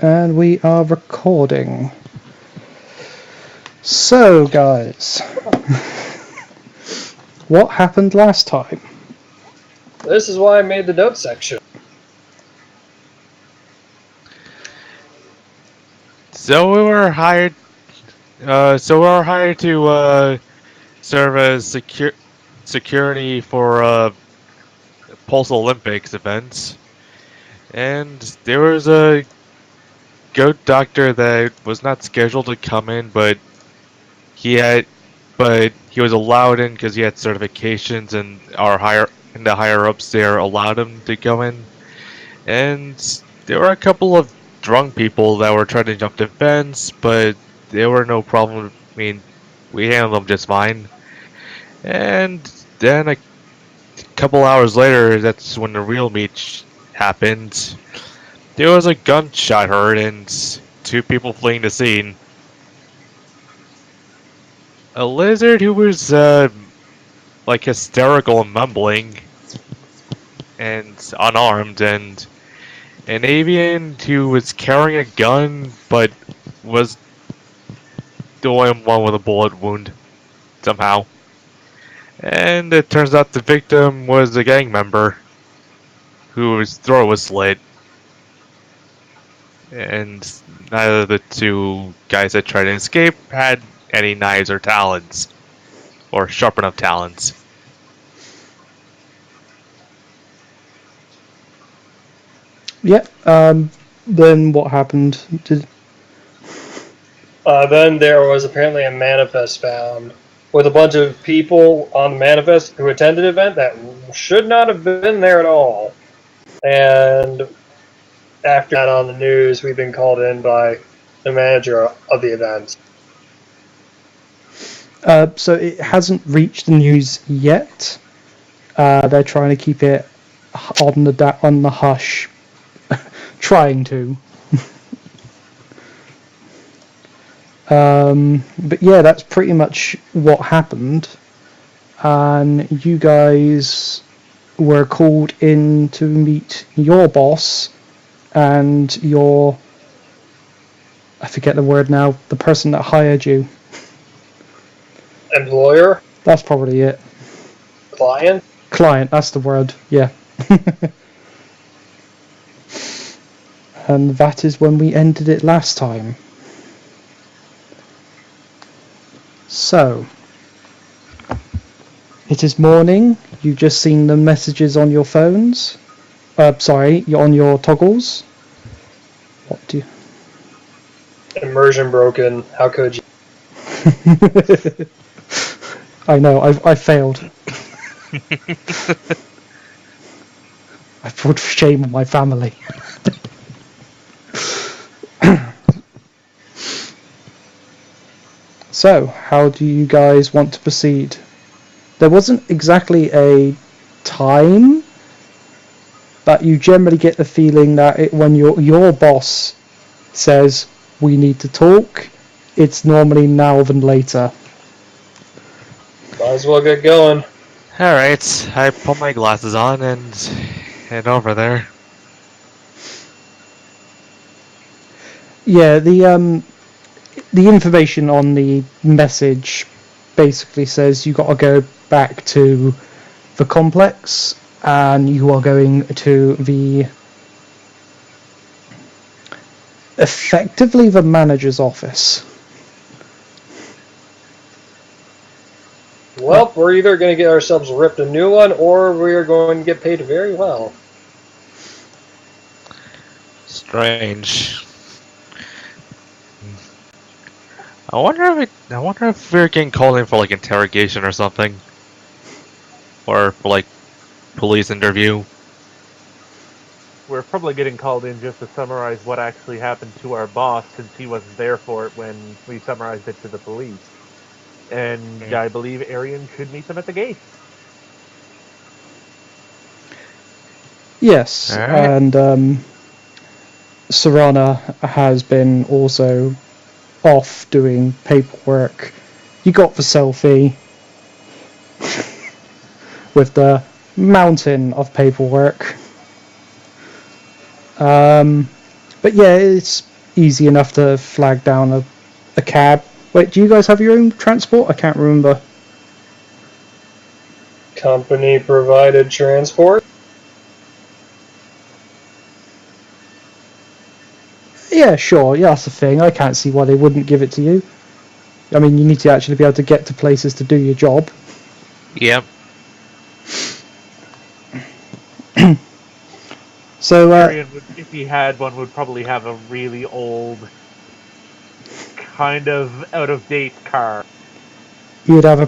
And we are recording. So, guys, what happened last time? This is why I made the note section. So we were hired. To serve as security for Pulse Olympics events, and there was a goat doctor that was not scheduled to come in, he had, but he was allowed in because he had certifications, and the higher ups there allowed him to go in. And there were a couple of drunk people that were trying to jump the fence, but there were no problem. I mean, we handled them just fine. And then a couple hours later, that's when the real meet happened. There was a gunshot heard and two people fleeing the scene. A lizard who was like hysterical and mumbling and unarmed, and an avian who was carrying a gun but was the only one with a bullet wound somehow. And it turns out the victim was a gang member whose throat was slit. And neither of the two guys that tried to escape had any knives or talons, or sharp enough talons. Yep. Then what happened? Then there was apparently a manifest found with a bunch of people on the manifest who attended the event that should not have been there at all. And after that on the news, we've been called in by the manager of the event. So it hasn't reached the news yet. They're trying to keep it on the hush, trying to. But yeah, that's pretty much what happened. And you guys were called in to meet your boss and I forget the word now, the person that hired you. Employer? That's probably it. Client? Client, that's the word, yeah. And that is when we ended it last time. So, it is morning. You've just seen the messages on your phones. Sorry, you're on your toggles. What do you... Immersion broken. How could you? I know, I failed. I brought shame on my family. So, how do you guys want to proceed? There wasn't exactly a time, but you generally get the feeling that when your boss says we need to talk, it's normally now than later. Might as well get going. Alright, I put my glasses on and head over there. Yeah, the information on the message basically says you got to go back to the complex and you are going to the effectively the manager's office. Well, we're either going to get ourselves ripped a new one or we're going to get paid very well. Strange. I wonder if we're getting called in for like interrogation or something, or for like police interview. We're probably getting called in just to summarize what actually happened to our boss, since he wasn't there for it when we summarized it to the police. And I believe Arian should meet them at the gate. Yes, All right. and Serana has been also off doing paperwork. You got the selfie with the mountain of paperwork. But yeah, it's easy enough to flag down a cab. Wait, do you guys have your own transport? I can't remember. Company provided transport. Yeah, sure. Yeah, that's the thing. I can't see why they wouldn't give it to you. I mean, you need to actually be able to get to places to do your job. Yep. So, Arian, would, if he had one, would probably have a really old, kind of out of date car. you'd have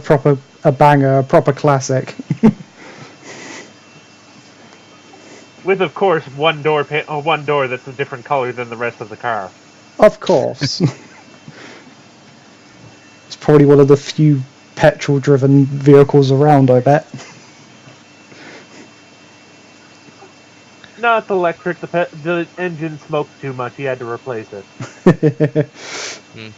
a banger, a proper classic. With, of course, one door that's a different color than the rest of the car. Of course. It's probably one of the few petrol-driven vehicles around, I bet. No, it's electric. The engine smoked too much. He had to replace it. Mm.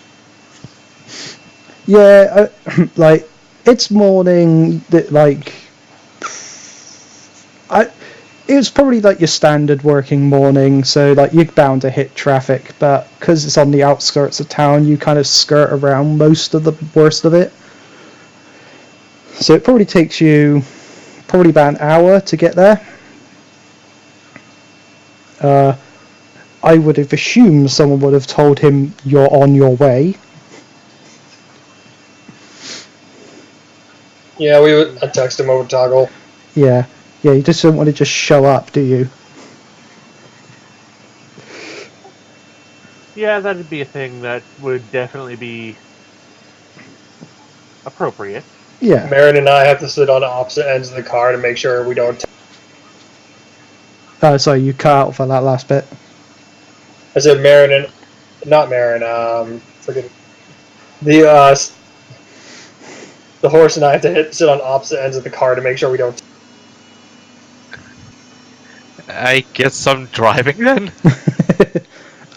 Yeah, like it's morning. That like, it was probably like your standard working morning. So like you're bound to hit traffic, but because it's on the outskirts of town, you kind of skirt around most of the worst of it. So it probably takes you probably about an hour to get there. Uh, I would have assumed someone would have told him you're on your way. Yeah, we would text him over toggle. Yeah, yeah. You just don't want to just show up, do you? Yeah, that'd be a thing that would definitely be appropriate. Yeah. Marin and I have to sit on opposite ends of the car to make sure we don't. Sorry, you cut out for that last bit. I said Marin and not Marin. Forget it. The horse and I have to sit on opposite ends of the car to make sure we don't. I guess I'm driving then?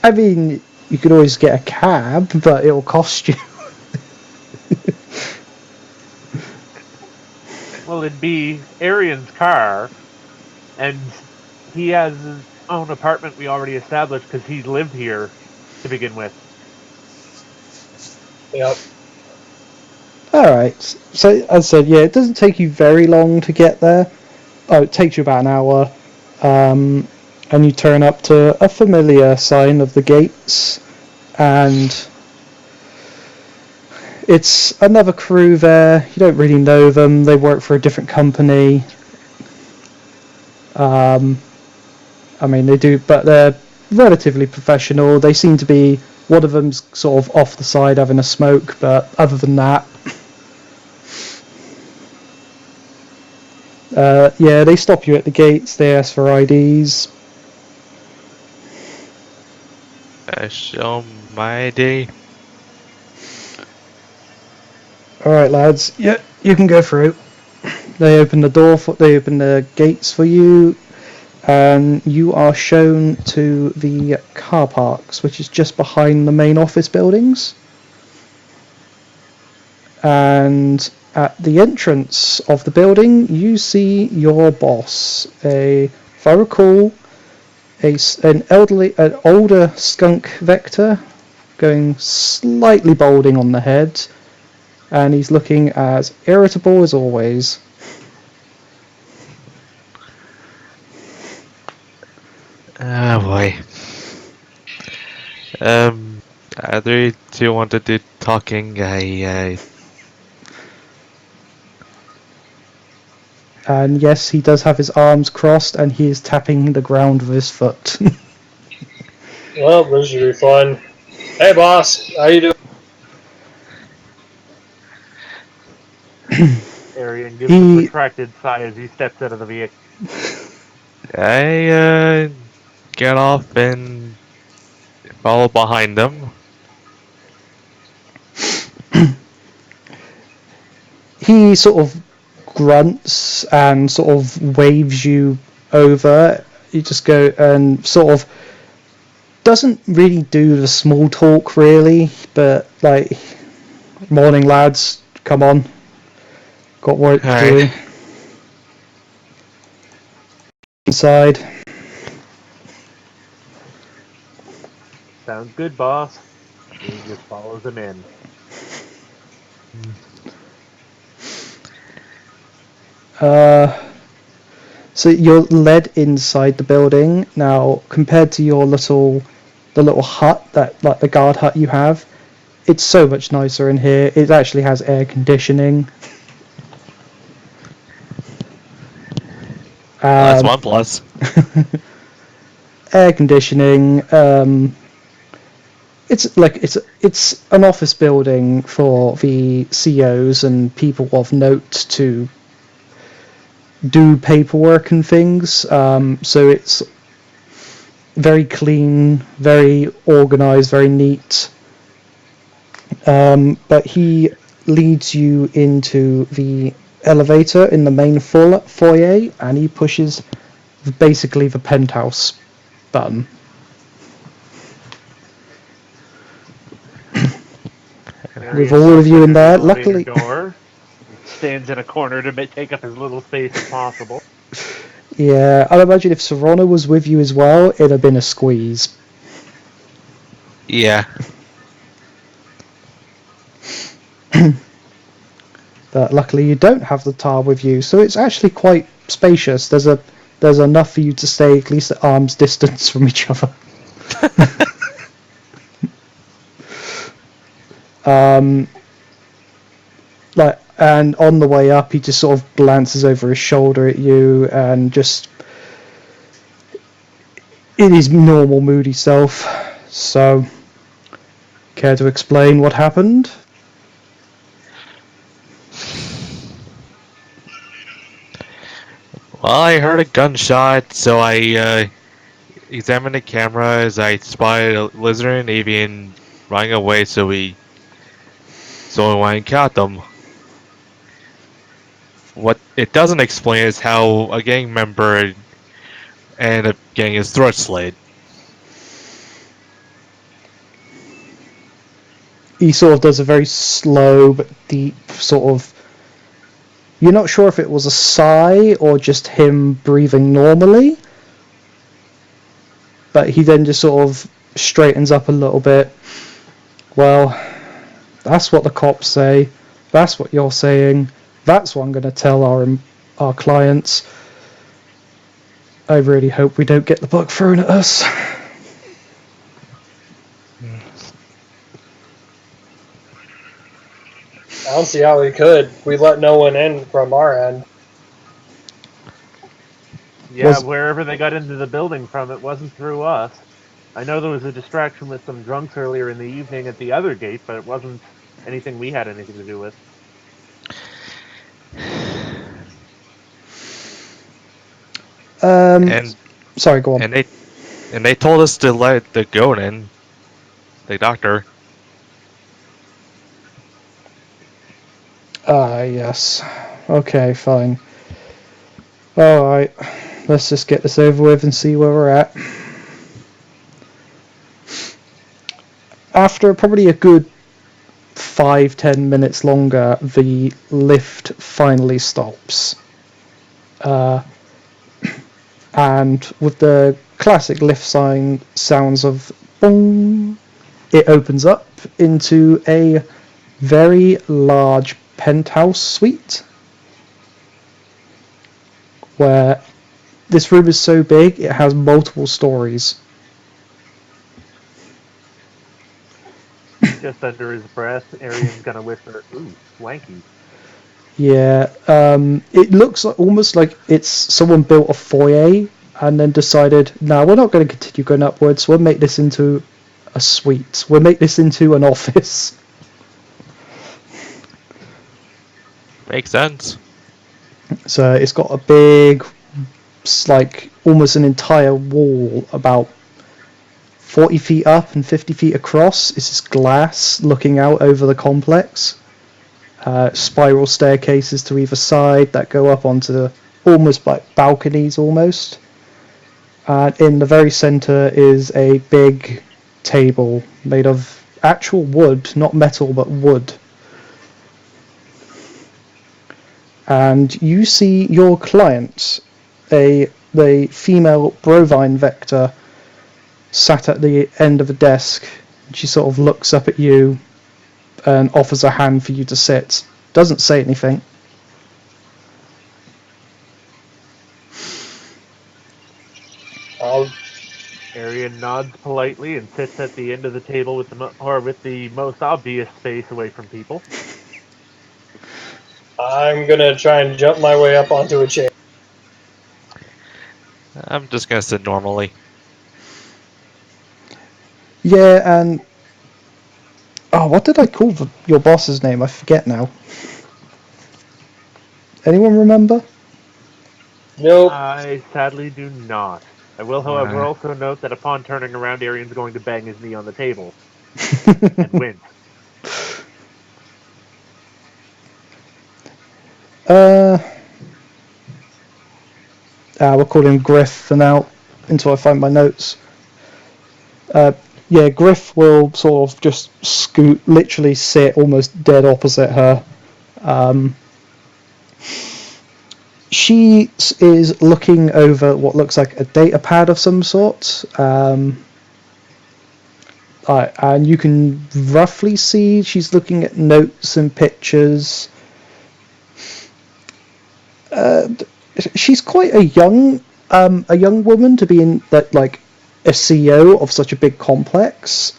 I mean, you could always get a cab, but it'll cost you. Well, it'd be Arian's car, and he has his own apartment we already established because he's lived here to begin with. Yep. Alright, so as I said, yeah, it doesn't take you very long to get there. Oh, it takes you about an hour. And you turn up to a familiar sign of the gates, and it's another crew there. You don't really know them, they work for a different company. I mean, they do, but they're relatively professional. They seem to be, one of them's sort of off the side having a smoke, but other than that, yeah, they stop you at the gates, they ask for IDs. I show my ID. Alright, lads, yeah, you can go through. They open the door, they open the gates for you, and you are shown to the car parks, which is just behind the main office buildings. And at the entrance of the building, you see your boss. If I recall, an older skunk vector, going slightly balding on the head, and he's looking as irritable as always. Oh boy. Either two wanted to do talking. And yes, he does have his arms crossed, and he is tapping the ground with his foot. Well, this should be fun. Hey, boss, how you doing? Arian gives a he protracted sigh as he steps out of the vehicle. I get off and follow behind them. he sort of grunts and sort of waves you over. You just go and sort of doesn't really do the small talk really, but like, morning lads, come on, got work to Alright. do. Inside. Sounds good, boss. He just follows him in. So you're led inside the building. Now, compared to the little hut that, like the guard hut you have, it's so much nicer in here. It actually has air conditioning. That's one plus. Air conditioning. It's an office building for the CEOs and people of note to do paperwork and things. So it's very clean, very organized, very neat. But he leads you into the elevator in the main foyer, and he pushes basically the penthouse button. With all of you in there, luckily. Door. Stands in a corner to take up as little space as possible. Yeah, I'd imagine if Serrano was with you as well, it'd have been a squeeze. Yeah. But luckily you don't have the tar with you, so it's actually quite spacious. There's enough for you to stay at least at arm's distance from each other. And on the way up, he just sort of glances over his shoulder at you and just in his normal moody self. So, care to explain what happened? Well, I heard a gunshot, so I examined the cameras. I spotted a lizard and avian running away, so we went and caught them. What it doesn't explain is how a gang member ended up getting his throat slit. He sort of does a very slow but deep sort of. You're not sure if it was a sigh or just him breathing normally, but he then just sort of straightens up a little bit. Well, that's what the cops say. That's what you're saying. That's what I'm going to tell our clients. I really hope we don't get the book thrown at us. I don't see how we could. We let no one in from our end. Yeah, wherever they got into the building from, it wasn't through us. I know there was a distraction with some drunks earlier in the evening at the other gate, but it wasn't anything we had anything to do with. Sorry, go on. And they told us to let the goat in, the doctor. Yes. Okay, fine. Alright, let's just get this over with and see where we're at. After probably a good 5-10 minutes longer, the lift finally stops. And with the classic lift sign sounds of boom, it opens up into a very large penthouse suite where this room is so big it has multiple stories. Just under his breath, Arian's gonna whisper, "Ooh, swanky." Yeah, it looks almost like it's someone built a foyer and then decided, no, we're not going to continue going upwards. We'll make this into a suite. We'll make this into an office. Makes sense. So it's got a big, like almost an entire wall about 40 feet up and 50 feet across. It's this glass looking out over the complex. Spiral staircases to either side that go up onto the almost like balconies almost. And in the very center is a big table made of actual wood, not metal but wood. And you see your client, the female bovine vector, sat at the end of a desk. She sort of looks up at you and offers a hand for you to sit. Doesn't say anything. Arian nods politely and sits at the end of the table with the most obvious space away from people. I'm gonna try and jump my way up onto a chair. I'm just gonna sit normally. Yeah, and what did I call your boss's name? I forget now. Anyone remember? Nope. I sadly do not. I will, however, also note that upon turning around, Arian's going to bang his knee on the table and wince. We'll call him Griff for now until I find my notes. Yeah, Griff will sort of just literally sit almost dead opposite her. She is looking over what looks like a data pad of some sort. And you can roughly see she's looking at notes and pictures. She's quite a young woman to be in that, like, a CEO of such a big complex.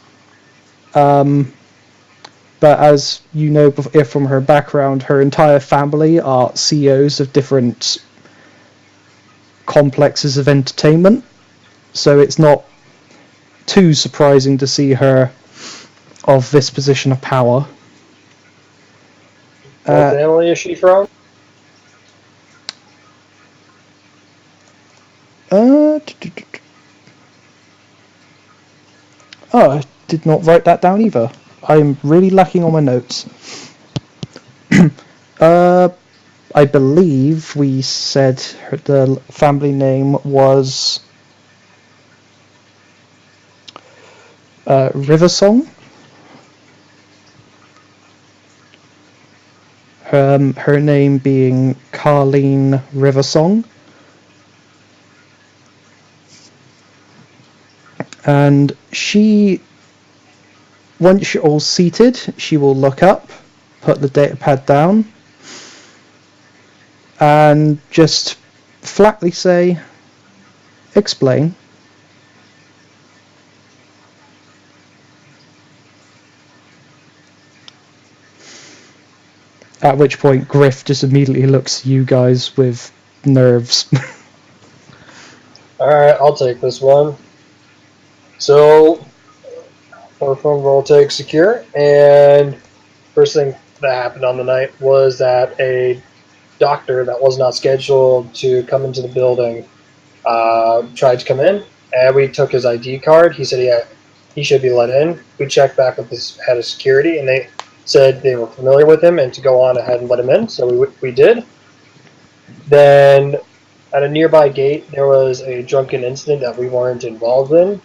But as you know from her background, her entire family are CEOs of different complexes of entertainment. So it's not too surprising to see her of this position of power. What family is she from? I did not write that down either. I'm really lacking on my notes. I believe we said the family name was Riversong. Her name being Carlene Riversong. And once you're all seated, she will look up, put the datapad down, and just flatly say, "Explain." At which point Griff just immediately looks at you guys with nerves. Alright, I'll take this one. So, our phone will take secure, and first thing that happened on the night was that a doctor that was not scheduled to come into the building tried to come in, and we took his ID card. He said he should be let in. We checked back with his head of security, and they said they were familiar with him and to go on ahead and let him in, so we did. Then, at a nearby gate, there was a drunken incident that we weren't involved in,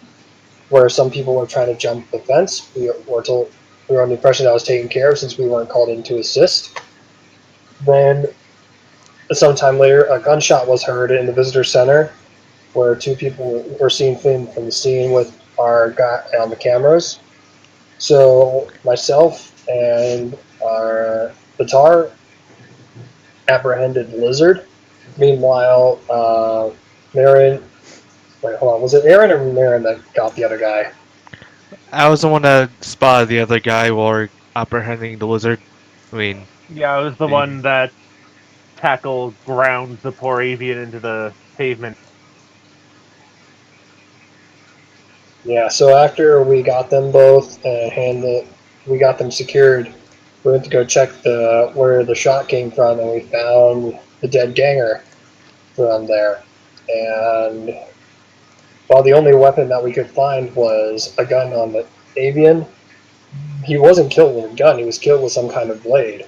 where some people were trying to jump the fence. We were under the impression that was taken care of since we weren't called in to assist. Then, sometime later, a gunshot was heard in the visitor center, where two people were seen fleeing from the scene with our guy on the cameras. So myself and our Batar apprehended Lizard. Meanwhile, Marin. Wait, hold on. Was it Aaron or Marin that got the other guy? I was the one that spotted the other guy while apprehending the lizard. I mean, Yeah, I was the one that ground the poor avian into the pavement. Yeah. So after we got them both and we got them secured. We went to go check where the shot came from, and we found the dead ganger from there. And while the only weapon that we could find was a gun on the avian, he wasn't killed with a gun. He was killed with some kind of blade.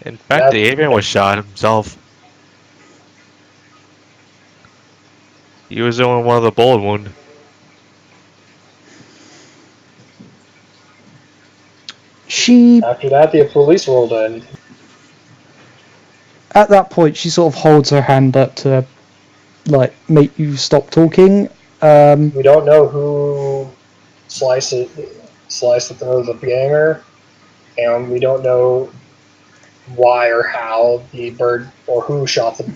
in fact, the avian was shot himself. He was the only one with a bullet wound. After that, the police rolled in. At that point, she sort of holds her hand up to, like, make you stop talking, We don't know who sliced the throat of the ganger, and we don't know why or how the bird or who shot the.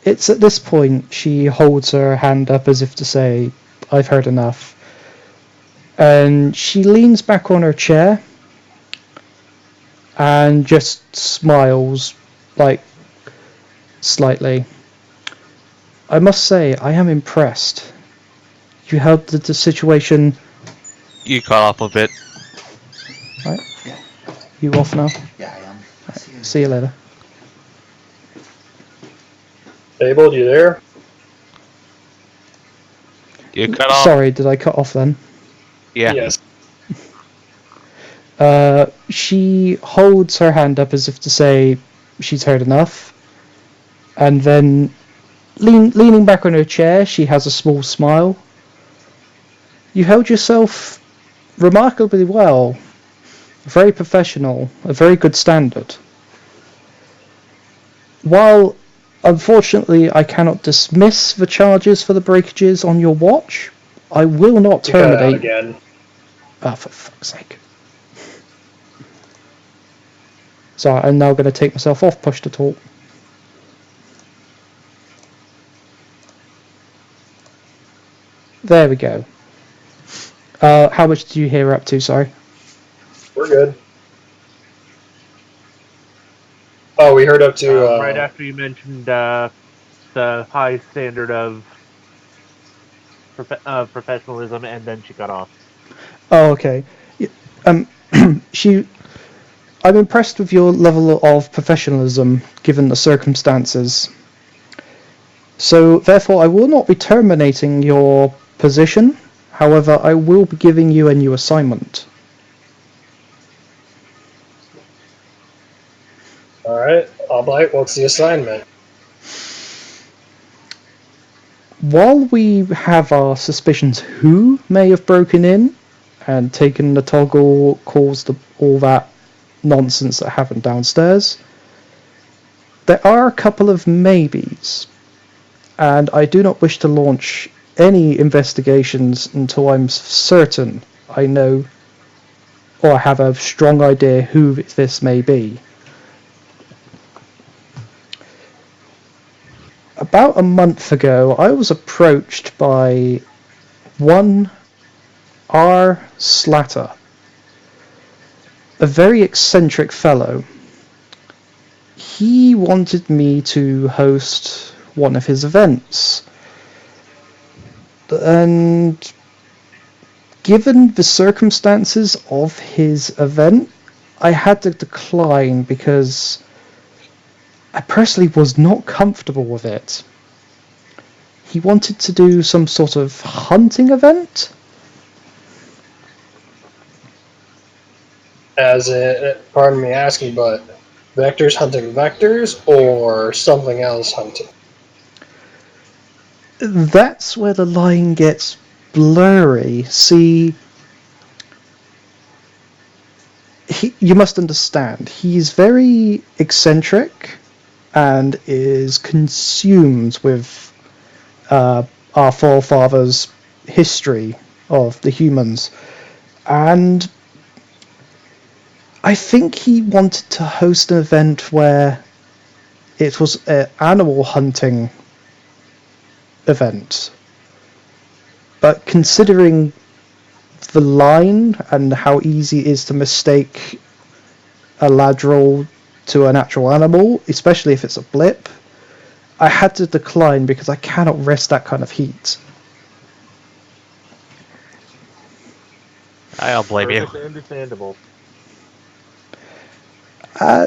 It's at this point she holds her hand up as if to say, I've heard enough. And she leans back on her chair and just smiles, like, slightly. I must say, I am impressed. You held the situation. You cut off a bit. Right? Yeah. You off now? Yeah, I am. See you later. Fabled, you there? You cut off. Sorry, did I cut off then? Yeah. Yes. She holds her hand up as if to say she's heard enough. And then, leaning back on her chair, she has a small smile. You held yourself remarkably well. Very professional. A very good standard. While, unfortunately, I cannot dismiss the charges for the breakages on your watch, I will not You cut out terminate. again. Ah, for fuck's sake. So I'm now going to take myself off push to talk. There we go. How much did you hear up to, sorry? We're good. Oh, we heard up to. Right after you mentioned the high standard of professionalism, and then she got off. Oh, okay. Um, I'm impressed with your level of professionalism given the circumstances. So, therefore, I will not be terminating your position. However, I will be giving you a new assignment. Alright, I'll bite. What's the assignment? While we have our suspicions who may have broken in and taken the toggle, caused all that nonsense that happened downstairs, there are a couple of maybes, and I do not wish to launch any investigations until I'm certain I know or have a strong idea who this may be. About a month ago, I was approached by one R. Slatter, a very eccentric fellow. He wanted me to host one of his events. And given the circumstances of his event, I had to decline because I personally was not comfortable with it. He wanted to do some sort of hunting event. As in, pardon me asking, but vectors hunting vectors or something else hunting? That's where the line gets blurry. See, you must understand, he's very eccentric and is consumed with our forefathers' history of the humans. And I think he wanted to host an event where it was an animal hunting event. But considering the line and how easy it is to mistake a ladril to an actual animal, especially if it's a blip, I had to decline because I cannot risk that kind of heat. I don't blame you. Perfectly understandable.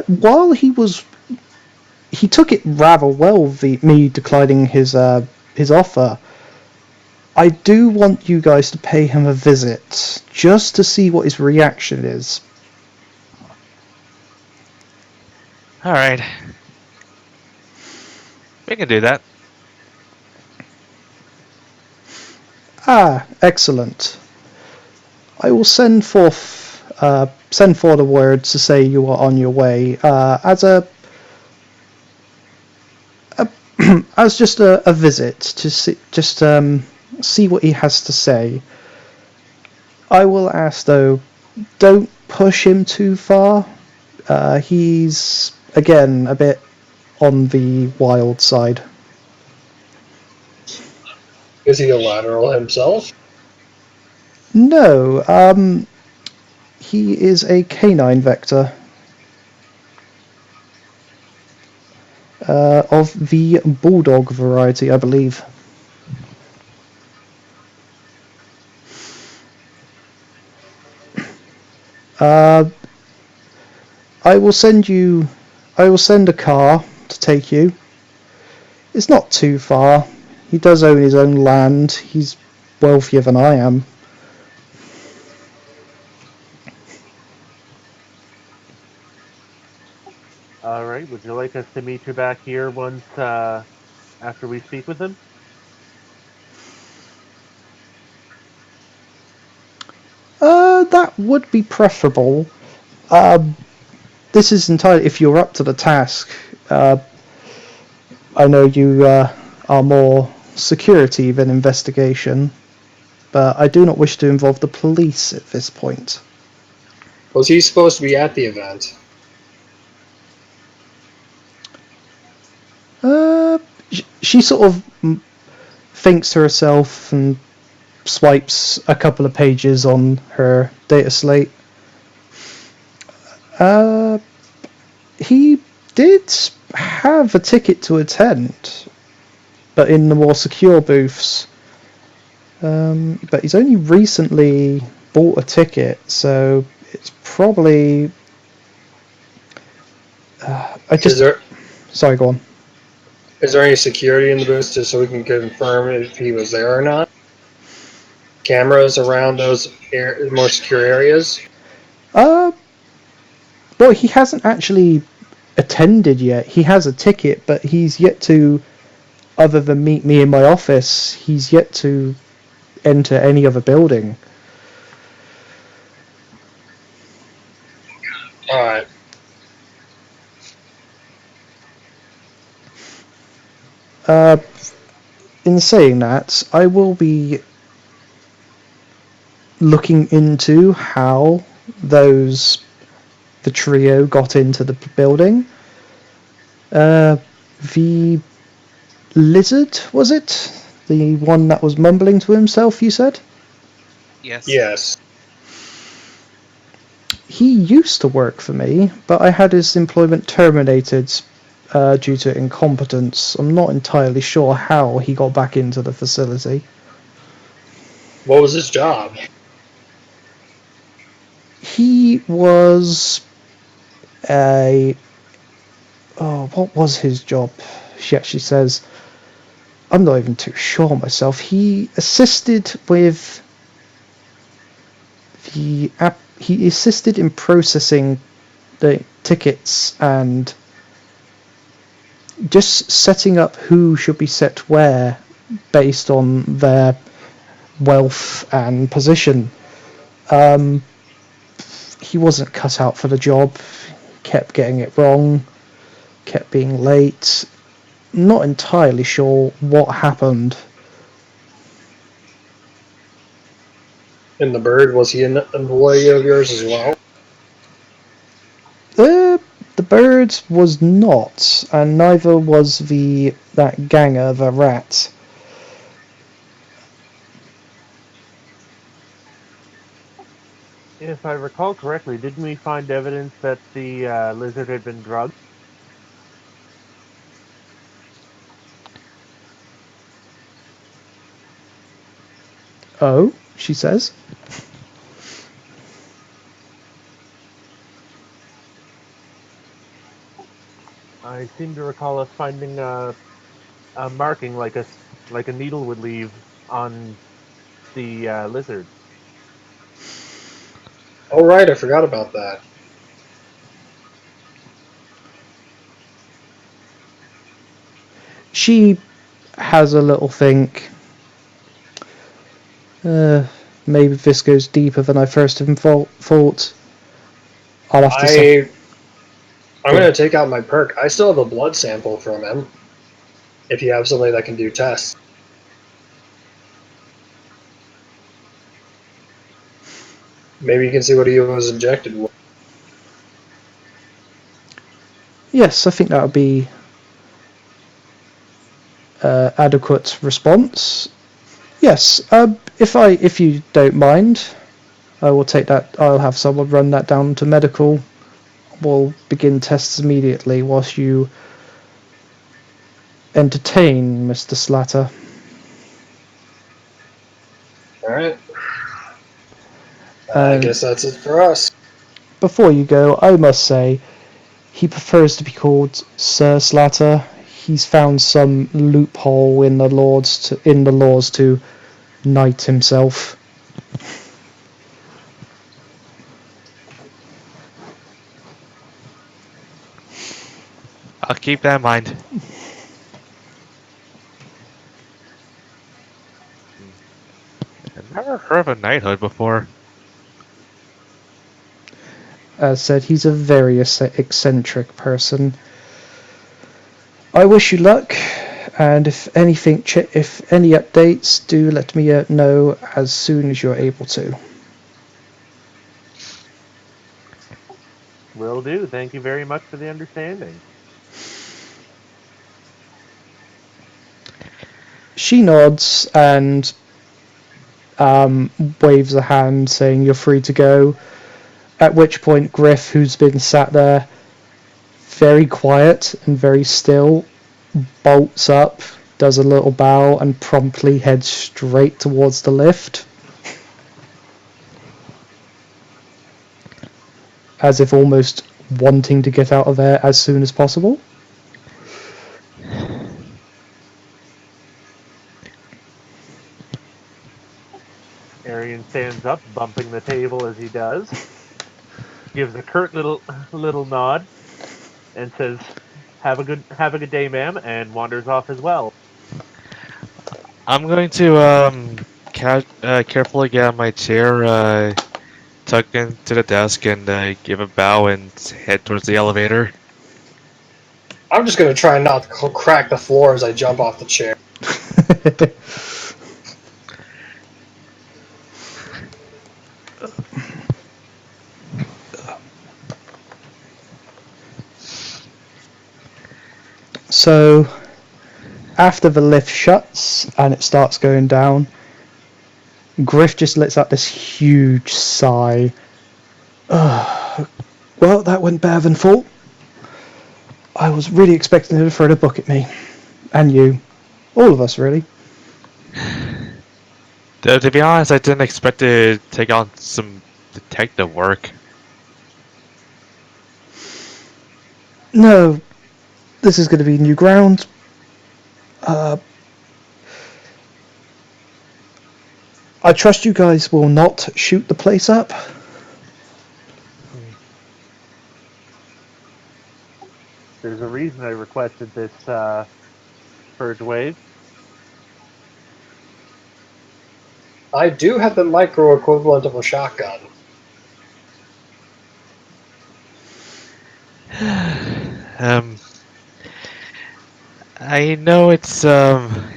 While he took it rather well, me declining his offer. I do want you guys to pay him a visit, just to see what his reaction is. Alright. We can do that. Ah, excellent. I will send forth the word to say you are on your way. As a as just a visit to see what he has to say. I will ask though, don't push him too far. He's again a bit on the wild side. Is he a lateral himself? No, he is a canine vector of the bulldog variety, I believe. Uh, I will send you. I will send a car to take you. It's not too far. He does own his own land. He's wealthier than I am. All right. Would you like us to meet you back here once after we speak with him? That would be preferable. Uh, this is entirely if you're up to the task. I know you are more security than investigation, but I do not wish to involve the police at this point. Was he supposed to be at the event? She sort of thinks to herself and swipes a couple of pages on her data slate. He did have a ticket to attend, but in the more secure booths. But he's only recently bought a ticket, so it's probably. Sorry, go on. Is there any security in the booth just so we can confirm if he was there or not? Cameras around those more secure areas? Well, he hasn't actually attended yet. He has a ticket, but he's yet to, other than meet me in my office, he's yet to enter any other building. Alright. In saying that, I will be looking into how the trio got into the building. The lizard, was it? The one that was mumbling to himself, you said? Yes. He used to work for me, but I had his employment terminated due to incompetence. I'm not entirely sure how he got back into the facility. What was his job? He was a... Oh, what was his job? She actually says... I'm not even too sure myself. He assisted with the app. He assisted in processing the tickets and just setting up who should be set where based on their wealth and position. He wasn't cut out for the job. Kept getting it wrong. Kept being late. Not entirely sure what happened. And the bird, was he an employee of yours as well? The bird was not, and neither was that ganger, the rat. If I recall correctly, didn't we find evidence that the lizard had been drugged? Oh, she says. I seem to recall us finding a marking like a needle would leave on the lizard. Oh, right, I forgot about that. She has a little think. Maybe this goes deeper than I first thought. I'll have to say. I'm going to take out my perk. I still have a blood sample from him. if you have somebody that can do tests. Maybe you can see what he was injected with. Yes, I think that would be adequate response. Yes, if you don't mind, I will take that. I'll have someone run that down to medical. We'll begin tests immediately whilst you entertain Mr. Slatter. Alright. I guess that's it for us. Before you go, I must say, he prefers to be called Sir Slatter. He's found some loophole in the laws to knight himself. I'll keep that in mind. I've never heard of a knighthood before. As said, he's a very eccentric person. I wish you luck, and if any updates, do let me know as soon as you're able to. Will do. Thank you very much for the understanding. She nods and waves a hand saying you're free to go, at which point Griff, who's been sat there very quiet and very still, bolts up, does a little bow, and promptly heads straight towards the lift, as if almost wanting to get out of there as soon as possible. Arian stands up, bumping the table as he does, gives a curt little nod, and says, have a good day, ma'am," and wanders off as well. I'm going to carefully get out of my chair, tuck into the desk, and give a bow and head towards the elevator. I'm just going to try not to crack the floor as I jump off the chair. So, after the lift shuts and it starts going down, Griff just lets out this huge sigh. Well, that went better than thought. I was really expecting her to throw the book at me. And you. All of us, really. To be honest, I didn't expect to take on some detective work. No, this is going to be new ground. I trust you guys will not shoot the place up. There's a reason I requested this purge wave. I do have the micro equivalent of a shotgun. um, I know it's gonna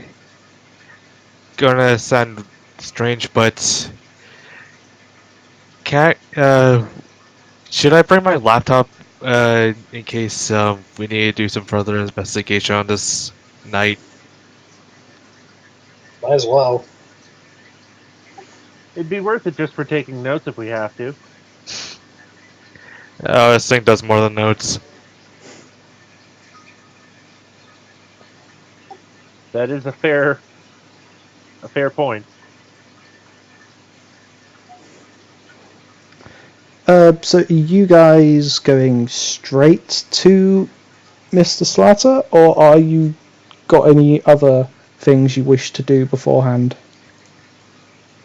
sound strange, but should I bring my laptop in case we need to do some further investigation on this night? Might as well. It'd be worth it just for taking notes if we have to. This thing does more than notes. That is a fair point. So are you guys going straight to Mr. Slatter, or are you got any other things you wish to do beforehand?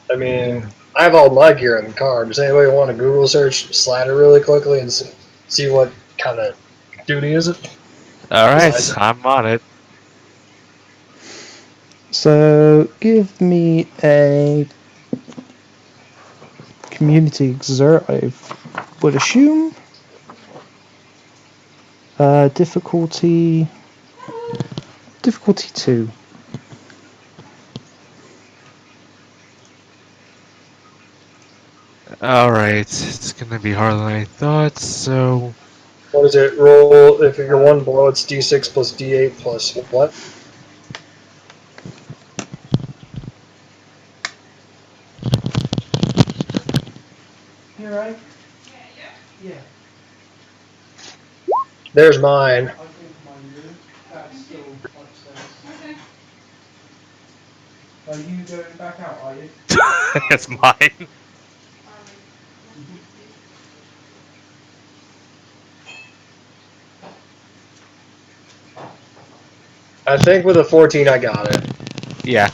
I mean, I have all my gear in the car. Does anybody want to Google search Slatter really quickly and see what kind of duty is it? Alright, I'm on it. So give me a community exert, I would assume. Difficulty difficulty 2. Alright, it's gonna be harder than I thought, so... What is it? Roll, if you're one below, it's d6 plus d8 plus what? You right? Yeah. There's mine. I've been to my room. Dad's still upstairs. Okay. Are you going back out, are you? it's mine. I think with a 14 I got it. Yeah.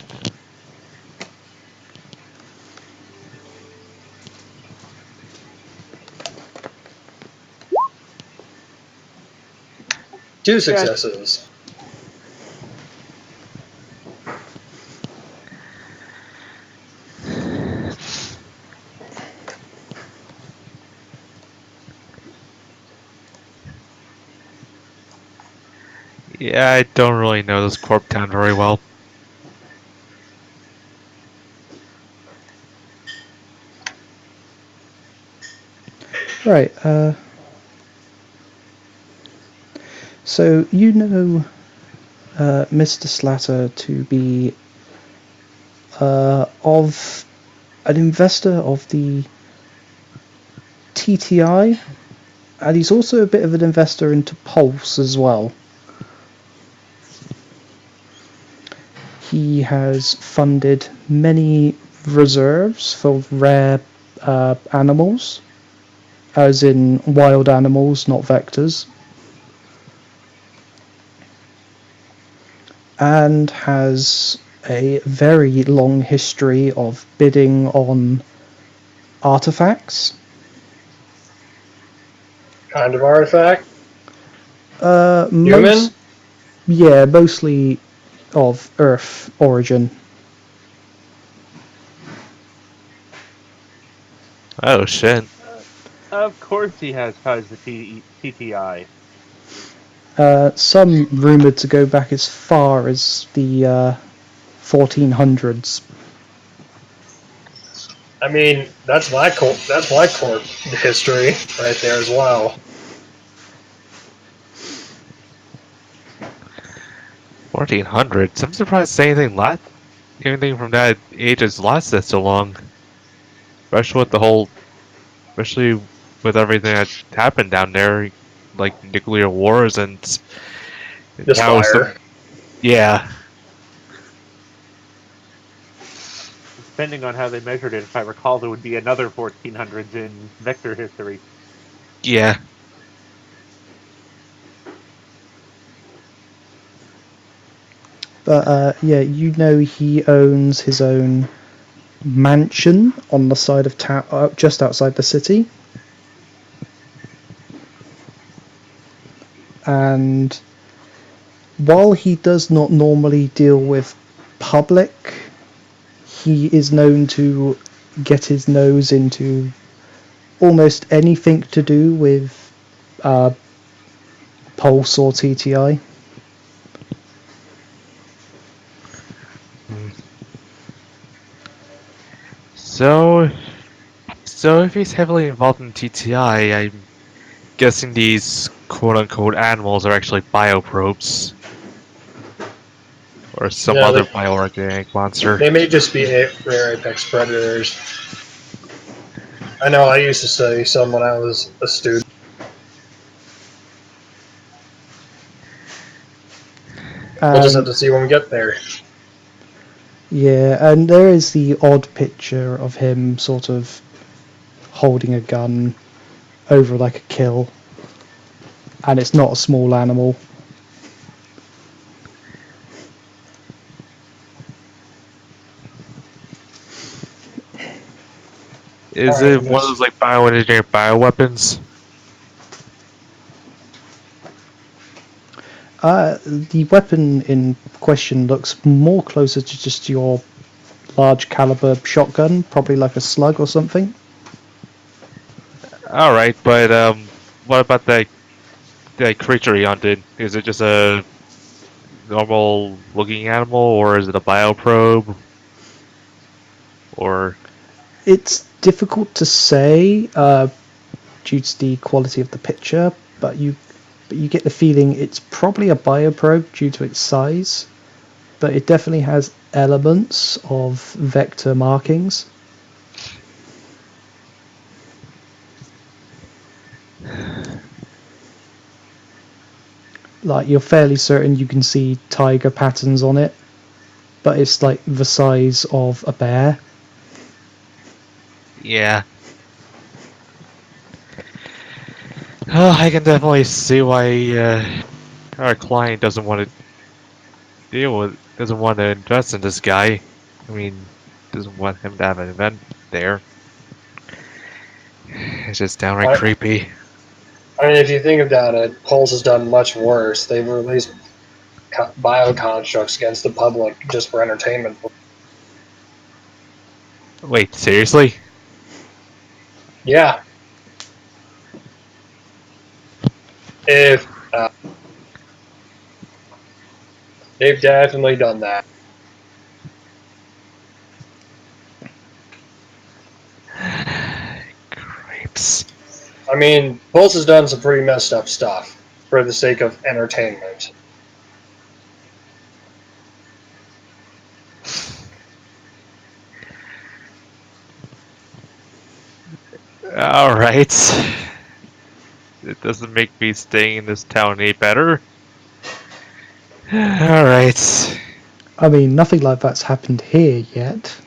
Two successes. Yeah, I don't really know this Corp Town very well. Right, so you know Mr. Slatter to be of an investor of the TTI, and he's also a bit of an investor into Pulse as well. He has funded many reserves for rare animals, as in wild animals, not vectors, and has a very long history of bidding on artifacts. Kind of artifact. Most, Human? yeah, mostly of Earth origin. Oh shit. Of course he has ties to TTI. Some rumored to go back as far as the 1400s. I mean, that's my corp history right there as well. 1400s. I'm surprised anything from that age has lasted so long. Especially with especially with everything that happened down there, like nuclear wars and Just how fire. yeah, Depending on how they measured it, if I recall, there would be another 1400s in vector history. yeah. But yeah, you know he owns his own mansion on the side of town, just outside the city, and while he does not normally deal with public, he is known to get his nose into almost anything to do with uh, Pulse or TTI. Hmm. So, so if he's heavily involved in TTI, I'm guessing these quote-unquote animals are actually bioprobes or some Yeah, other bioorganic monster. they may just be rare apex predators. I know I used to study some when I was a student. We'll just have And to see when we get there. yeah, and there is the odd picture of him sort of holding a gun over like a kill, and it's not a small animal. Is Alright, it one of those like bioengineered bioweapons? The weapon in question looks more closer to just your large caliber shotgun, probably like a slug or something. All right, but what about that creature he hunted? Is it just normal looking animal, or is it a bioprobe? Or It's difficult to say due to the quality of the picture, but you get the feeling it's probably a bioprobe due to its size, but it definitely has elements of vector markings. Like, you're fairly certain you can see tiger patterns on it, but it's like the size of a bear. yeah. I can definitely see why our client doesn't want to doesn't want to invest in this guy. I mean, doesn't want him to have an event there. It's just downright I, creepy. I mean, if you think about it, Pulse has done much worse. They've released bioconstructs against the public just for entertainment. Wait, seriously? Yeah, if they've definitely done that. Creeps. I mean, Pulse has done some pretty messed up stuff for the sake of entertainment. Alright. It doesn't make me staying in this town any better. Alright. I mean, nothing like that's happened here yet.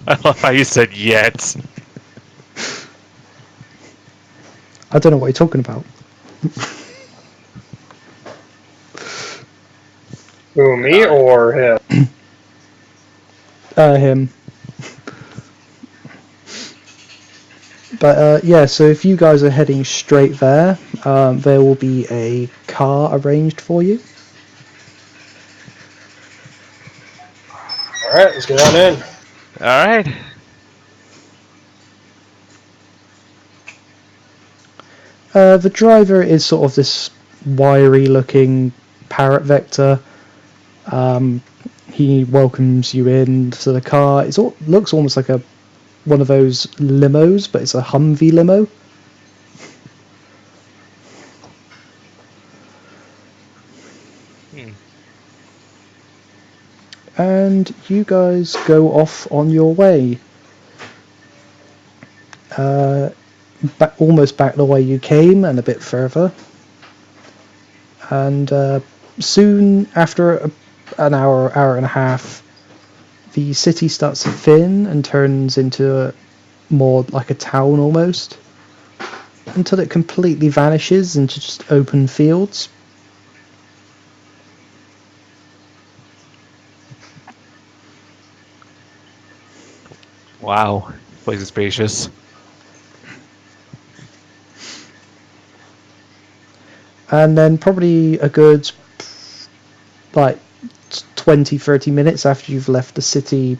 I love how you said yet. I don't know what you're talking about. Who, me or him? Him. But yeah, so if you guys are heading straight there, there will be a car arranged for you. All right, let's get on in. Alright. The driver is sort of this wiry looking parrot vector. He welcomes you into the car. It looks almost like one of those limos, but it's a Humvee limo. Hmm. And you guys go off on your way. Almost back the way you came and a bit further. And soon after an hour and a half, the city starts to thin and turns into more like a town almost, until it completely vanishes into just open fields. Wow. This place is spacious. And then probably a good like 20-30 minutes after you've left the city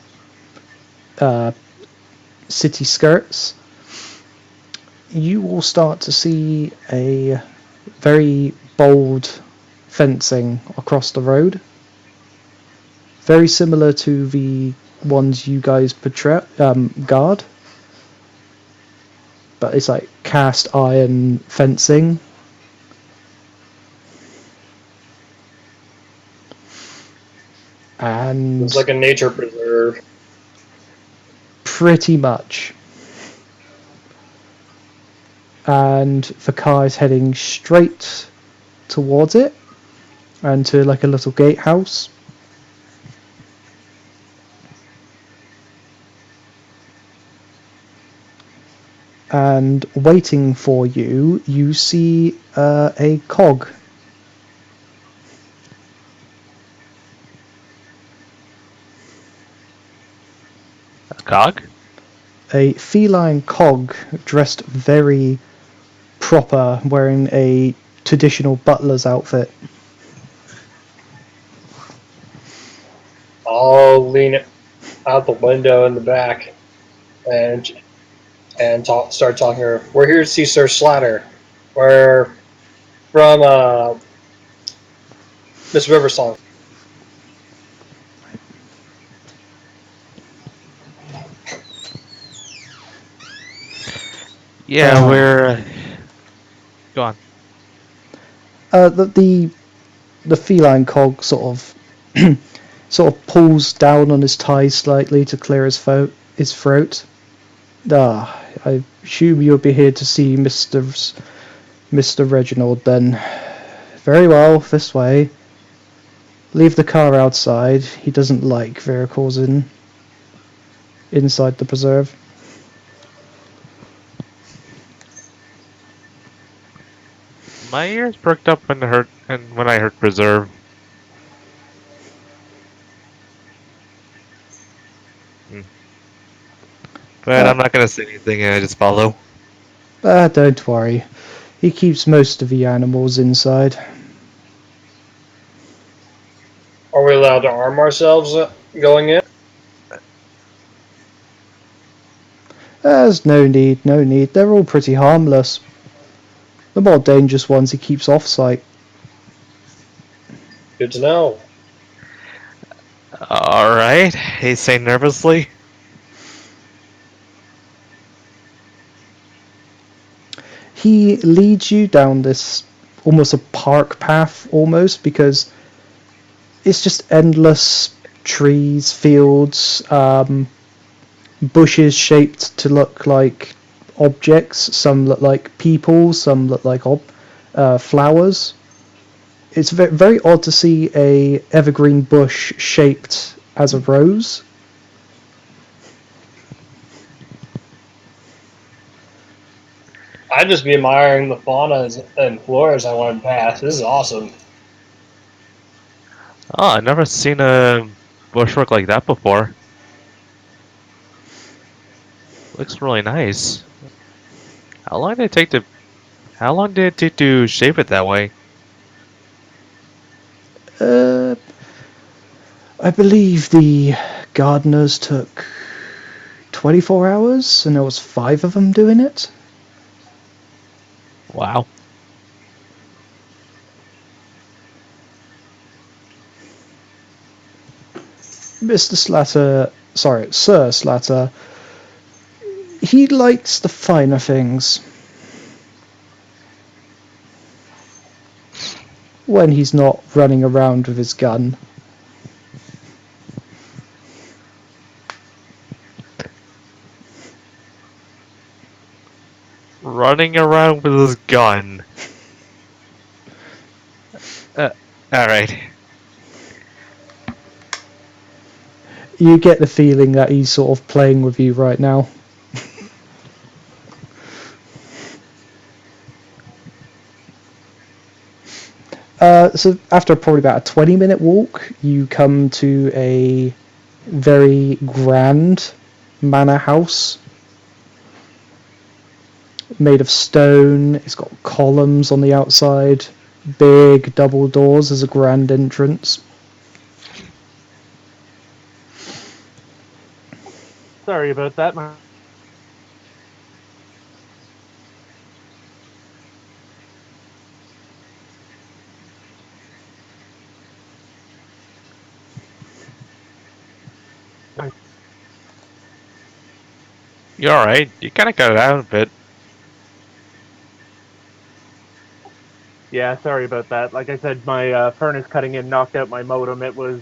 skirts, you will start to see a very bold fencing across the road, very similar to the ones you guys guard, but it's like cast iron fencing. And It's like a nature preserve. pretty much. And the car is heading straight towards it and to like a little gatehouse. And waiting for you, you see a cog. A cog? A feline cog dressed very proper, wearing a traditional butler's outfit. I'll lean out the window in the back and start talking to her. We're here to see Sir Slatter. We're from Miss River Song. Yeah, we're go on. The feline cog sort of pulls down on his tie slightly to clear his throat. I assume you'll be here to see Mr. Reginald then. Very well, this way. Leave the car outside. He doesn't like vehicles inside the preserve. My ears perked up when I heard preserve. Hmm. But Uh, I'm not gonna say anything, and I just follow. don't worry. He keeps most of the animals inside. Are we allowed to arm ourselves going in? There's no need, no need. They're all pretty harmless. The more dangerous ones he keeps off-site. Good to know. All right, he say nervously. He leads you down this almost a park path, almost, because it's just endless trees, fields, bushes shaped to look like objects. Some look like people, some look like flowers. It's very odd to see a evergreen bush shaped as a rose. I'd just be admiring the fauna and flora as I went past. This is awesome. Oh, I've never seen a bushwork like that before. Looks really nice. How long did it take to? How long did it take to shape it that way? Uh, I believe the gardeners took 24 hours, and there was 5 of them doing it. Wow. Sir Slatter, he likes the finer things. When he's not running around with his gun. Running around with his gun. Uh, all right. You get the feeling that he's sort of playing with you right now. So after probably about a 20-minute walk, you come to a very grand manor house made of stone. It's got columns on the outside, big double doors as a grand entrance. Sorry about that. You all right? You kind of got it out a bit. Yeah, sorry about that. Like I said, my furnace cutting in knocked out my modem. It was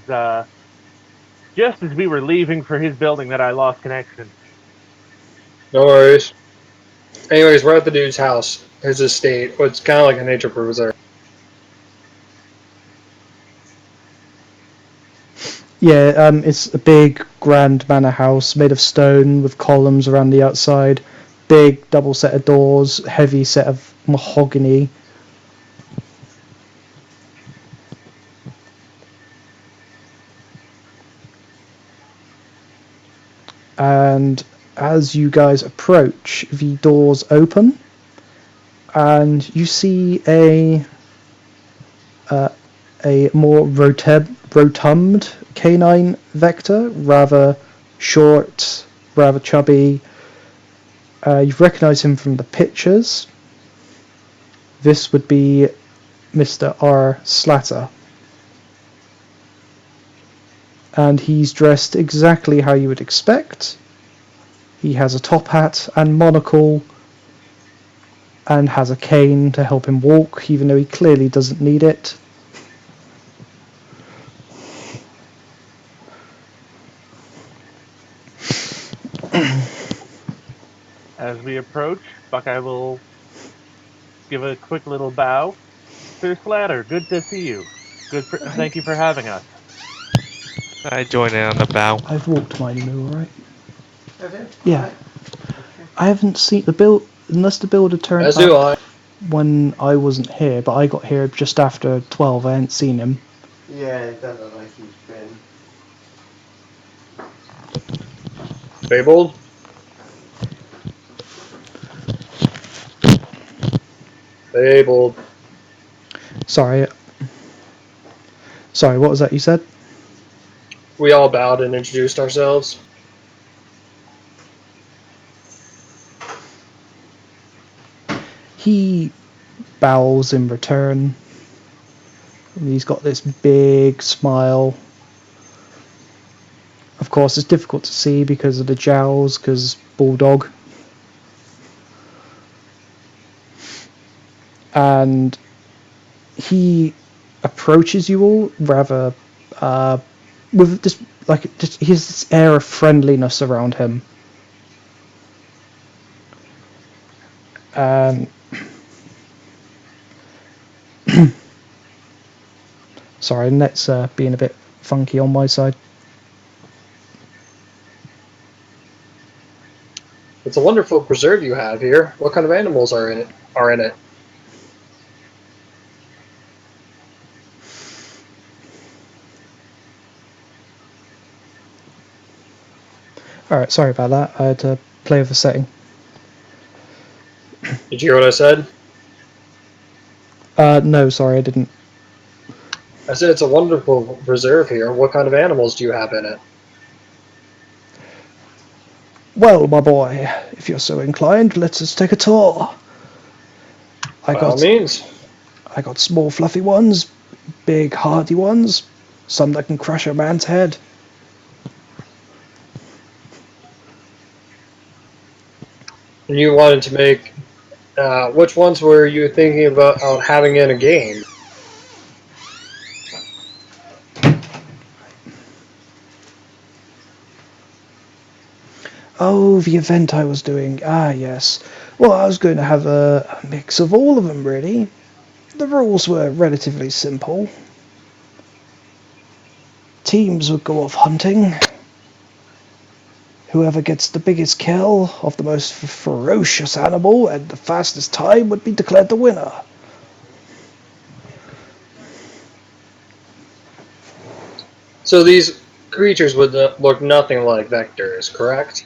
just as we were leaving for his building that I lost connection. No worries. Anyways, we're at the dude's house, his estate. It's kind of like a nature preserve. Yeah, it's a big grand manor house made of stone with columns around the outside, big double set of doors, heavy set of mahogany. And as you guys approach, the doors open, and you see a more rotund canine vector, rather short, rather chubby. You recognise him from the pictures. This would be Mr. R. Slatter. And he's dressed exactly how you would expect. He has a top hat and monocle and has a cane to help him walk, even though he clearly doesn't need it. As we approach, Buckeye will give a quick little bow. Sir Slatter, good to see you. Thank you for having us. I join in on the bow. I've walked mine, you know, right? Have you? Yeah. Right. Okay. I haven't seen the build, unless the builder turned As do up I. when I wasn't here, but I got here just after 12. I hadn't seen him. Yeah, it doesn't look like he's been. Fabled? Fabled. Sorry. Sorry, what was that you said? We all bowed and introduced ourselves. He bows in return. And he's got this big smile. Of course, it's difficult to see because of the jowls, because bulldog. And he approaches you all rather with this, like, just, he has this air of friendliness around him. Sorry, net's being a bit funky on my side. It's a wonderful preserve you have here. What kind of animals are in it? Alright, sorry about that. I had to play with the setting. Did you hear what I said? No, sorry, I didn't. I said it's a wonderful preserve here. What kind of animals do you have in it? Well, my boy, if you're so inclined, let us take a tour. I By all got means. small fluffy ones, big hardy ones, some that can crush a man's head. And you wanted to make. Which ones were you thinking about having in a game? Oh, the event I was doing. Ah, yes. Well, I was going to have a mix of all of them, really. The rules were relatively simple. Teams would go off hunting. Whoever gets the biggest kill of the most ferocious animal and the fastest time would be declared the winner. So these creatures would look nothing like vectors, correct?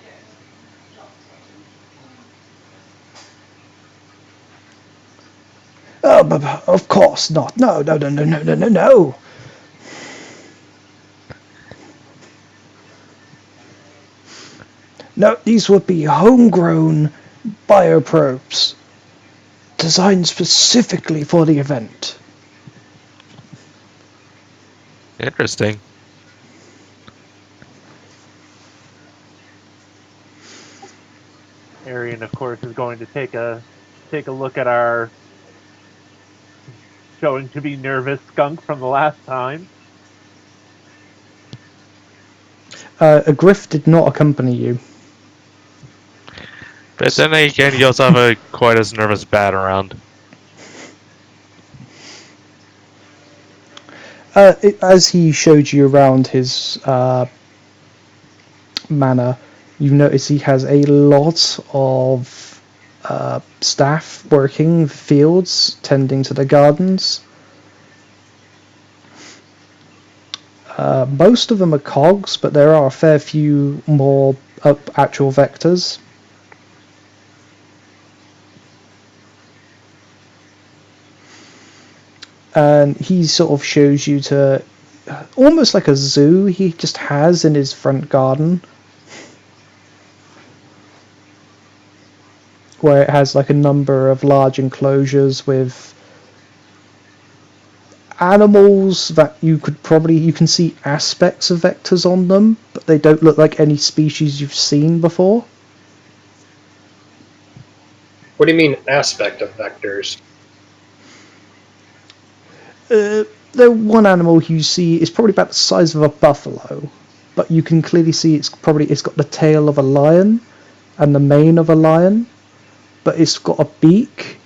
Oh, but of course not. No, no, no, no, no, no, no, no. No, these would be homegrown bioprobes designed specifically for the event. Interesting. Arian, of course, is going to take a look at our showing to be nervous skunk from the last time. A griff did not accompany you. But then again, you also have a quite as nervous bat around. As he showed you around his manor, you notice he has a lot of staff working fields, tending to the gardens. Most of them are cogs, but there are a fair few more actual vectors. And he sort of shows you to almost like a zoo he just has in his front garden, where it has like a number of large enclosures with animals that you can see aspects of vectors on them, but they don't look like any species you've seen before. What do you mean aspect of vectors? The one animal you see is probably about the size of a buffalo, but you can clearly see it's got the tail of a lion and the mane of a lion, but it's got a beak.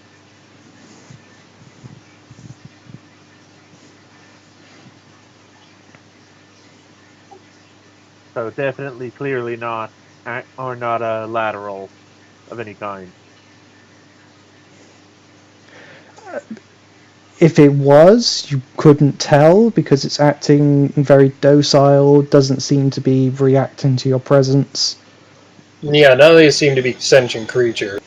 So definitely, clearly not, or not a lateral of any kind. If it was, you couldn't tell because it's acting very docile, doesn't seem to be reacting to your presence. Yeah, none of these seem to be sentient creatures.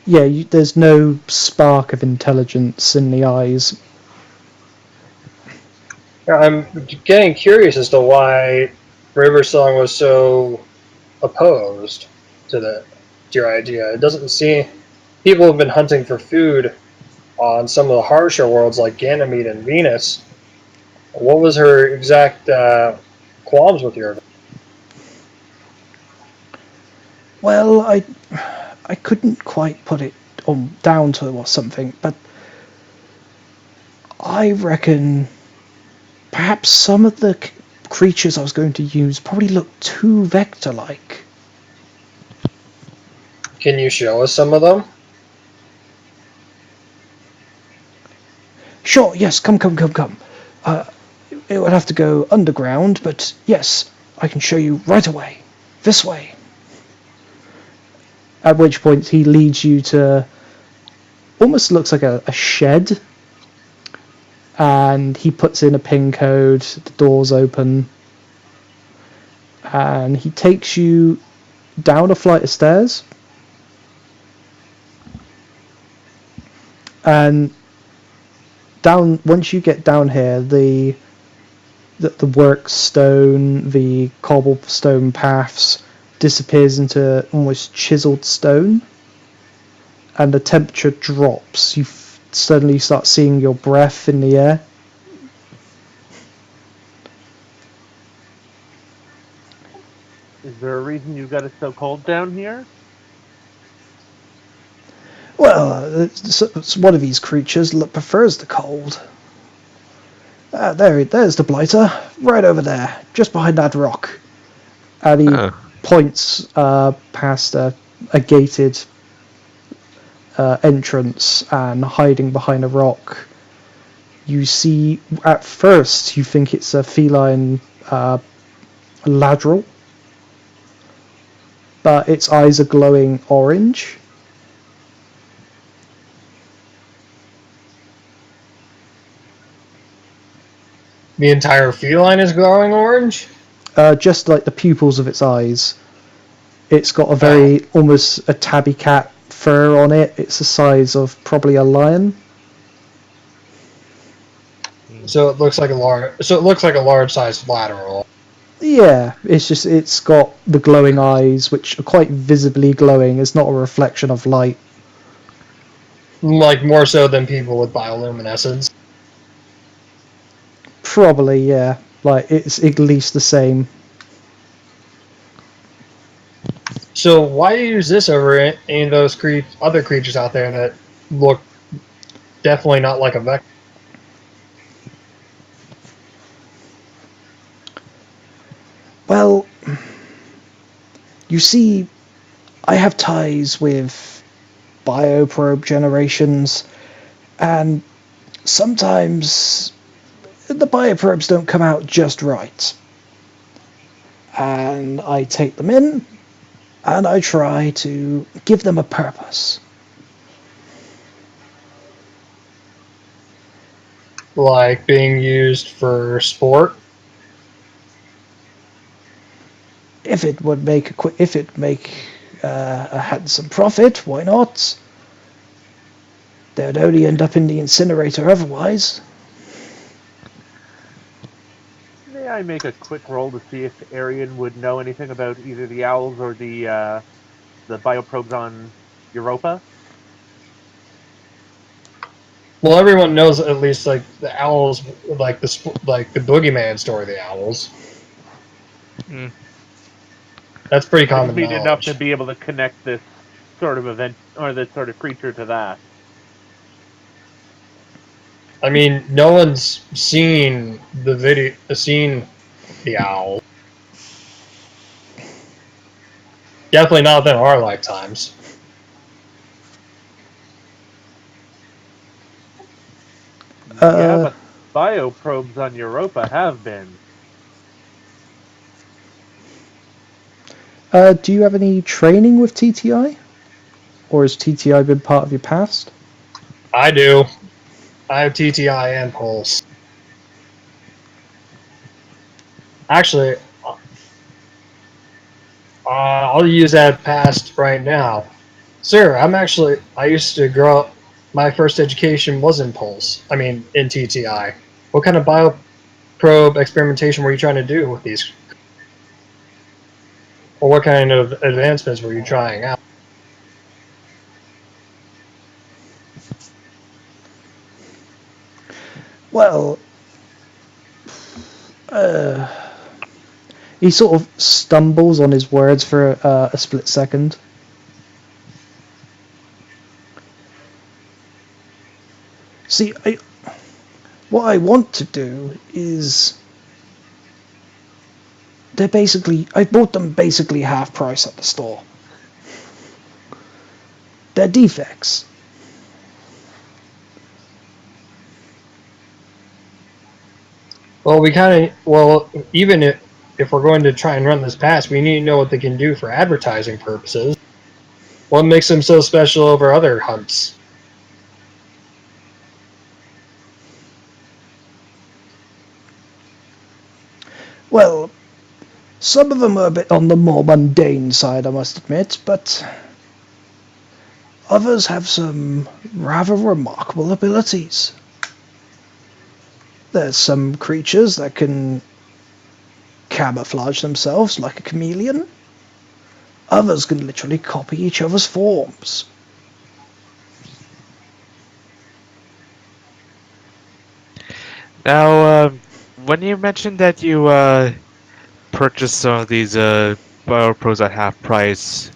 Yeah, there's no spark of intelligence in the eyes. I'm getting curious as to why Riversong was so opposed to to your idea. It doesn't seem people have been hunting for food on some of the harsher worlds like Ganymede and Venus. What was her exact qualms with your? Well, I couldn't quite put it on down to or something, but I reckon perhaps some of the creatures I was going to use probably look too vector-like. Can you show us some of them? Sure, yes, come. It would have to go underground, but yes, I can show you right away. This way. At which point he leads you to almost looks like a shed, and he puts in a pin code, the doors open, and he takes you down a flight of stairs, and down once you get down here, the work stone, the cobblestone paths disappears into almost chiseled stone, and the temperature drops. You suddenly start seeing your breath in the air. Is there a reason you got it so cold down here? Well, it's one of these creatures that prefers the cold. There's the blighter, right over there, just behind that rock. And he Huh. points past a gated entrance, and hiding behind a rock, you see, at first, you think it's a feline ladral, but its eyes are glowing orange. The entire feline is glowing orange. Just like the pupils of its eyes. It's got a Oh, very, almost a tabby cat fur on it. It's the size of probably a lion. so it looks like a large. So it looks like a large-sized lateral. Yeah, it's got the glowing eyes, which are quite visibly glowing. It's not a reflection of light. Like more so than people with bioluminescence. Probably, yeah. Like it's at least the same. So why do you use this over any of those other creatures out there that look definitely not like a vector? Well, you see, I have ties with bioprobe generations, and sometimes the bioprobes don't come out just right. And I take them in, and I try to give them a purpose. Like being used for sport. If it make a handsome profit, why not? They would only end up in the incinerator otherwise. May I make a quick roll to see if Arian would know anything about either the owls or the bioprobes on Europa? Well, everyone knows at least like the owls, like the boogeyman story, the owls. Mm. That's pretty I just common mean enough to knowledge. be able to connect this sort of event or this sort of creature to that. I mean, no one's seen the owl. Definitely not within our lifetimes. Yeah, Uh, but bioprobes on Europa have been. do you have any training with TTI? Or has TTI been part of your past? I do. I have TTI and Pulse. Actually, I'll use that past right now. Sir, I used to grow up, my first education was in Pulse. I mean, in TTI. What kind of bioprobe experimentation were you trying to do with these? Or what kind of advancements were you trying out? Well, he sort of stumbles on his words for a split second. See, what I want to do is I bought them basically half price at the store. They're defects. Even if we're going to try and run this past, we need to know what they can do for advertising purposes. What makes them so special over other hunts? Well, some of them are a bit on the more mundane side, I must admit, but others have some rather remarkable abilities. There's some creatures that can camouflage themselves like a chameleon. Others can literally copy each other's forms. Now, when you mentioned that you purchased some of these biopros at half price,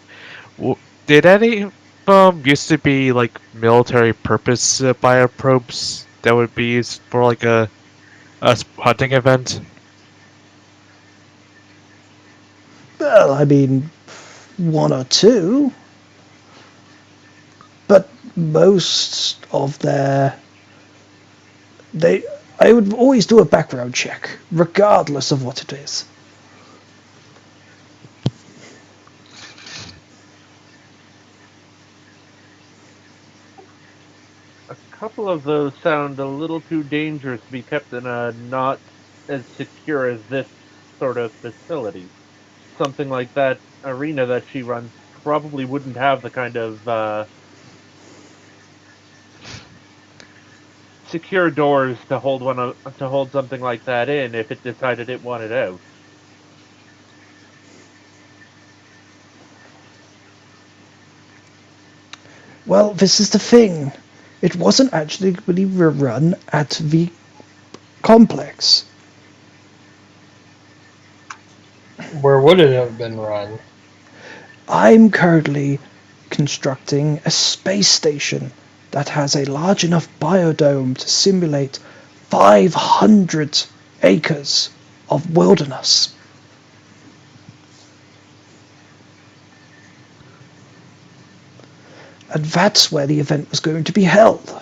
did any of them used to be like military purpose bioprobes that would be used for like a hunting event? Well, I mean, one or two, but most of they I would always do a background check, regardless of what it is. A couple of those sound a little too dangerous to be kept in a not as secure as this sort of facility. Something like that arena that she runs probably wouldn't have the kind of secure doors to hold to hold something like that in if it decided it wanted out. Well, this is the thing. It wasn't actually really run at the complex. Where would it have been run? I'm currently constructing a space station that has a large enough biodome to simulate 500 acres of wilderness. And that's where the event was going to be held.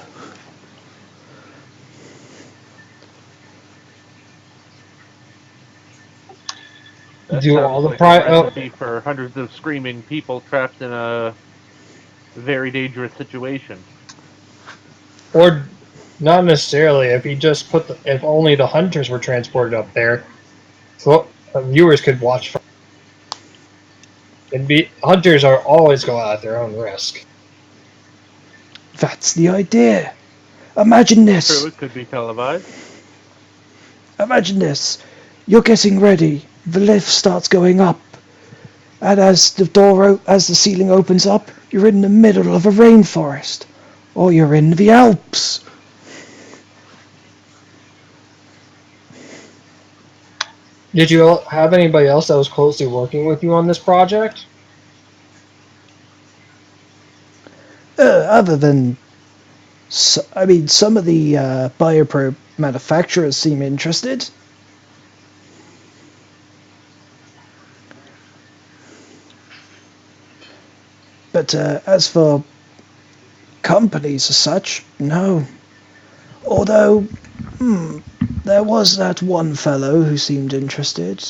That Do all sounds the like a pri- oh, recipe for hundreds of screaming people trapped in a very dangerous situation. or not necessarily. If he just if only the hunters were transported up there, so viewers could watch from. And be hunters are always go out at their own risk. That's the idea. Imagine True, this. it could be televised. Imagine this. You're getting ready. The lift starts going up. And as the ceiling opens up, you're in the middle of a rainforest, or you're in the Alps. Did you have anybody else that was closely working with you on this project? Other than, some of the bioprobe manufacturers seem interested. But as for companies as such, no. Although, there was that one fellow who seemed interested.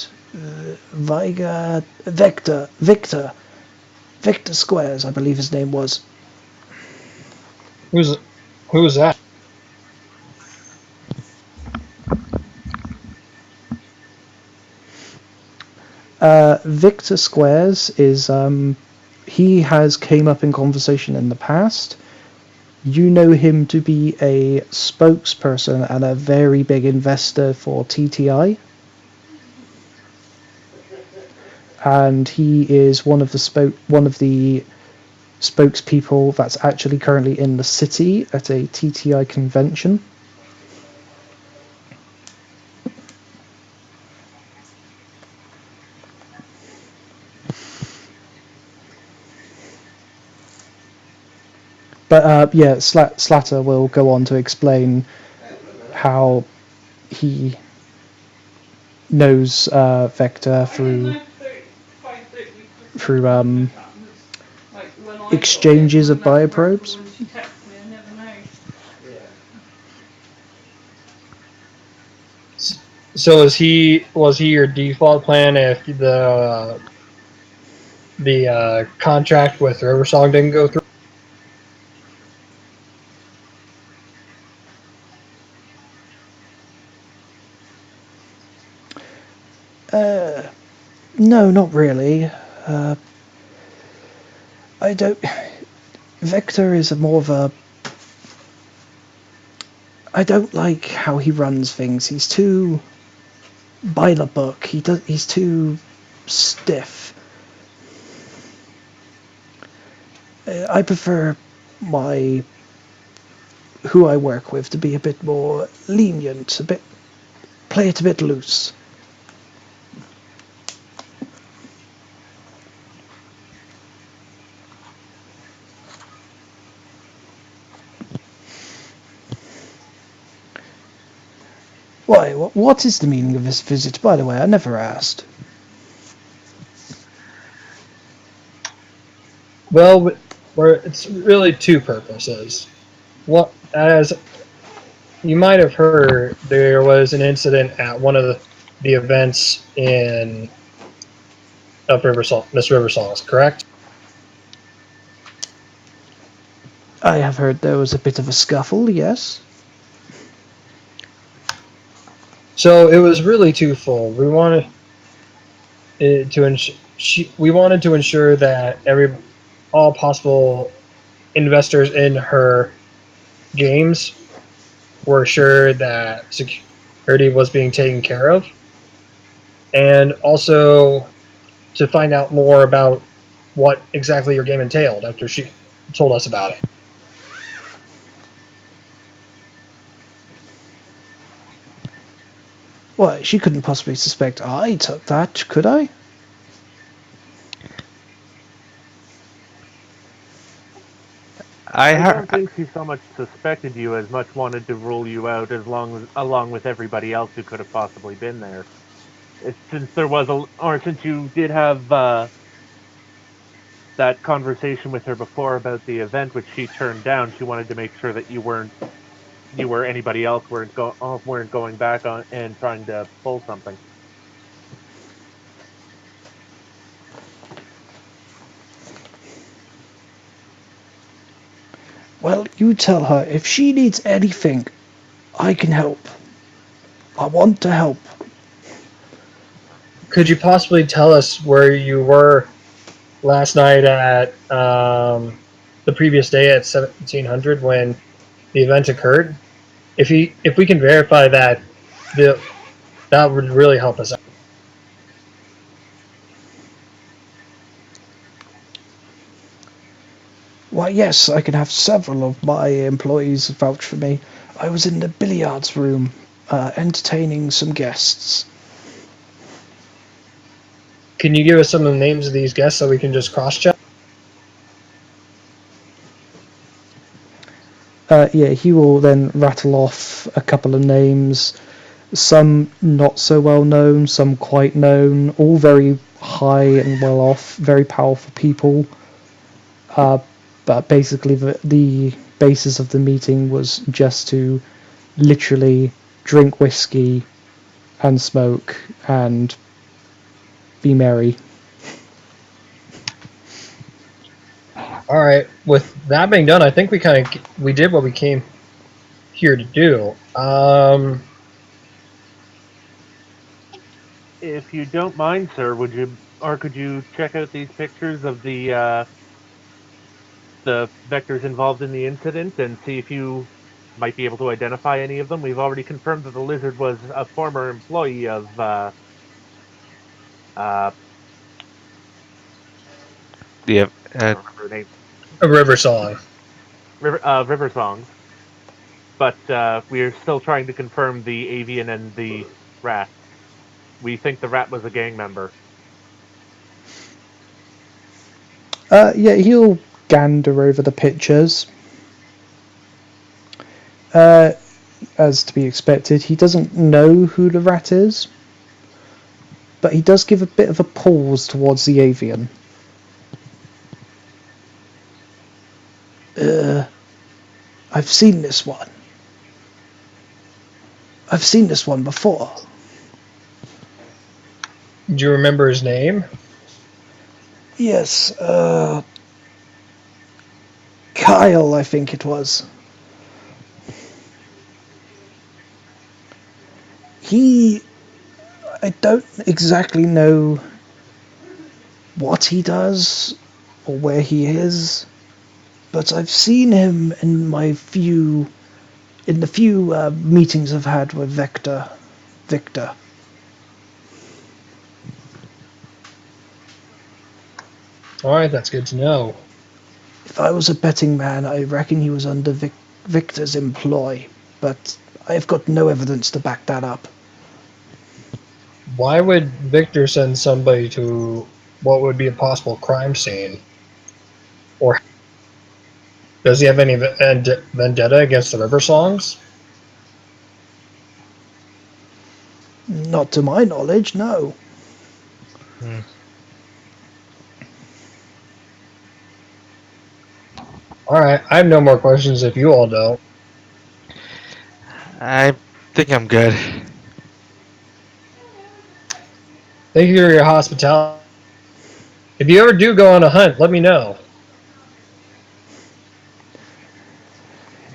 Victor Squares, I believe his name was. Who's who's that? Victor Squares is, he has came up in conversation in the past. You know him to be a spokesperson and a very big investor for TTI. And he is one of the spokespeople that's actually currently in the city at a TTI convention. But yeah, Slatter will go on to explain how he knows Vector through exchanges of bioprobes. So was he your default plan if the contract with Riversong didn't go through? No, not really. I don't. Vector is more of a. I don't like how he runs things. He's too by the book. He's too stiff. I prefer my who I work with to be a bit more lenient, play it a bit loose. Why? What is the meaning of this visit? By the way, I never asked. Well, it's really two purposes. What, as you might have heard, there was an incident at one of the events in up Riversong, Miss Riversong's, correct? I have heard there was a bit of a scuffle. Yes. So it was really twofold. We wanted it to we wanted to ensure that all possible investors in her games were assured that security was being taken care of, and also to find out more about what exactly your game entailed after she told us about it. Why? She couldn't possibly suspect I took that, could I? I don't think she so much suspected you as much wanted to rule you out along with everybody else who could have possibly been there. Since you did have that conversation with her before about the event, which she turned down, she wanted to make sure that you or anybody else weren't going back on and trying to pull something. Well, you tell her if she needs anything, I can help. I want to help. Could you possibly tell us where you were last night at the previous day at 1700 when the event occurred? If we can verify that, that would really help us out. Why, yes, I can have several of my employees vouch for me. I was in the billiards room, entertaining some guests. Can you give us some of the names of these guests so we can just cross-check? Yeah, he will then rattle off a couple of names, some not so well known, some quite known, all very high and well off, very powerful people. But basically, the basis of the meeting was just to literally drink whiskey and smoke and be merry. All right. With that being done, I think we did what we came here to do. If you don't mind, sir, could you check out these pictures of the vectors involved in the incident and see if you might be able to identify any of them? We've already confirmed that the lizard was a former employee of uh, Yeah, I can't remember her name, A river song. River Songs, but we're still trying to confirm the avian and the rat. We think the rat was a gang member. Yeah, he'll gander over the pictures. Uh, as to be expected, he doesn't know who the rat is, but he does give a bit of a pause towards the avian. I've seen this one. I've seen this one before. Do you remember his name? Yes, Kyle, I think it was. He. I don't exactly know what he does or where he is, but I've seen him in the few meetings I've had with Victor. All right, that's good to know. If I was a betting man, I reckon he was under Victor's employ, but I've got no evidence to back that up. Why would Victor send somebody to what would be a possible crime scene? Or does he have any vendetta against the river songs? Not to my knowledge, no. Hmm. All right, I have no more questions if you all don't. I think I'm good. Thank you for your hospitality. If you ever do go on a hunt, let me know.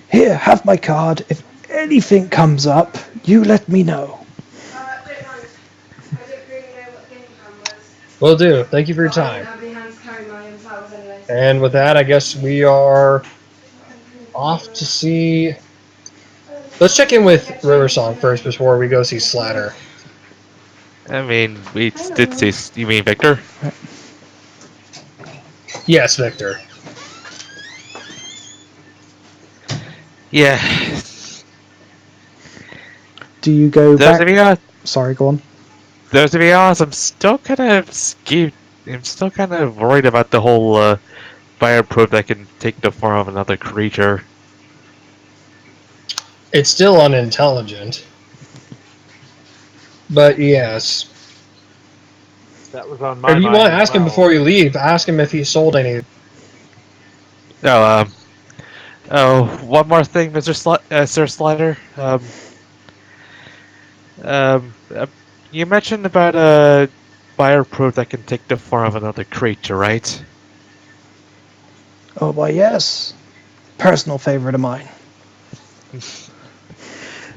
Here, have my card. If anything comes up, you let me know. Don't mind. I don't really know what game plan was. Will do. Thank you for your But I time. didn't have any hands carrying my own flowers anyway. So. And with that, I guess we are off to see. Let's check in with River Song first before we go see Slatter. I mean, we did say. You mean Victor? Yes, Victor. Yeah. Do you go There's to back? be honest, Sorry, go on. there's to be honest, I'm still kind of scared. I'm still kind of worried about the whole fireproof that can take the form of another creature. It's still unintelligent, but yes. That was on If my you mind want, as ask him well. before you leave. Ask him if he sold any. Oh, one more thing, Sir Slider. Um, uh, you mentioned about a fireproof that can take the form of another creature, right? Oh, why, yes. Personal favorite of mine.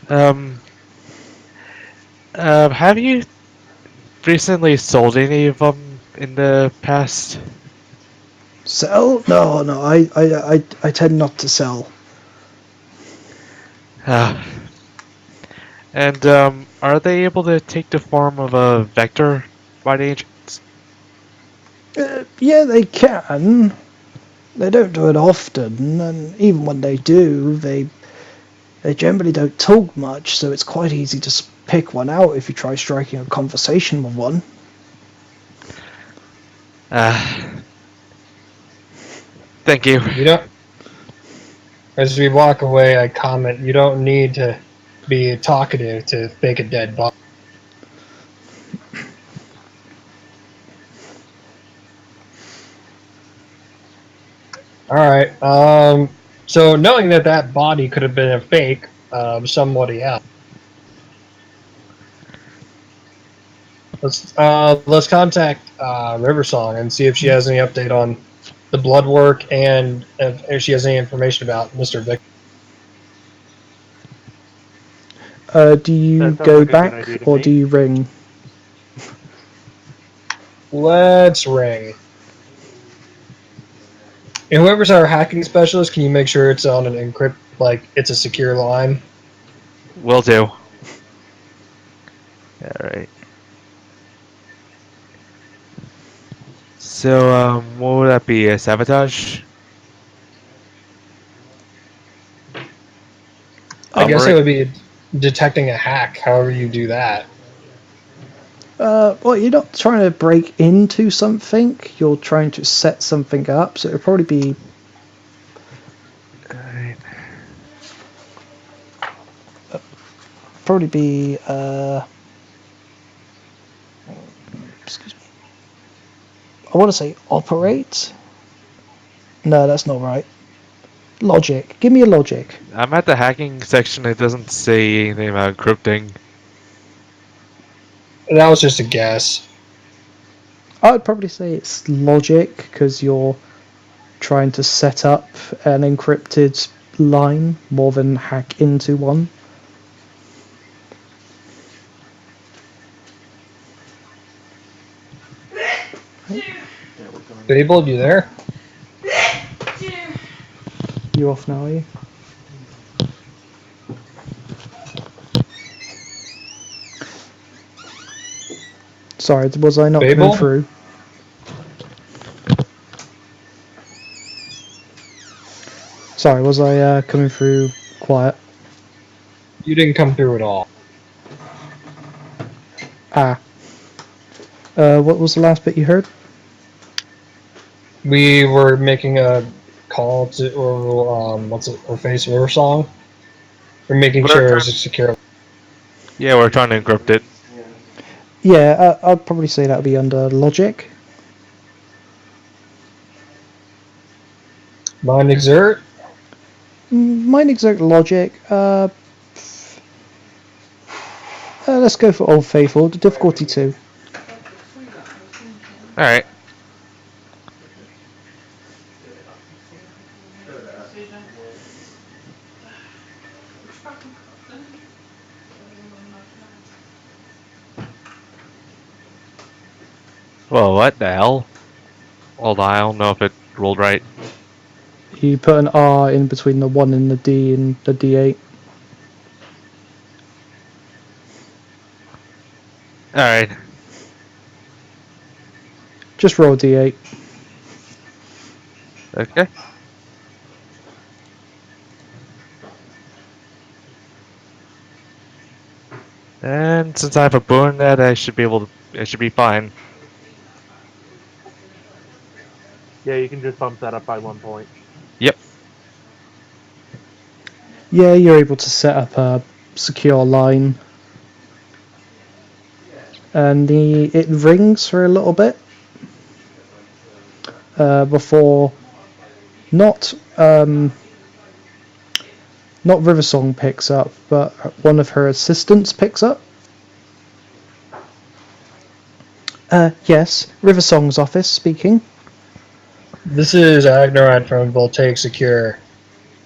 Um, have you recently sold any of them in the past? Sell? No, no. I tend not to sell. Uh, and are they able to take the form of a vector by any chance? Yeah, they can. They don't do it often, and even when they do, they generally don't talk much, so it's quite easy to pick one out if you try striking a conversation with one. Thank you. You don't. As we walk away, I comment, "You don't need to be talkative to fake a dead body." All right. So knowing that that body could have been a fake of somebody else, let's contact Riversong and see if she has any update on the blood work and if she has any information about Mr. Vic. Do you That sounds go like a good back idea to or do me. you ring? Let's ring. And whoever's our hacking specialist, can you make sure it's on an encrypt, like it's a secure line? Will do. Alright. So, what would that be? A sabotage? I guess it Operate? would be detecting a hack. However you do that. Well, you're not trying to break into something. You're trying to set something up. So it'll Alright. probably be. Excuse me. I want to say operate. No, that's not right. Logic. Give me a logic. I'm at the hacking section. It doesn't say anything about encrypting. That was just a guess. I'd probably say it's logic because you're trying to set up an encrypted line more than hack into one. Fabled, you there? You off now, are you? Sorry, was I not coming Fabled? through? Sorry, was I coming through quiet? You didn't come through at all. Ah. What was the last bit you heard? We were making a call to, or what's it, or face or song. We're making We're sure it's trying. secure. Yeah, we're trying to encrypt it. Yeah, I'd probably say that would be under logic. Mind exert. Mind exert logic. Let's go for Old Faithful. The difficulty 2. Alright. Well, what the hell? Hold on, I don't know if it rolled right. You put an R in between the 1 and the D and the D8. Alright. Just roll a D8. Okay. And since I have a boon that I should be able to, it should be fine. Yeah, you can just bump that up by 1 point. Yep. Yeah, you're able to set up a secure line. And it rings for a little bit before not not Riversong picks up, but one of her assistants picks up. Yes, Riversong's office speaking. This is Agnorad from Voltaic Secure.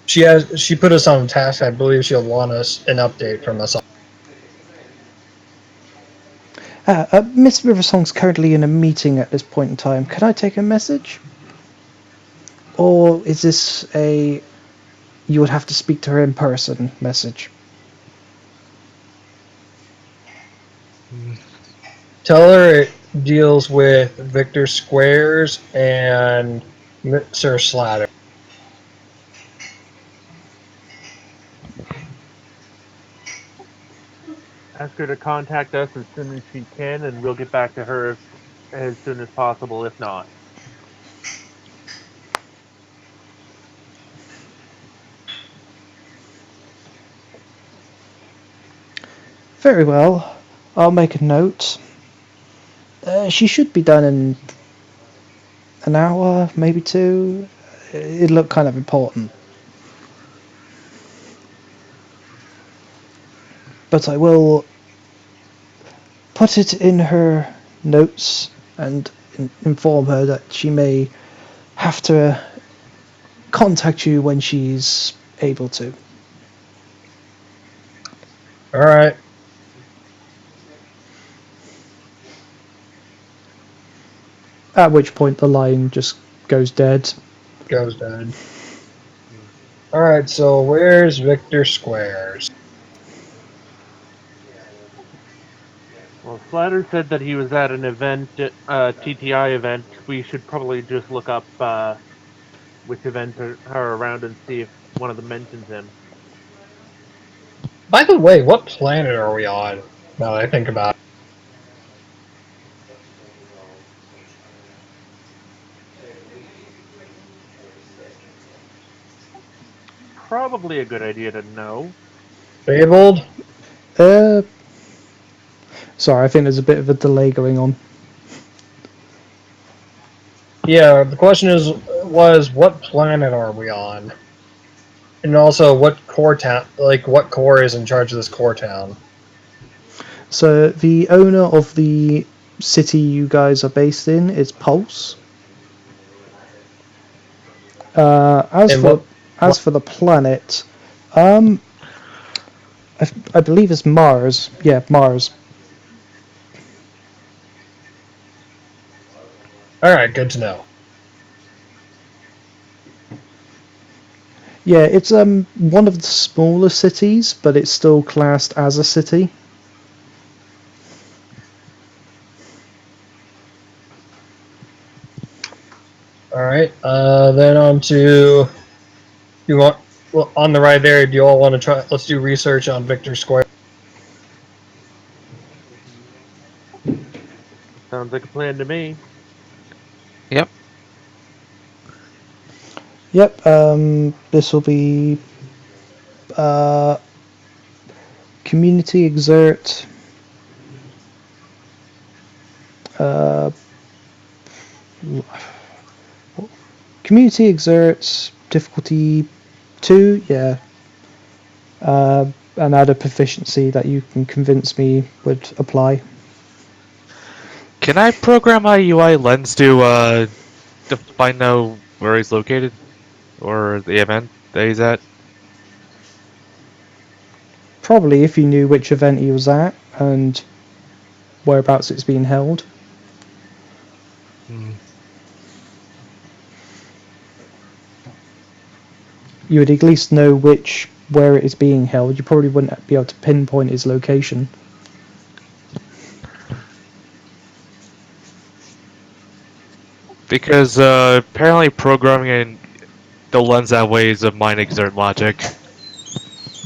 She put us on a task. I believe she'll want us an update from us. Miss Riversong's currently in a meeting at this point in time. Can I take a message? Or is this a you would have to speak to her in person message? Tell her it deals with Victor Squares and Sir Slatter. Ask her to contact us as soon as she can, and we'll get back to her as soon as possible, if not. Very well. I'll make a note. She should be done in an hour, maybe two. It looked kind of important. But I will put it in her notes and inform her that she may have to contact you when she's able to. All right. At which point the line just goes dead. Goes dead. All right. So where's Victor Squares? Well, Slatter said that he was at an event, TTI event. We should probably just look up which events are around and see if one of them mentions him. By the way, what planet are we on? Now that I think about it. Probably a good idea to know. Fabled? Uh, sorry, I think there's a bit of a delay going on. Yeah, the question was what planet are we on? And also what core town, like what core is in charge of this core town? So the owner of the city you guys are based in is Pulse. As And for what the planet, um, I believe it's Mars. Yeah, Mars. Alright, good to know. Yeah, it's one of the smaller cities, but it's still classed as a city. Alright, then on to you want well on the right there, do you all want to try let's do research on Victor Square? Sounds like a plan to me. Yep. Yep. This will be community exert. Uh, community exerts difficulty 2. Yeah. And add a proficiency that you can convince me would apply. Can I program my UI lens to find out where he's located or the event that he's at? Probably if you knew which event he was at and whereabouts it's being held. Hmm. You would at least know where it is being held. You probably wouldn't be able to pinpoint its location. Because apparently programming in the lens that way is a mind exert logic.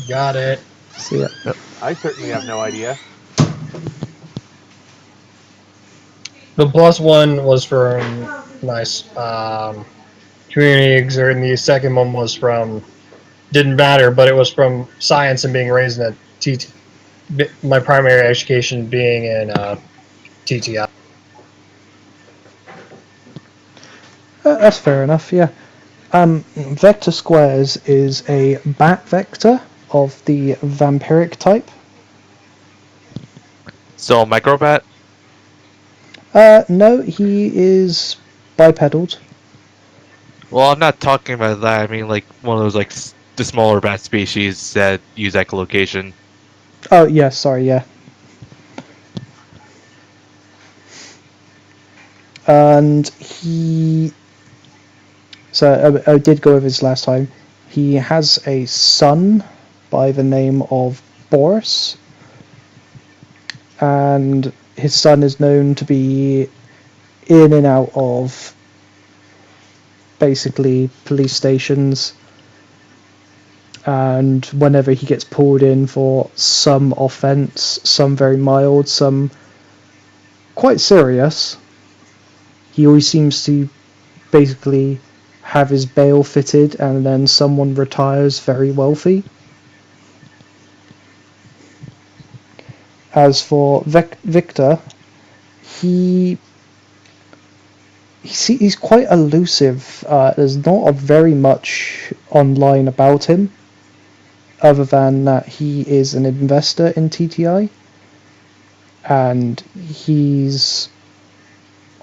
Got it. So yeah. I certainly have no idea. The plus one was from nice community exert and the second one was from didn't matter, but it was from science and being raised in a TT my primary education being in TTI. That's fair enough, yeah. Vector squares is a bat vector of the vampiric type. So microbat? No, he is bipedal. Well, I'm not talking about that. I mean like one of those like the smaller bat species that use echolocation. Oh, yeah, sorry, yeah. And he... So I did go over this last time. He has a son by the name of Boris. And his son is known to be in and out of basically police stations, and whenever he gets pulled in for some offence, some very mild, some quite serious, he always seems to basically have his bail fitted, and then someone retires very wealthy. As for Victor, he he's quite elusive. There's not a very much online about him, other than that he is an investor in TTI, and he's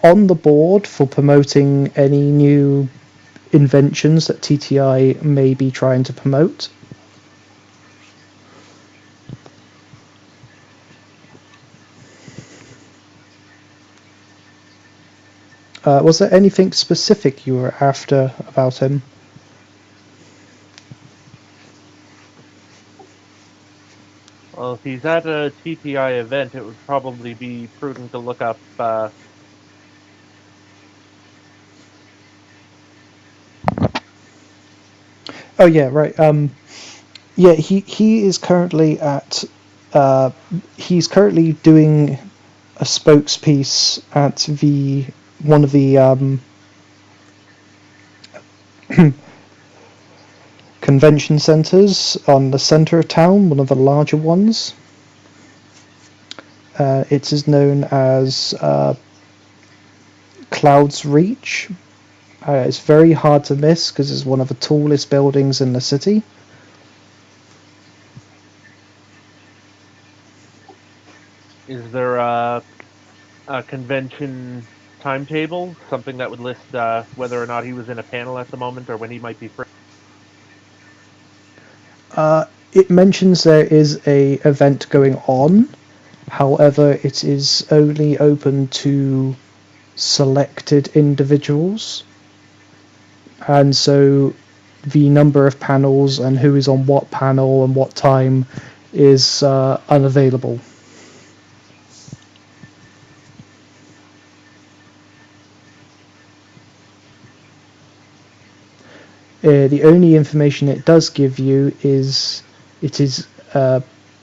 on the board for promoting any new inventions that TTI may be trying to promote. Was there anything specific you were after about him? Well, if he's at a TTI event, it would probably be prudent to look up. Oh yeah, right. Yeah, he is currently at. He's currently doing a spokespiece at the one of the convention centres on the centre of town, one of the larger ones. It is known as Cloud's Reach. It's very hard to miss because it's one of the tallest buildings in the city. Is there a convention timetable, something that would list whether or not he was in a panel at the moment or when he might be free? It mentions there is a event going on. However, it is only open to selected individuals, and so the number of panels and who is on what panel and what time is unavailable. The only information it does give you is it is uh,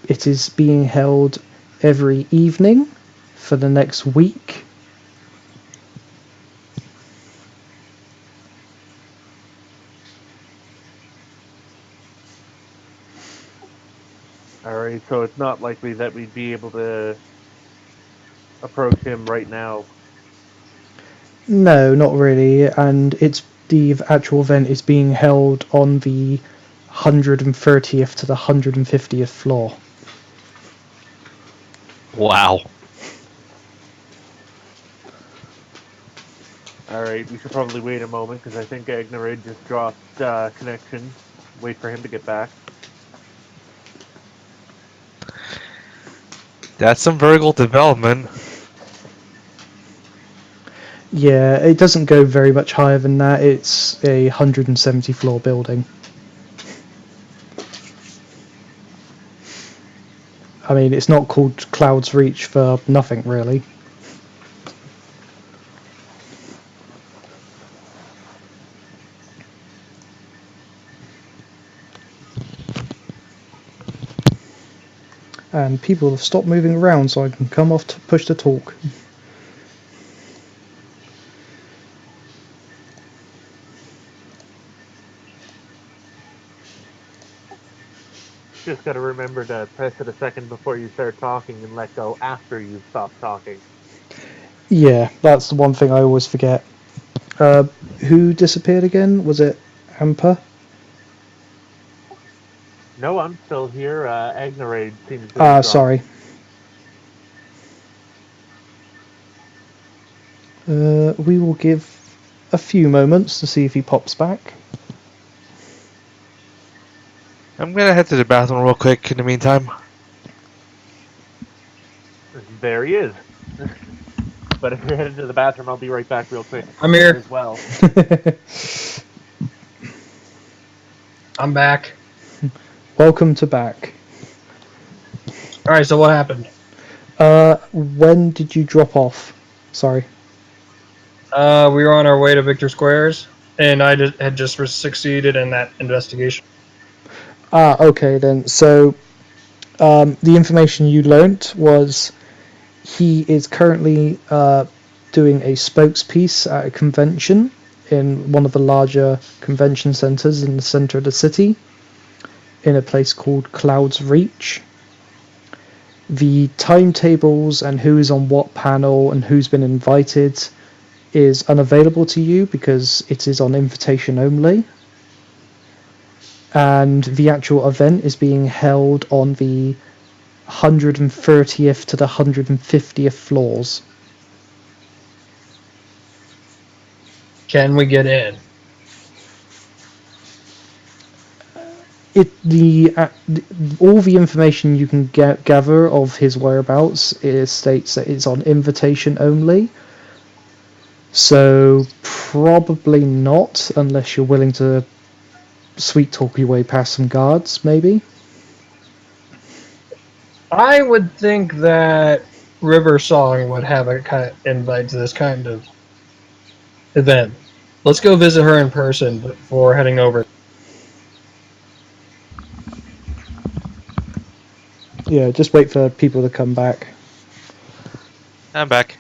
it is being held every evening for the next week. All right, so it's not likely that we'd be able to approach him right now. No, not really, and it's the actual event is being held on the 130th to the 150th floor. Wow. All right, we should probably wait a moment because I think Agnerid just dropped connection. Wait for him to get back. That's some vertical development. Yeah, it doesn't go very much higher than that. It's a 170 floor building. I mean, it's not called Cloud's Reach for nothing, really. And people have stopped moving around so I can come off to push to talk. Just got to remember to press it a second before you start talking and let go after you've stopped talking. Yeah, that's the one thing I always forget. Who disappeared again? Was it Amper? No, I'm still here. Agnerade seems to have dropped. Sorry. We will give a few moments to see if he pops back. I'm gonna head to the bathroom real quick in the meantime. There he is. But if you're headed to the bathroom, I'll be right back real quick I'm here. as well. I'm back. Welcome to back. All right, so what happened? When did you drop off? Sorry. We were on our way to Victor Squares. and I had just succeeded in that investigation. Okay then. So the information you learnt was he is currently doing a spokespiece at a convention in one of the larger convention centres in the centre of the city, in a place called Cloud's Reach. The timetables and who's on what panel and who's been invited is unavailable to you because it is on invitation only. And the actual event is being held on the 130th to the 150th floors. Can we get in? All the information you can gather of his whereabouts states that it's on invitation only. So probably not, unless you're willing to sweet talk your way past some guards, maybe. I would think that River Song would have a kind of invite to this kind of event. Let's go visit her in person before heading over. Yeah, just wait for people to come back. I'm back.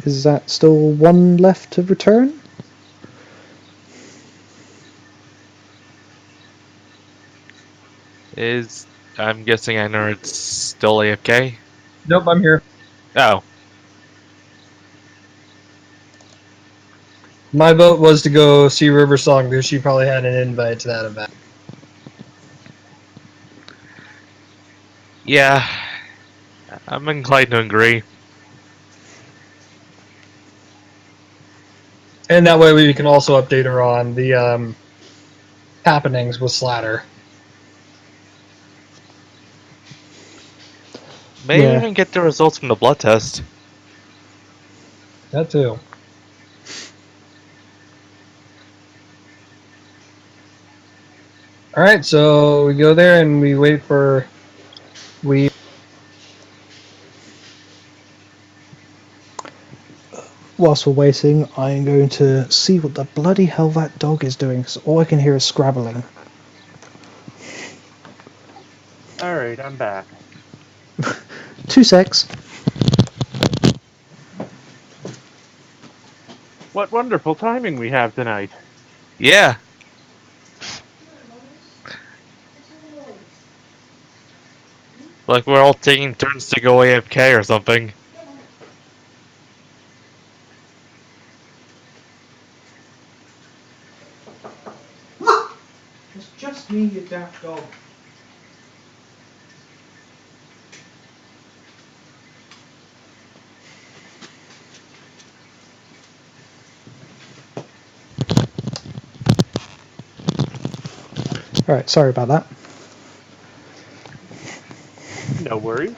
Is that still one left to return? I'm guessing I know it's still AFK? Nope, I'm here. Oh. My vote was to go see River Song because she probably had an invite to that event. Yeah. I'm inclined to agree. And that way we can also update her on the happenings with Slatter. Maybe Yeah. even get the results from the blood test. That too. Alright, so we go there and we wait for... Whilst we're waiting, I'm going to see what the bloody hell that dog is doing, because all I can hear is scrabbling. Alright, I'm back. 2 secs. What wonderful timing we have tonight. Yeah. Like we're all taking turns to go AFK or something. It's just me, you daft dog. Alright, sorry about that. No worries.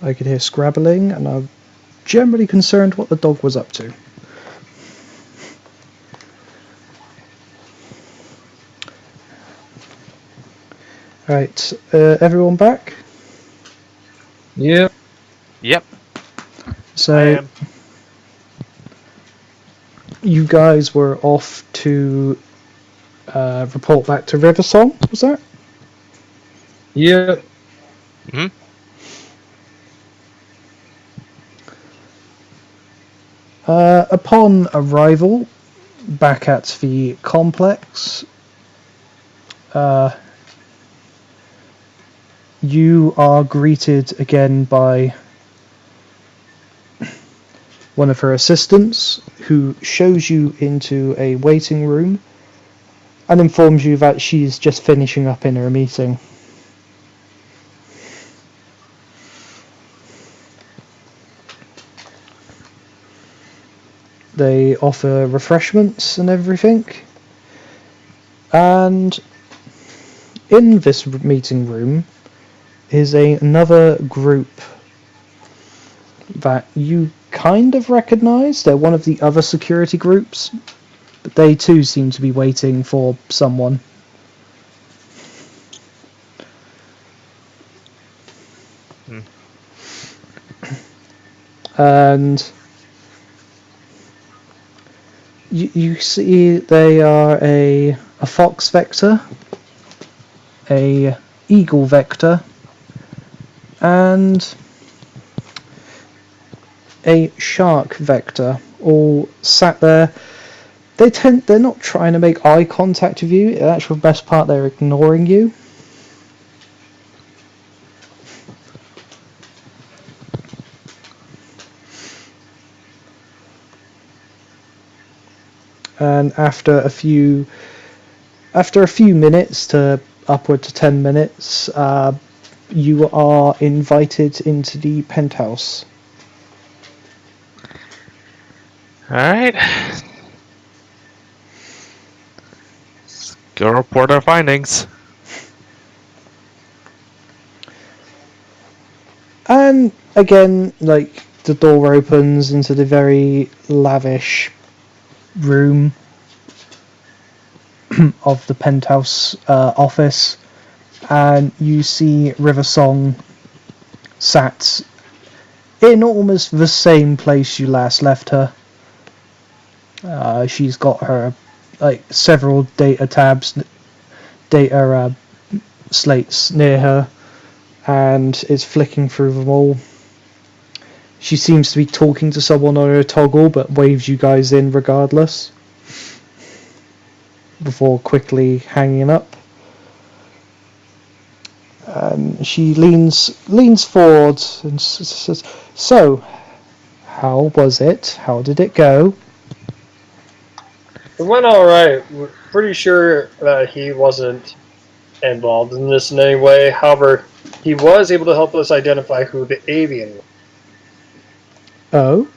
I could hear scrabbling, and I'm generally concerned what the dog was up to. Alright, everyone back? Yep. Yep. I So, am. you guys were off to report back to Riversong, was that? Yep. Hmm. Upon arrival back at the complex, you are greeted again by one of her assistants, who shows you into a waiting room and informs you that she's just finishing up in her meeting. They offer refreshments and everything. And in this meeting room is another group that you kind of recognize. They're one of the other security groups, but they too seem to be waiting for someone. and you see they are a fox vector, a eagle vector, and a shark vector, all sat there. They're not trying to make eye contact with you. The actual best part, they're ignoring you. And after a few minutes to upward to 10 minutes, you are invited into the penthouse. Alright. Go report our findings. And again, like, the door opens into the very lavish room of the penthouse office, and you see River Song sat in almost the same place you last left her. She's got her several data tabs, data slates near her, and is flicking through them all. She seems to be talking to someone on her toggle, but waves you guys in regardless, before quickly hanging up. She leans forward and says, "So, how was it? How did it go?" It went alright. We're pretty sure that he wasn't involved in this in any way. However, he was able to help us identify who the avian was. Oh,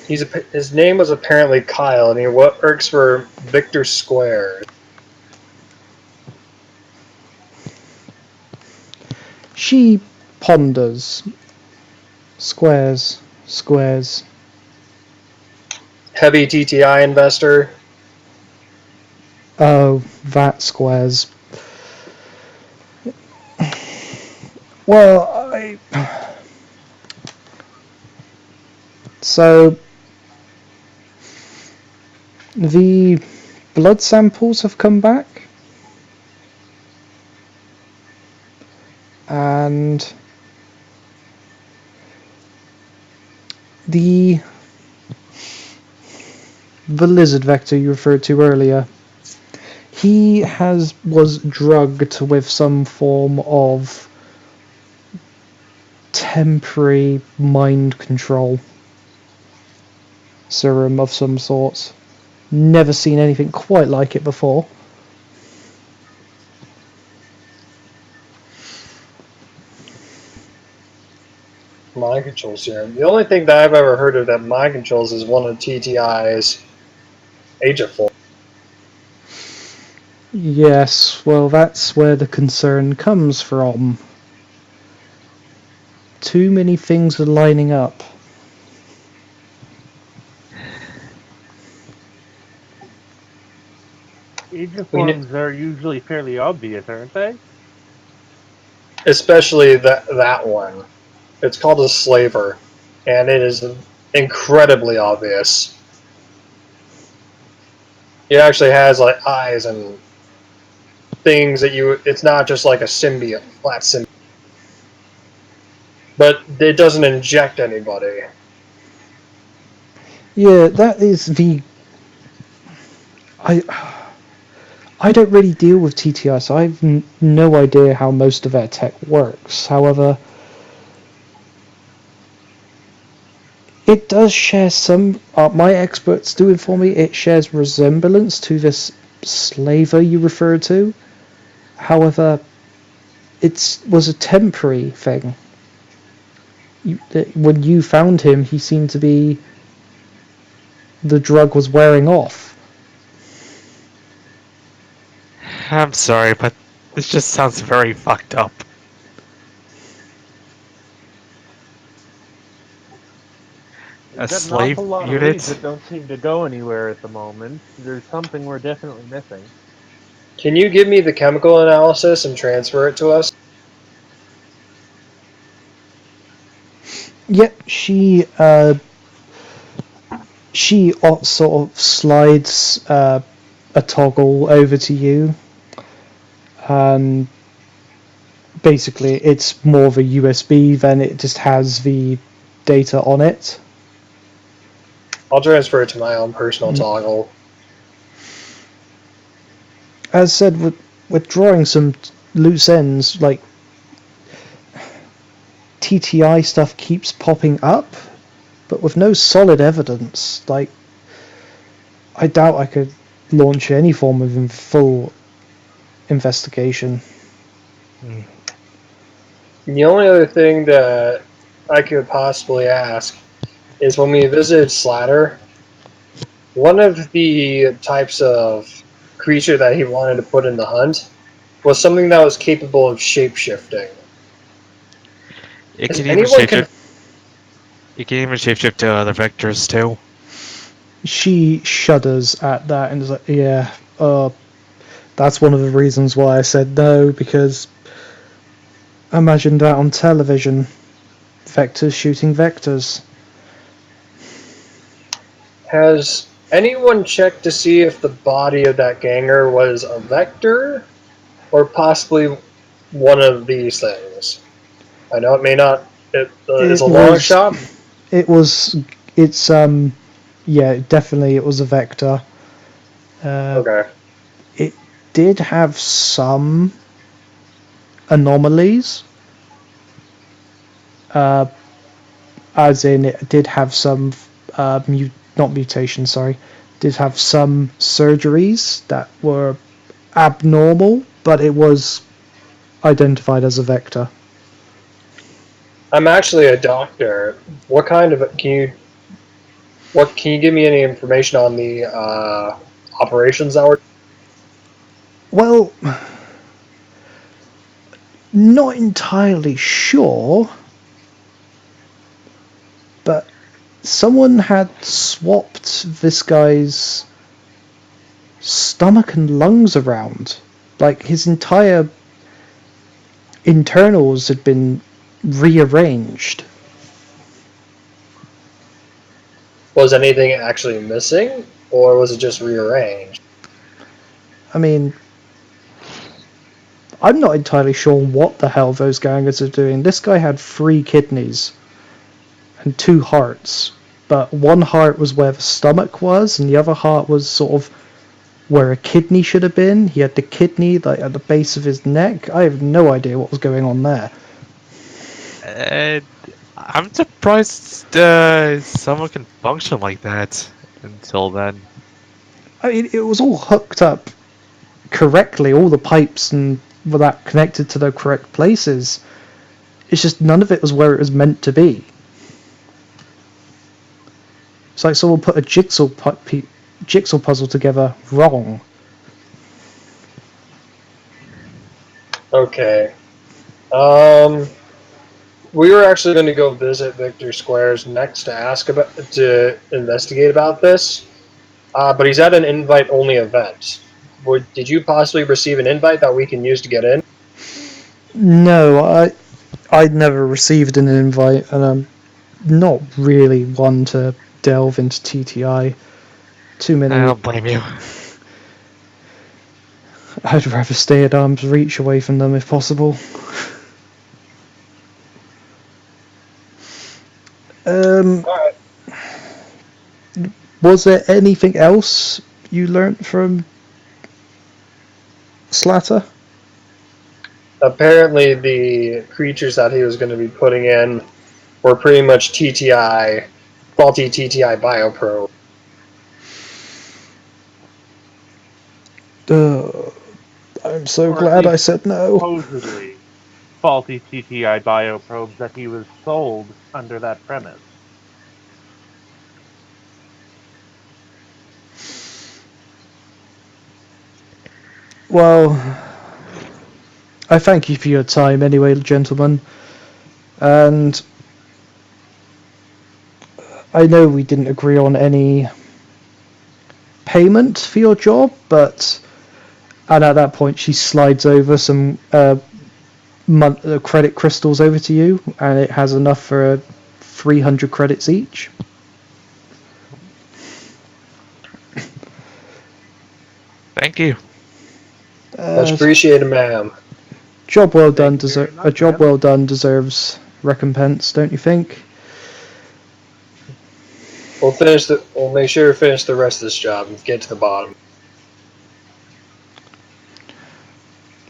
His name was apparently Kyle, and he works for Victor Square. she ponders. Squares. Heavy TTI investor. Oh, that squares. Well, so the blood samples have come back, and the lizard vector you referred to earlier, he was drugged with some form of temporary mind control serum of some sort. Never seen anything quite like it before. Mind control serum. The only thing that I've ever heard of that mind controls is one of TTI's agent form. Yes, well, that's where the concern comes from. Too many things are lining up. Agent We kn- forms are usually fairly obvious, aren't they? Especially that one. It's called a slaver, and it is incredibly obvious. It actually has like eyes and things that you. It's not just like a symbiote, flat symbiote. But it doesn't inject anybody. Yeah, that is the. I don't really deal with TTI, so I've no idea how most of their tech works. However, it does share some. My experts do inform me it shares resemblance to this slaver you referred to. However, it was a temporary thing. When you found him, he seemed to be. The drug was wearing off. I'm sorry, but this just sounds very fucked up. We've A got an slave awful lot of leads unit? that don't seem to go anywhere at the moment. There's something we're definitely missing. Can you give me the chemical analysis and transfer it to us? Yep, she sort of slides a toggle over to you, and basically it's more of a USB than it just has the data on it. I'll transfer it to my own personal toggle. As said, we're drawing some loose ends, like TTI stuff keeps popping up, but with no solid evidence. Like, I doubt I could launch any form of full investigation. The only other thing that I could possibly ask is when we visited Slatter, one of the types of creature that he wanted to put in the hunt was something that was capable of shapeshifting. It Has can even anyone shapeshift. It can even shapeshift to other vectors too. She shudders at that and is like, yeah, that's one of the reasons why I said no, because imagine that on television. Vectors shooting vectors. Has anyone checked to see if the body of that ganger was a vector or possibly one of these things? I know it may not. It's a It long was, shot. it's yeah, definitely it was a vector. Okay. It did have some anomalies, as in it did have some not mutation, sorry, did have some surgeries that were abnormal, but it was identified as a vector. I'm actually a doctor. What kind of can you give me any information on the operations that were? Well, not entirely sure, but someone had swapped this guy's stomach and lungs around. Like, his entire internals had been rearranged. Was anything actually missing, or was it just rearranged? I mean, I'm not entirely sure what the hell those gangers are doing. This guy had 3 kidneys and 2 hearts, but one heart was where the stomach was, and the other heart was sort of where a kidney should have been. He had the kidney like at the base of his neck. I have no idea what was going on there. And I'm surprised someone can function like that until then. I mean, it was all hooked up correctly, all the pipes and were that connected to the correct places. It's just none of it was where it was meant to be. It's like someone put a jigsaw puzzle together wrong. Okay. We were actually going to go visit Victor Squares next to investigate about this, but he's at an invite-only event. Did you possibly receive an invite that we can use to get in? No, I'd never received an invite, and I'm not really one to delve into TTI. Too I many. don't blame you. I'd rather stay at arm's reach away from them if possible. Um, Alright. was there anything else you learnt from Slatter? Apparently, the creatures that he was going to be putting in were pretty much TTI, faulty TTI bioprobe. I'm so Or at glad I least said no. supposedly faulty TTI bioprobes that he was sold under that premise. Well, I thank you for your time anyway, gentlemen. And I know we didn't agree on any payment for your job, but and at that point she slides over some credit crystals over to you, and it has enough for 300 credits each. Thank you. Much appreciated, ma'am. Job well Thank done. you very much, A job ma'am. well done deserves recompense, don't you think? We'll make sure to finish the rest of this job and get to the bottom.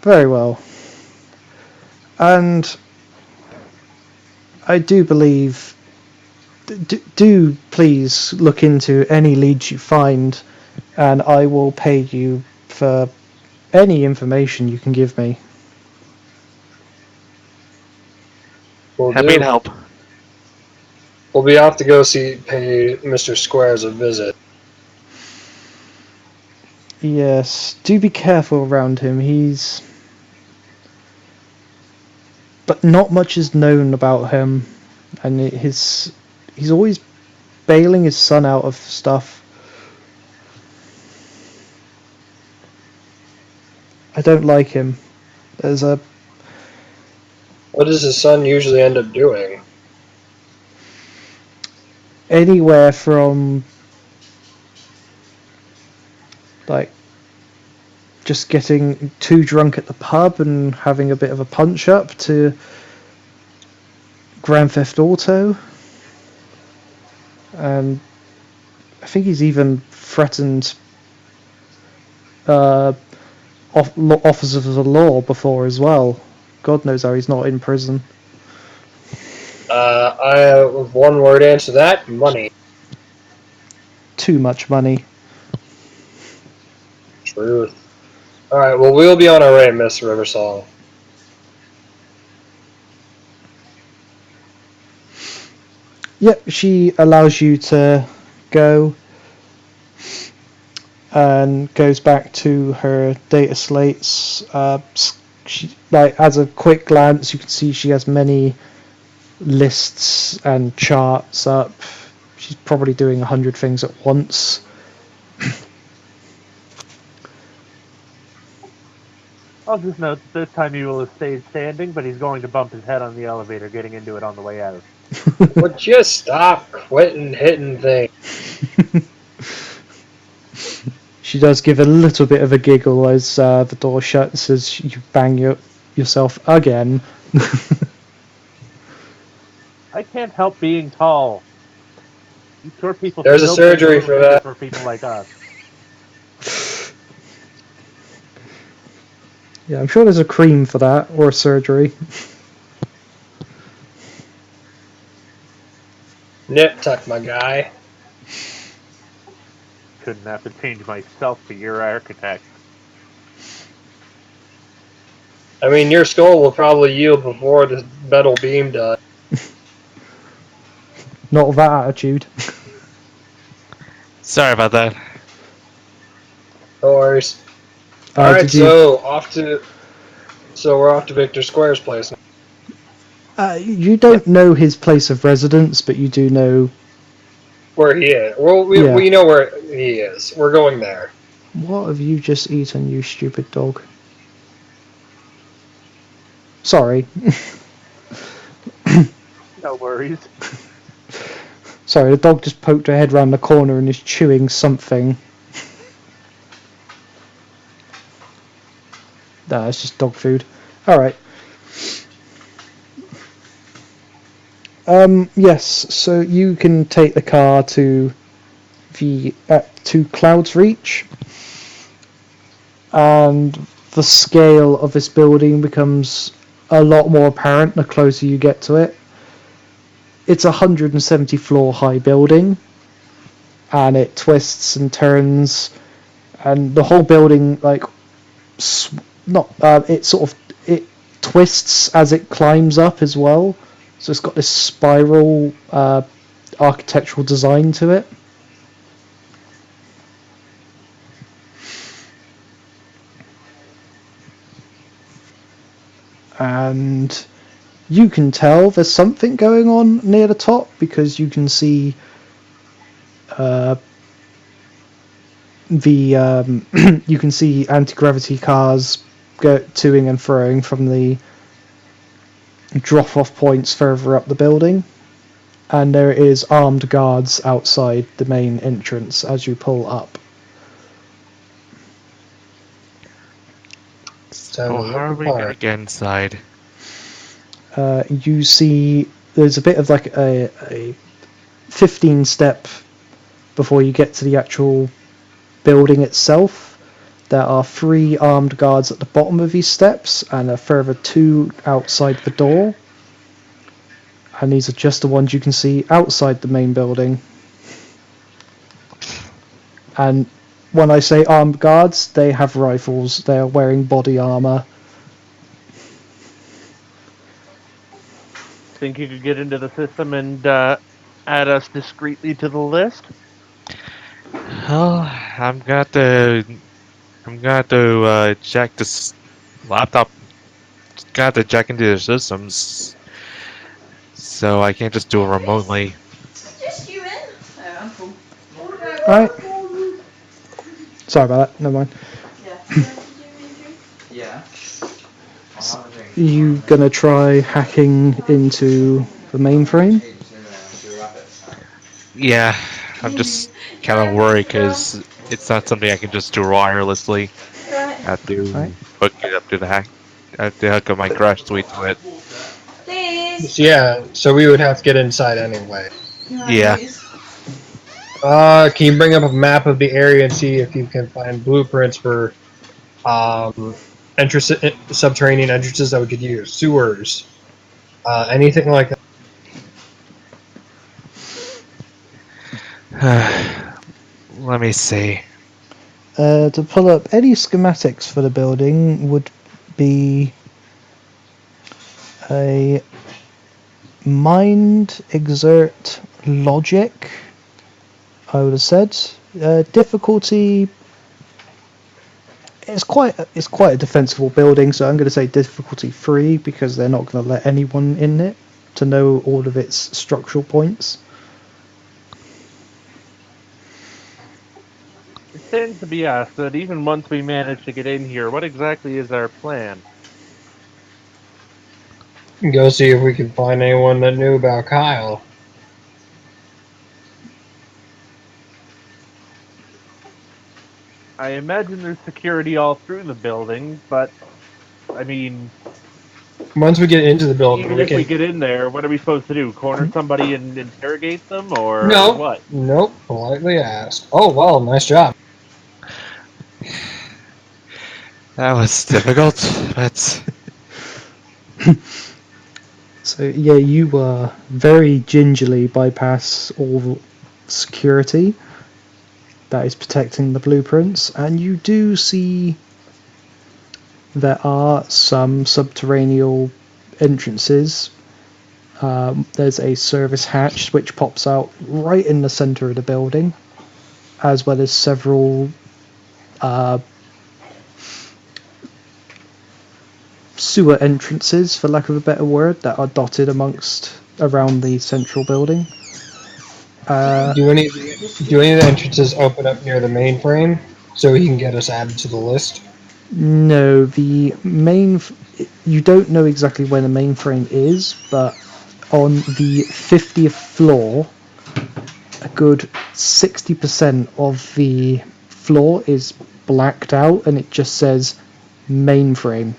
Very well. And I do believe. Do please look into any leads you find, and I will pay you for any information you can give me. We'll Happy to do. help. We'll be off to go pay Mr. Squares a visit. Yes, do be careful around him. But not much is known about him, and he's always bailing his son out of stuff. I don't like him. There's a What does his son usually end up doing? anywhere from like just getting too drunk at the pub and having a bit of a punch up to Grand Theft Auto, and I think he's even threatened uh, officers of the law before as well. God knows how he's not in prison. I have one word answer to that: money. Too much money. Truth. All right. Well, we'll be on our way, Miss Riversong. Yep, she allows you to go and goes back to her data slates. She, like, as a quick glance, you can see she has many lists and charts up. She's probably doing 100 things at once. I'll just note that this time he will have stayed standing, but he's going to bump his head on the elevator getting into it on the way out. Would you stop quitting hitting things? She does give a little bit of a giggle as the door shuts as you bang yourself again. I can't help being tall. You short people There's a still take the surgery little for finger that. for people like us. Yeah, I'm sure there's a cream for that, or a surgery. Nip tuck, my guy. Shouldn't have to change myself to your architect. I mean, your skull will probably yield before the metal beam does. Not with that attitude. Sorry about that. No worries. All right, Did you? so we're off to Victor Square's place now. You don't know his place of residence, but you do know. Where he is. Well, Yeah. we know where he is. We're going there. What have you just eaten, you stupid dog? Sorry. No worries. Sorry, the dog just poked her head round the corner and is chewing something. Nah, it's just dog food. Alright. Yes, so you can take the car to to Cloud's Reach, and the scale of this building becomes a lot more apparent the closer you get to it. It's a 170 floor high building, and it twists and turns, and the whole building it twists as it climbs up as well. So it's got this spiral architectural design to it. And you can tell there's something going on near the top because you can see you can see anti-gravity cars go toing and froing from the drop-off points further up the building, and there is armed guards outside the main entrance as you pull up. So Sounded how are like we gonna fun. get inside? You see there's a bit of like a 15 step before you get to the actual building itself. There are 3 armed guards at the bottom of these steps and a further 2 outside the door. And these are just the ones you can see outside the main building. And when I say armed guards, they have rifles, they are wearing body armor. Think you could get into the system and add us discreetly to the list? Well, I'm gonna have to check this laptop. Got to check into the systems, so I can't just do it remotely. Just you in? Oh, I'm cool. Right. Sorry about that, never mind. Yeah. Do you want to do me a drink? Yeah. I'll have a drink. You gonna try hacking into the mainframe? Yeah, I'm just kind of worried because it's not something I can just do wirelessly. Right. I have Right. to hook it up to the hack. I have to hook up my crash suite to it. Please. Yeah, so we would have to get inside anyway. You want Yeah. these? Can you bring up a map of the area and see if you can find blueprints for subterranean entrances that we could use? Sewers. Anything like that. Let me see. To pull up any schematics for the building would be a mind exert logic, I would have said. Difficulty, it's quite a defensible building, so I'm going to say difficulty 3 because they're not going to let anyone in it to know all of its structural points. It stands to be asked that even once we manage to get in here, what exactly is our plan? Go see if we can find anyone that knew about Kyle. I imagine there's security all through the building, but I mean, Once we get into the building, even we if we can. get in there, what are we supposed to do? Corner somebody and interrogate them, or No, what? nope. Politely ask. Oh well, nice job. That was difficult, but So yeah, you very gingerly bypass all security that is protecting the blueprints, and you do see there are some subterranean entrances. There's a service hatch which pops out right in the center of the building, as well as several sewer entrances, for lack of a better word, that are dotted amongst around the central building. Do any of the entrances open up near the mainframe so he can get us added to the list? No, the main. You don't know exactly where the mainframe is, but on the 50th floor, a good 60% of the floor is blacked out and it just says mainframe.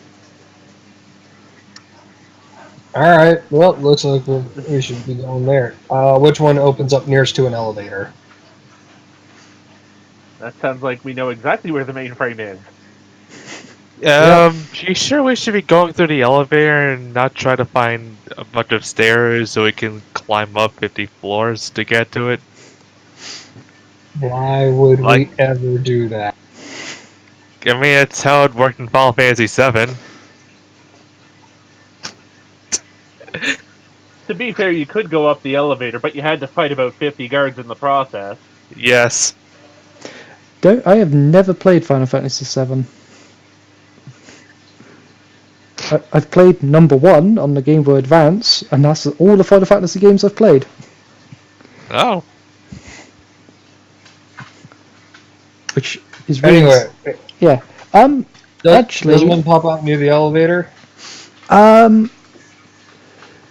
All right. Well, looks like we should be going there. Which one opens up nearest to an elevator? That sounds like we know exactly where the mainframe is. Yep. you sure we should be going through the elevator and not try to find a bunch of stairs so we can climb up 50 floors to get to it? Why would Like, we ever do that? I mean, it's how it worked in Final Fantasy VII. To be fair, you could go up the elevator, but you had to fight about 50 guards in the process. Yes. I have never played Final Fantasy VII. I've played number 1 on the Game Boy Advance, and that's all the Final Fantasy games I've played. Oh. Which is really Anyway, yeah. does Actually, one pop out near the elevator?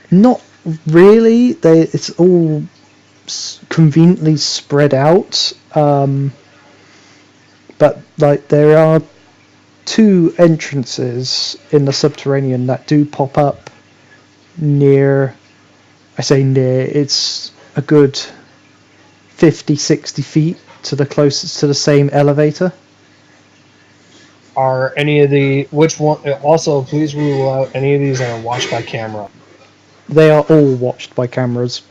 not really, it's all conveniently spread out. But like there are two entrances in the subterranean that do pop up near. I say near. It's a good 50, 60 feet to the closest to the same elevator. Are any of the which one? Also, please rule out any of these that are watched by camera. They are all watched by cameras.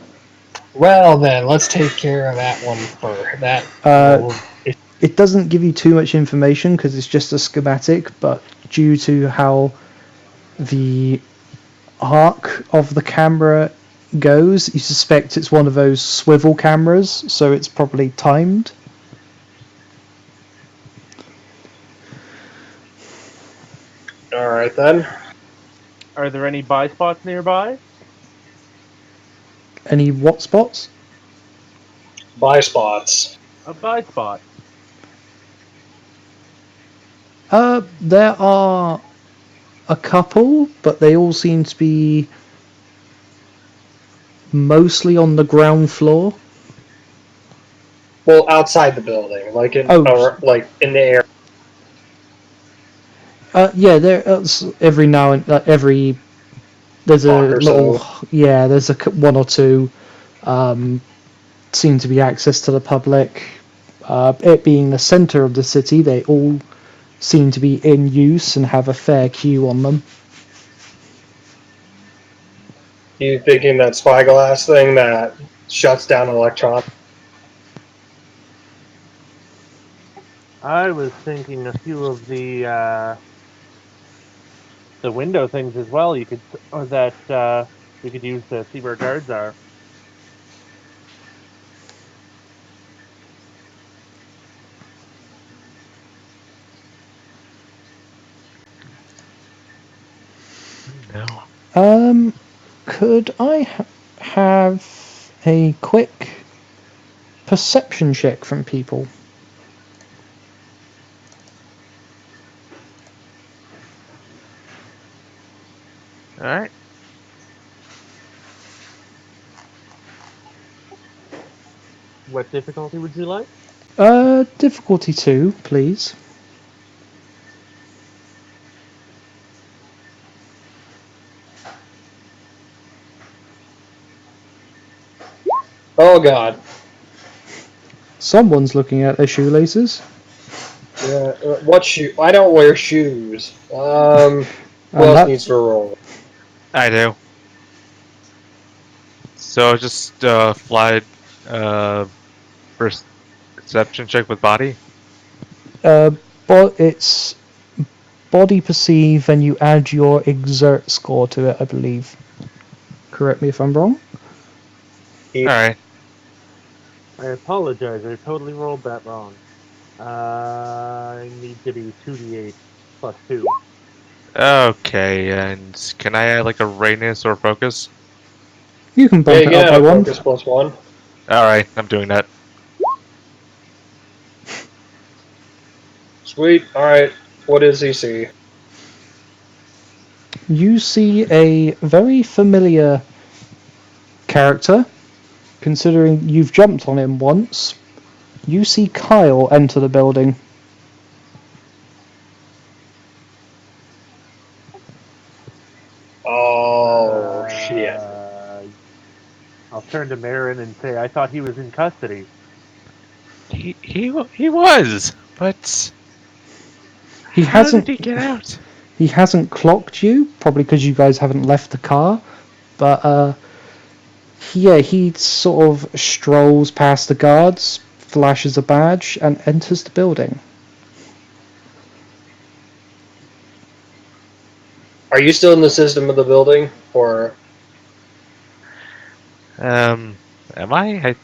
Well, then let's take care of that one first. That Uh, it doesn't give you too much information because it's just a schematic, but due to how the arc of the camera goes, you suspect it's one of those swivel cameras, so it's probably timed. all right then. Are there any buy spots nearby? Any what spots? Buy spots. A buy spot. There are a couple, but they all seem to be mostly on the ground floor. Well, outside the building, like in Oh. or like in the air. Yeah, there's every now and every there's Block a or little so. yeah there's a one or two seem to be access to the public. It being the center of the city, they all seem to be in use and have a fair queue on them. You thinking that spyglass thing that shuts down electrons? I was thinking a few of the window things as well. You could or that we could use to see where guards are. No. Could I have a quick perception check from people? All right. What difficulty would you like? Difficulty 2, please. Oh God. Someone's looking at their shoelaces. Yeah. What shoe? I don't wear shoes. Who And else that needs to roll? I do. So just fly perception check with body. but it's body perceive and you add your exert score to it, I believe. Correct me if I'm wrong. All right. I apologize. I totally rolled that wrong. I need to be 2d8 plus 2. Okay. And can I add like a rayness or focus? You can Yeah, bump you it can up add by a one. focus +1. All right. I'm doing that. Sweet. All right. What does he see? You see a very familiar character, considering you've jumped on him once. You see Kyle enter the building. Oh shit. I'll turn to Marin and say, I thought he was in custody. He was, but He how did hasn't he get out? he hasn't clocked you, probably because you guys haven't left the car. But yeah, he sort of strolls past the guards, flashes a badge, and enters the building. Are you still in the system of the building, or? Am I?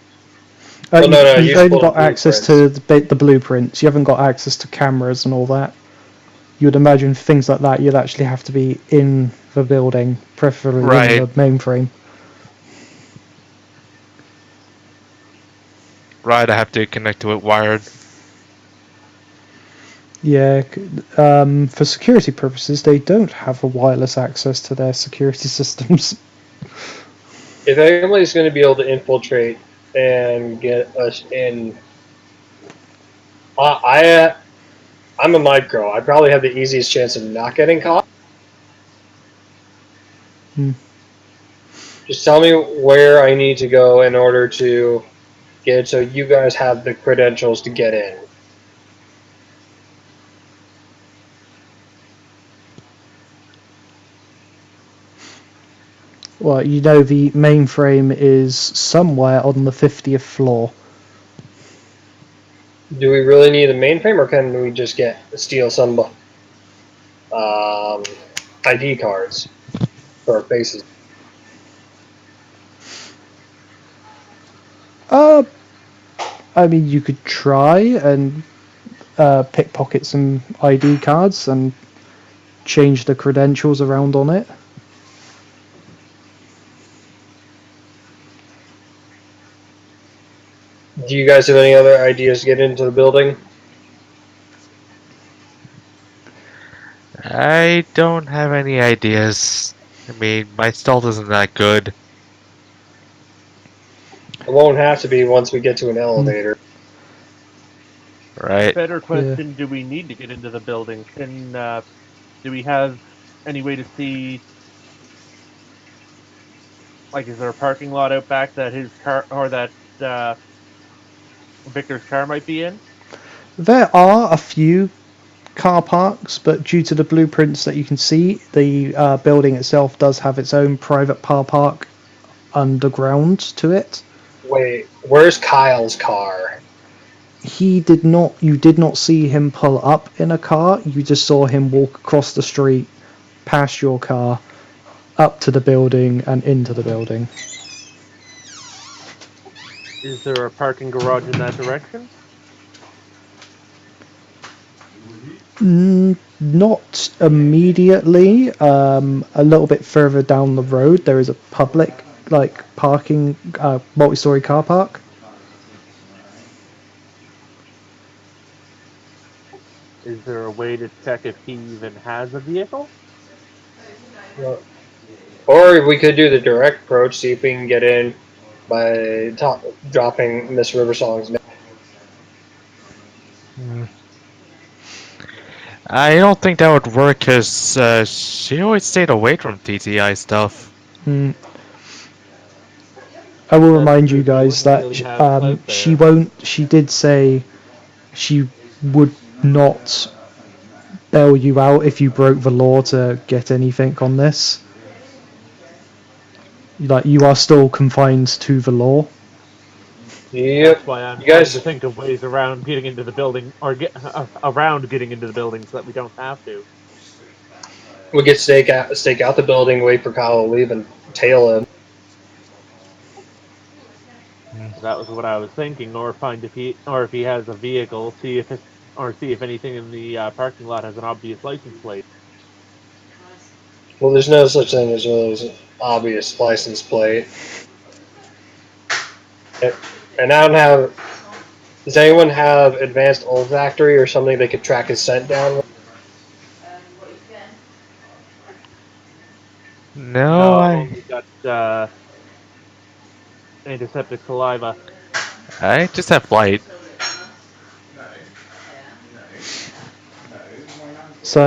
Oh no, no. You've You just only pulled up got access blueprints. to the blueprints. You haven't got access to cameras and all that. You would imagine things like that you'd actually have to be in the building, preferably in Right. the mainframe. Right. I have to connect to it wired. Yeah, for security purposes, they don't have a wireless access to their security systems. If anybody's going to be able to infiltrate and get us in, I'm a micro. I probably have the easiest chance of not getting caught. Hmm. Just tell me where I need to go in order to get it so you guys have the credentials to get in. Well, you know the mainframe is somewhere on the 50th floor. Do we really need a mainframe, or can we just steal some ID cards for our faces? Uh, I mean, you could try and pickpocket some ID cards and change the credentials around on it. Do you guys have any other ideas to get into the building? I don't have any ideas. I mean, my stealth isn't that good. It won't have to be once we get to an elevator. Right. Better Yeah. question: do we need to get into the building? Do we have any way to see? Like, is there a parking lot out back that his car or that uh, Victor's car might be in? There are a few car parks, but due to the blueprints that you can see, the building itself does have its own private car park underground to it. Wait, where's Kyle's car? You did not see him pull up in a car, you just saw him walk across the street, past your car, up to the building and into the building. Is there a parking garage in that direction? Not immediately. A little bit further down the road, there is a public parking multi-story car park. Is there a way to check if he even has a vehicle? Or we could do the direct approach, see if we can get in by dropping Miss Riversong's name. I don't think that would work because she always stayed away from TTI stuff. Mm. I will That's remind true. you He guys wouldn't that really have clout she there. won't. She did say she would not bail you out if you broke the law to get anything on this. Like, you are still confined to the law. Yep. That's why I'm You trying to guys, think of ways around getting into the building, or around getting into the building, so that we don't have to. we could stake out the building, wait for Kyle to leave, and tail him. That was what I was thinking, or find if he has a vehicle, see if anything in the parking lot has an obvious license plate. Well, there's no such thing as an obvious license plate. And I don't have. Does anyone have advanced olfactory or something they could track his scent down with? No, No, I've I only got antiseptic saliva. I just have light. So,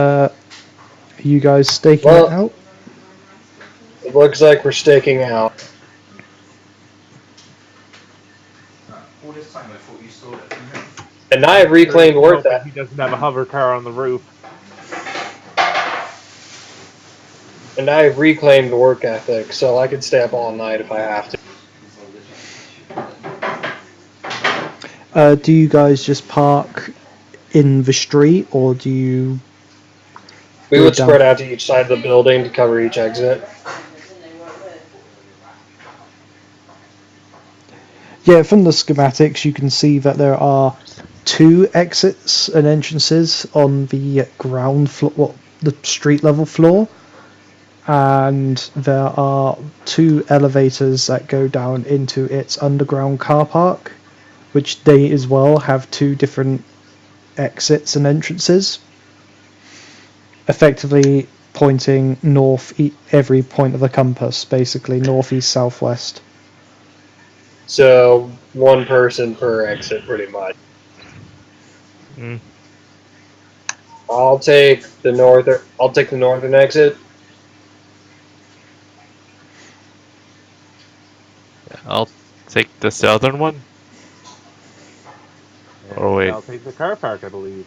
are you guys staking it Well, out? it looks like we're staking out. All this time I thought you stole it from me. And I have I'm reclaimed certainly work hoping that. he doesn't have a hover car on the roof. And I have reclaimed work ethic, so I can stay up all night if I have to. Do you guys just park in the street, or do you We go would down? spread out to each side of the building to cover each exit. Yeah, from the schematics, you can see that there are two exits and entrances on the ground floor, well, the street level floor, and there are two elevators that go down into its underground car park, which they as well have two different exits and entrances. Effectively, pointing north, every point of the compass, basically north, east, southwest. So one person per exit, pretty much. Mm. I'll take the northern exit. I'll take the southern one. And Oh, wait. I'll take the car park, I believe.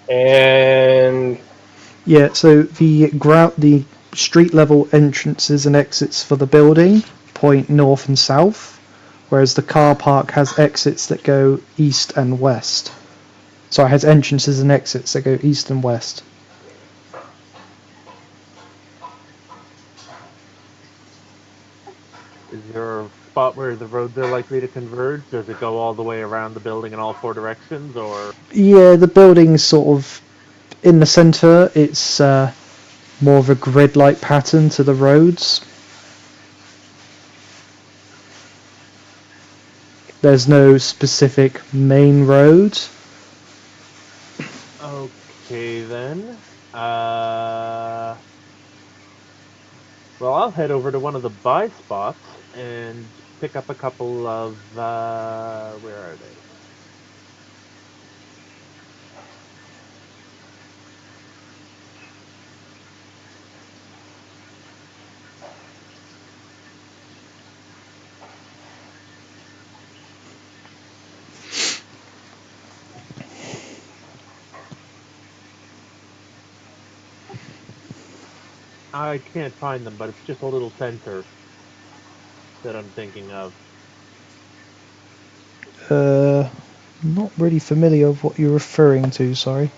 And Yeah, so the street level entrances and exits for the building point north and south, whereas the car park has exits that go east and west. So it has entrances and exits that go east and west. Is there a spot where the roads are likely to converge? Does it go all the way around the building in all four directions, or? Yeah, the building's sort of in the centre. It's more of a grid-like pattern to the roads. There's no specific main road. Okay, then. Well, I'll head over to one of the buy spots and pick up a couple of, where are they? I can't find them, but it's just a little center that I'm thinking of. Not really familiar with what you're referring to, sorry.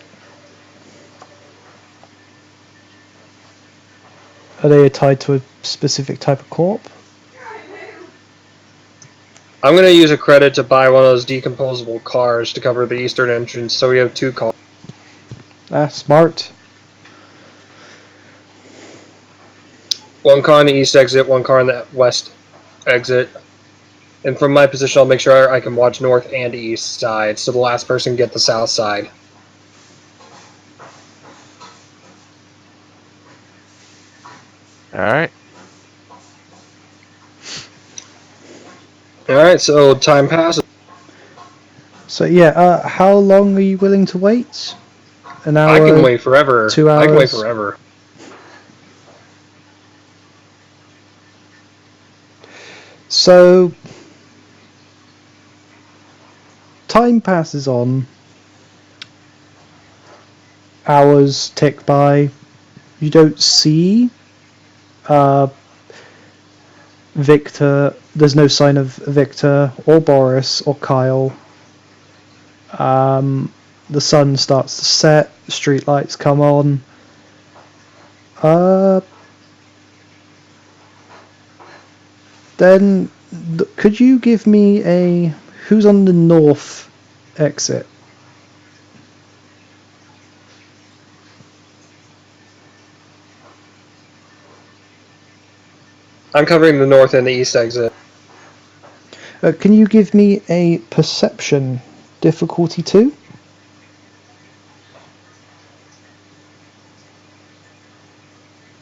Are they tied to a specific type of corp? I'm going to use a credit to buy one of those decomposable cars to cover the eastern entrance, so we have two cars. Ah, smart. One car on the east exit, one car on the west exit. And from my position, I'll make sure I can watch north and east side, so the last person can get the south side. Alright. Alright, so time passes. So yeah, how long are you willing to wait? An hour? I can wait forever. 2 hours? I can wait forever. So time passes on. Hours tick by. You don't see Victor. There's no sign of Victor or Boris or Kyle. The sun starts to set. Street lights come on. Then could you give me a who's on the north exit? I'm covering the north and the east exit. Can you give me a perception difficulty 2?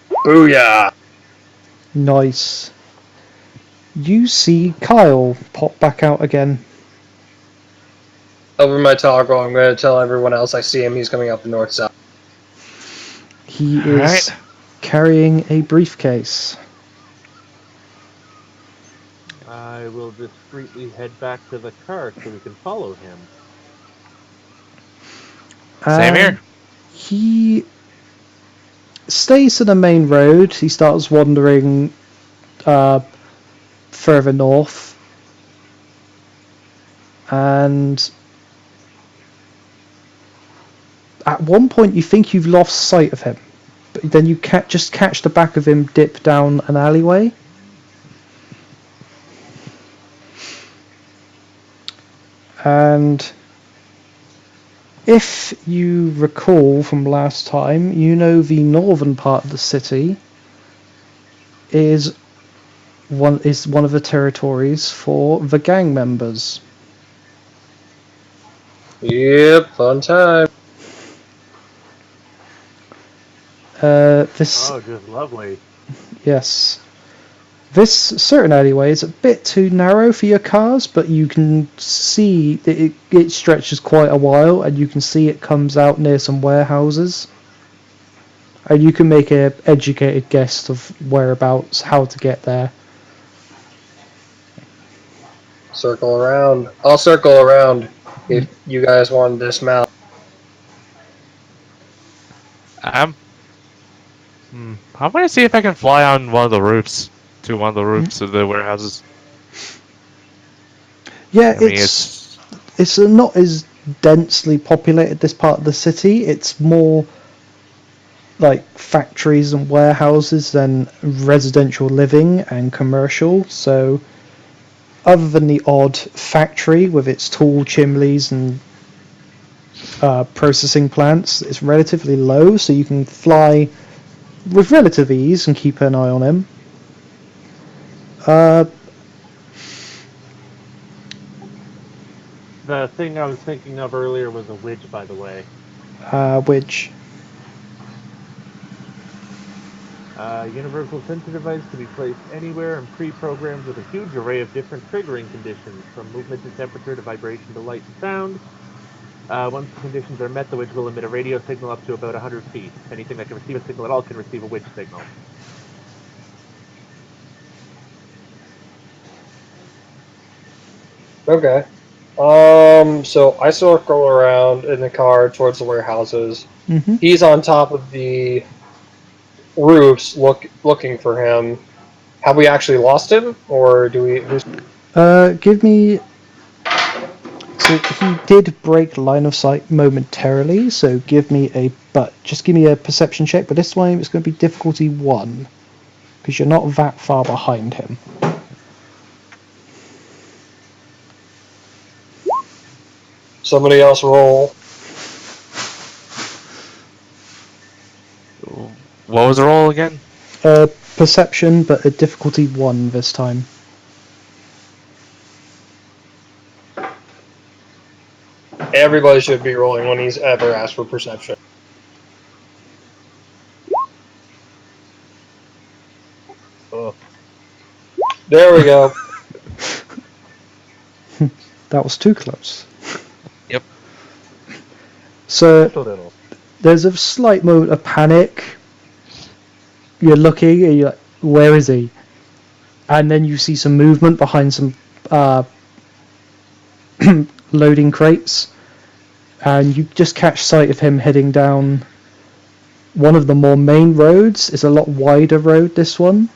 Booyah! Nice. You see Kyle pop back out again. Over my toggle, I'm going to tell everyone else I see him. He's coming up the north side. He Alright. is carrying a briefcase. I will discreetly head back to the car so we can follow him. Same here. He stays to the main road. He starts wandering further north. And at one point you think you've lost sight of him. But then you just catch the back of him dip down an alleyway. And if you recall from last time, you know the northern part of the city is one of the territories for the gang members. Yep, fun time. This Oh, just lovely. yes. This certain alleyway is a bit too narrow for your cars, but you can see that it stretches quite a while, and you can see it comes out near some warehouses. And you can make an educated guess of whereabouts, how to get there. Circle around. I'll circle around if you guys want to dismount. I'm gonna see if I can fly on one of the roofs to one of the roofs of the warehouses. Yeah, I mean, it's it's not as densely populated this part of the city. It's more like factories and warehouses than residential living and commercial. So, other than the odd factory with its tall chimneys and processing plants, it's relatively low, so you can fly with relative ease and keep an eye on him. The thing I was thinking of earlier was a widge, by the way. Which Universal sensor device can be placed anywhere and pre-programmed with a huge array of different triggering conditions, from movement to temperature to vibration to light and sound. Once the conditions are met, the widge will emit a radio signal up to about 100 feet. Anything that can receive a signal at all can receive a widge signal. Okay. So I circle around in the car towards the warehouses. mm-hmm. He's on top of the roofs, looking for him. Have we actually lost him, or do we? Give me. So he did break line of sight momentarily. So just give me a perception check. But this time it's going to be difficulty 1 because you're not that far behind him. Somebody else roll. what was the roll again? Perception, but a difficulty 1 this time. Everybody should be rolling when he's ever asked for perception. Oh, There we go. That was too close. Yep. So just a little. there's a slight moment of panic. You're looking and you're like, where is he? And then you see some movement behind some loading crates, and you just catch sight of him heading down one of the more main roads. It's a lot wider road, this one.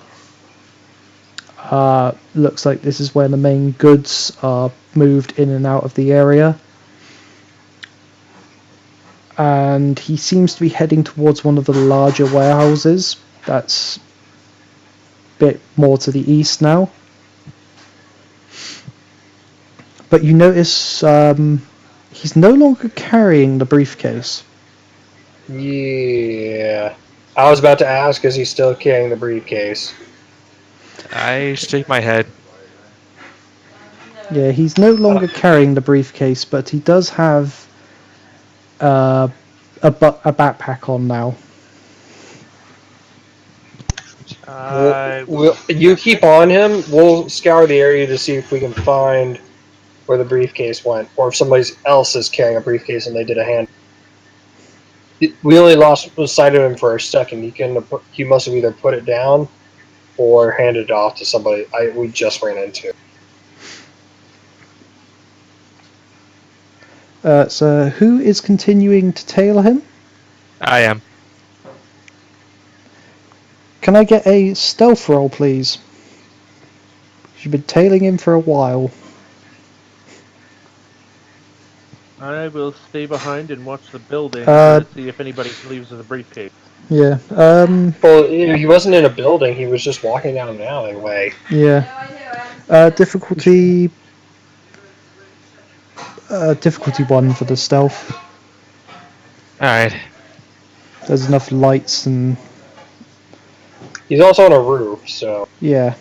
Looks like this is where the main goods are moved in and out of the area. And he seems to be heading towards one of the larger warehouses. That's a bit more to the east now. But you notice he's no longer carrying the briefcase. Yeah. I was about to ask, is he still carrying the briefcase? I shake my head. Yeah, he's no longer carrying the briefcase, but he does have a backpack on now. You keep on him. We'll scour the area to see if we can find where the briefcase went, or if somebody else is carrying a briefcase and they did a hand. We only lost sight of him for a second. He must have either put it down or handed it off to somebody we just ran into. So who is continuing to tail him? I am. Can I get a stealth roll, please? You've been tailing him for a while. I will stay behind and watch the building to see if anybody leaves with a briefcase. Yeah. Well, he wasn't in a building. He was just walking down an alleyway. Yeah. Difficulty 1 for the stealth. Alright. There's enough lights and He's also on a roof, so. yeah.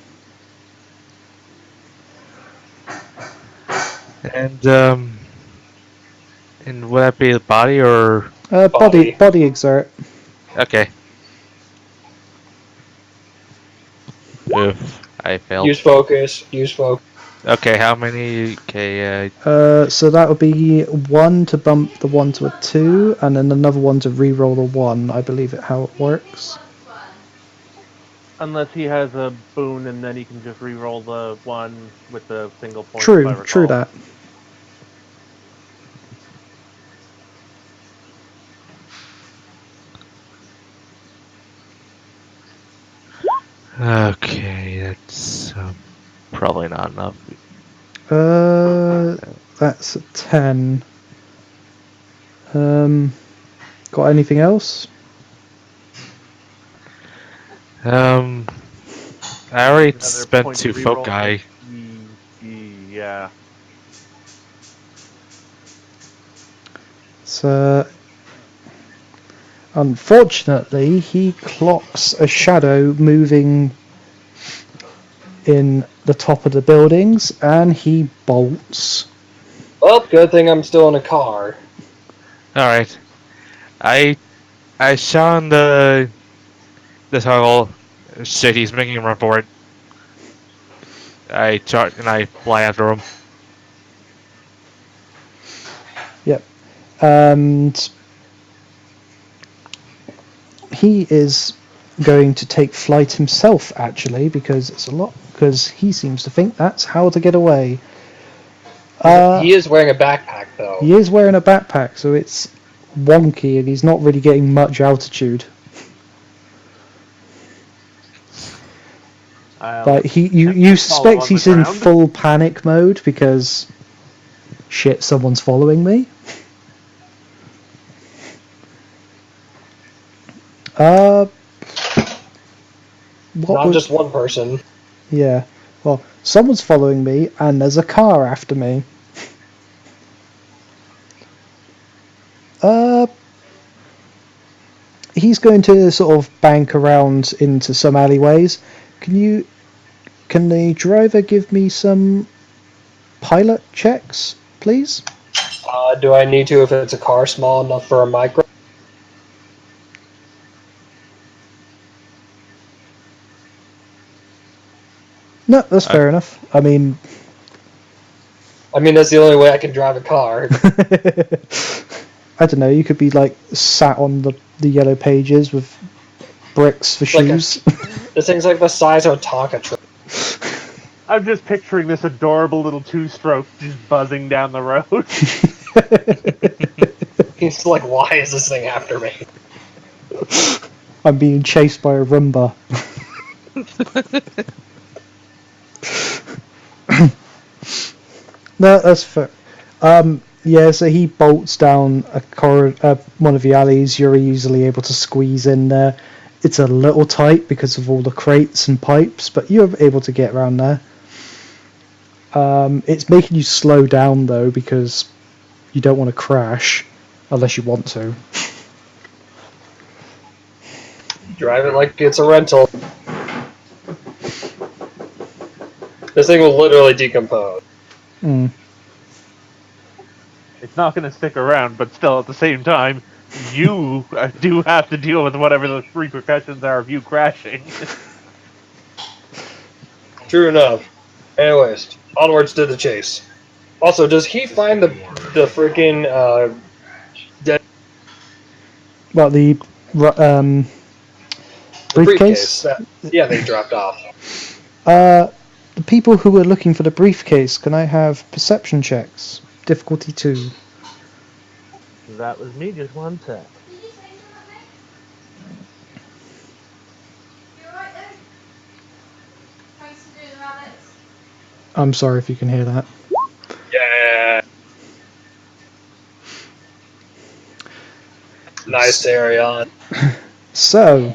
And would that be the body or Body exert. okay. Oof, I failed. Use focus. Use focus. Okay, how many? Okay, So that would be 1 to bump the 1 to a 2, and then another one to re-roll a 1, I believe how it works. Unless he has a boon, and then he can just re-roll the one with the single point, if I True recall. that. okay, that's probably not enough. That's a 10. Got anything else? I already Another spent point 2 to re-roll. foci. Yeah. So, unfortunately, he clocks a shadow moving in the top of the buildings, and he bolts. Well, good thing I'm still in a car. Alright. I shone the toggle. Shit, he's making a run for it. I charge and I fly after him. Yep. And he is going to take flight himself, actually, because he seems to think that's how to get away. He is wearing a backpack, though. He is wearing a backpack, so it's wonky, and he's not really getting much altitude. Like you suspect he's in full panic mode because shit, someone's following me. Not just one person. Yeah. Well, someone's following me, and there's a car after me. He's going to sort of bank around into some alleyways. Can the driver give me some pilot checks, please? Do I need to if it's a car small enough for a micro? No, that's fair enough. I mean, that's the only way I can drive a car. I don't know. You could be like sat on the yellow pages with bricks for shoes. This thing's like the size of a Tonka truck. I'm just picturing this adorable little two-stroke just buzzing down the road. He's like, why is this thing after me? I'm being chased by a Roomba. No, that's fair. Yeah, so he bolts down one of the alleys. You're easily able to squeeze in there. It's a little tight because of all the crates and pipes, but you're able to get around there. It's making you slow down though because you don't want to crash unless you want to. Drive it like it's a rental. This thing will literally decompose. Mm. It's not going to stick around, but still, at the same time, you do have to deal with whatever the repercussions are of you crashing. True enough. Anyways, onwards to the chase. Also, does he find the freaking dead Well, the briefcase. Yeah, they dropped off. The people who were looking for the briefcase, can I have perception checks? Difficulty 2. That was me, just one sec. Did you say something? You alright then? Thanks for doing the rabbits. I'm sorry if you can hear that. Yeah. Nice area. So,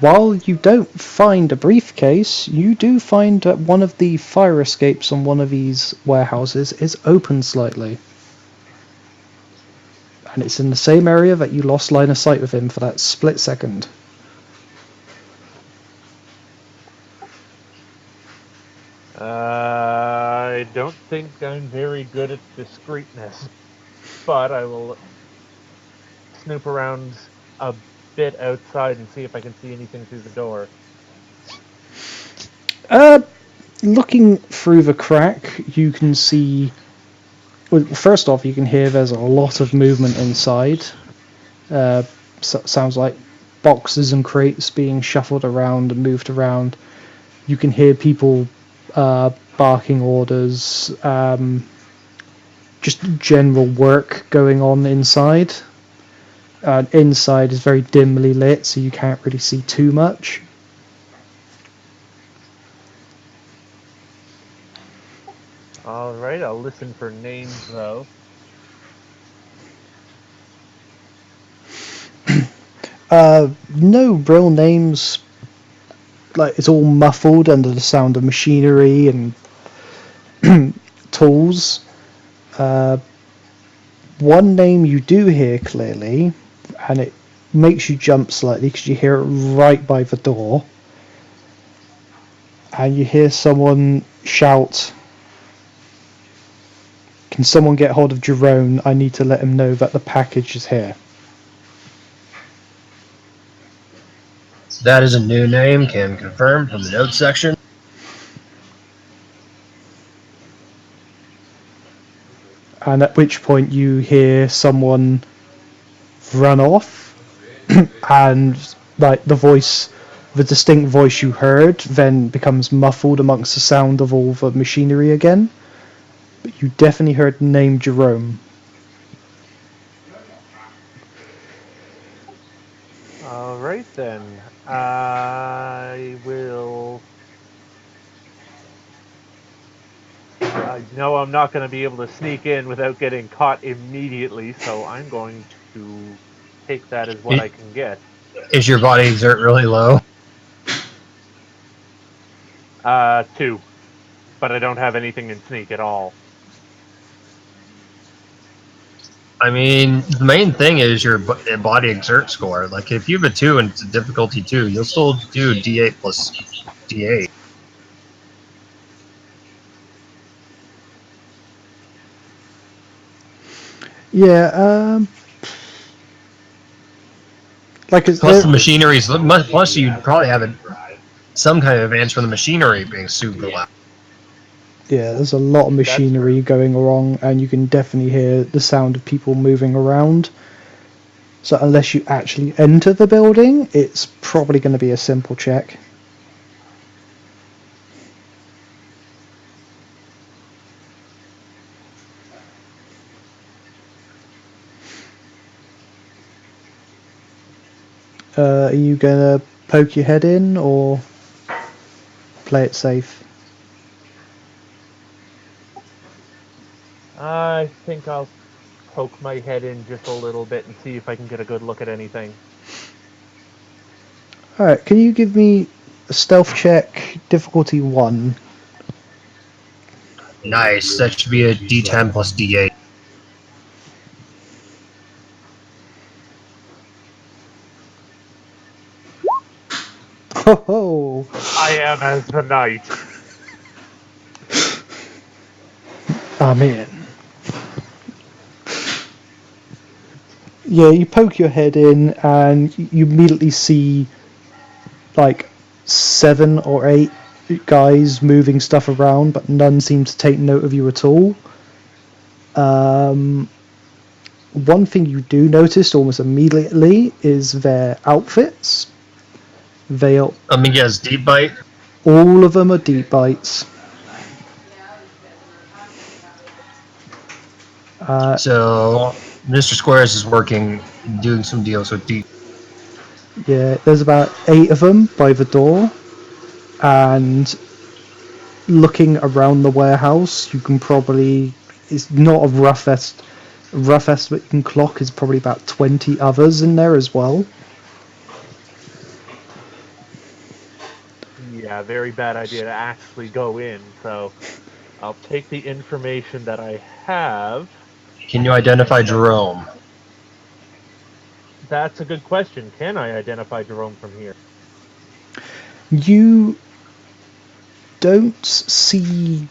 while you don't find a briefcase, you do find that one of the fire escapes on one of these warehouses is open slightly. And it's in the same area that you lost line of sight with him for that split second. I don't think I'm very good at discreetness, but I will snoop around a bit outside and see if I can see anything through the door. Looking through the crack, you can see. Well, first off, you can hear there's a lot of movement inside. Sounds like boxes and crates being shuffled around and moved around. You can hear people barking orders, just general work going on inside. Inside is very dimly lit, so you can't really see too much. All right, I'll listen for names though. No real names. Like it's all muffled under the sound of machinery and tools. Uh, One name you do hear clearly, and it makes you jump slightly because you hear it right by the door, and you hear someone shout, "Can someone get hold of Jerome? I need to let him know that the package is here." That is a new name, can confirm from the notes section. And at which point you hear someone run off, and like the distinct voice you heard then becomes muffled amongst the sound of all the machinery again. But you definitely heard the name Jerome. All right then. I will. I know I'm not going to be able to sneak in without getting caught immediately, so I'm going to take that as what I can get. Is your body exert really low? 2, but I don't have anything in sneak at all. I mean, the main thing is your body exert score. Like, if you have a 2 and it's a difficulty 2, you'll still do D8 plus D8. Yeah, like it's Plus the machinery's, plus you probably have some kind of advance from the machinery being super loud. yeah, there's a lot of machinery going along, and you can definitely hear the sound of people moving around. So unless you actually enter the building, it's probably going to be a simple check. Are you going to poke your head in or play it safe? I think I'll poke my head in just a little bit and see if I can get a good look at anything. Alright, can you give me a stealth check, difficulty 1? Nice. That should be a D10 plus D8. Ho ho! I am as the knight. I'm in. Yeah, you poke your head in and you immediately see like 7 or 8 guys moving stuff around, but none seem to take note of you at all. One thing you do notice almost immediately is their outfits. They are, Let me guess, deep bite? all of them are deep bites. So, Mr. Squares is doing some deals with deep. Yeah, there's about 8 of them by the door, and looking around the warehouse, you can probably, it's not a rough estimate you can clock is probably about 20 others in there as well. Yeah, very bad idea to actually go in, so I'll take the information that I have. Can you identify Jerome? That's a good question. Can I identify Jerome from here? You don't see,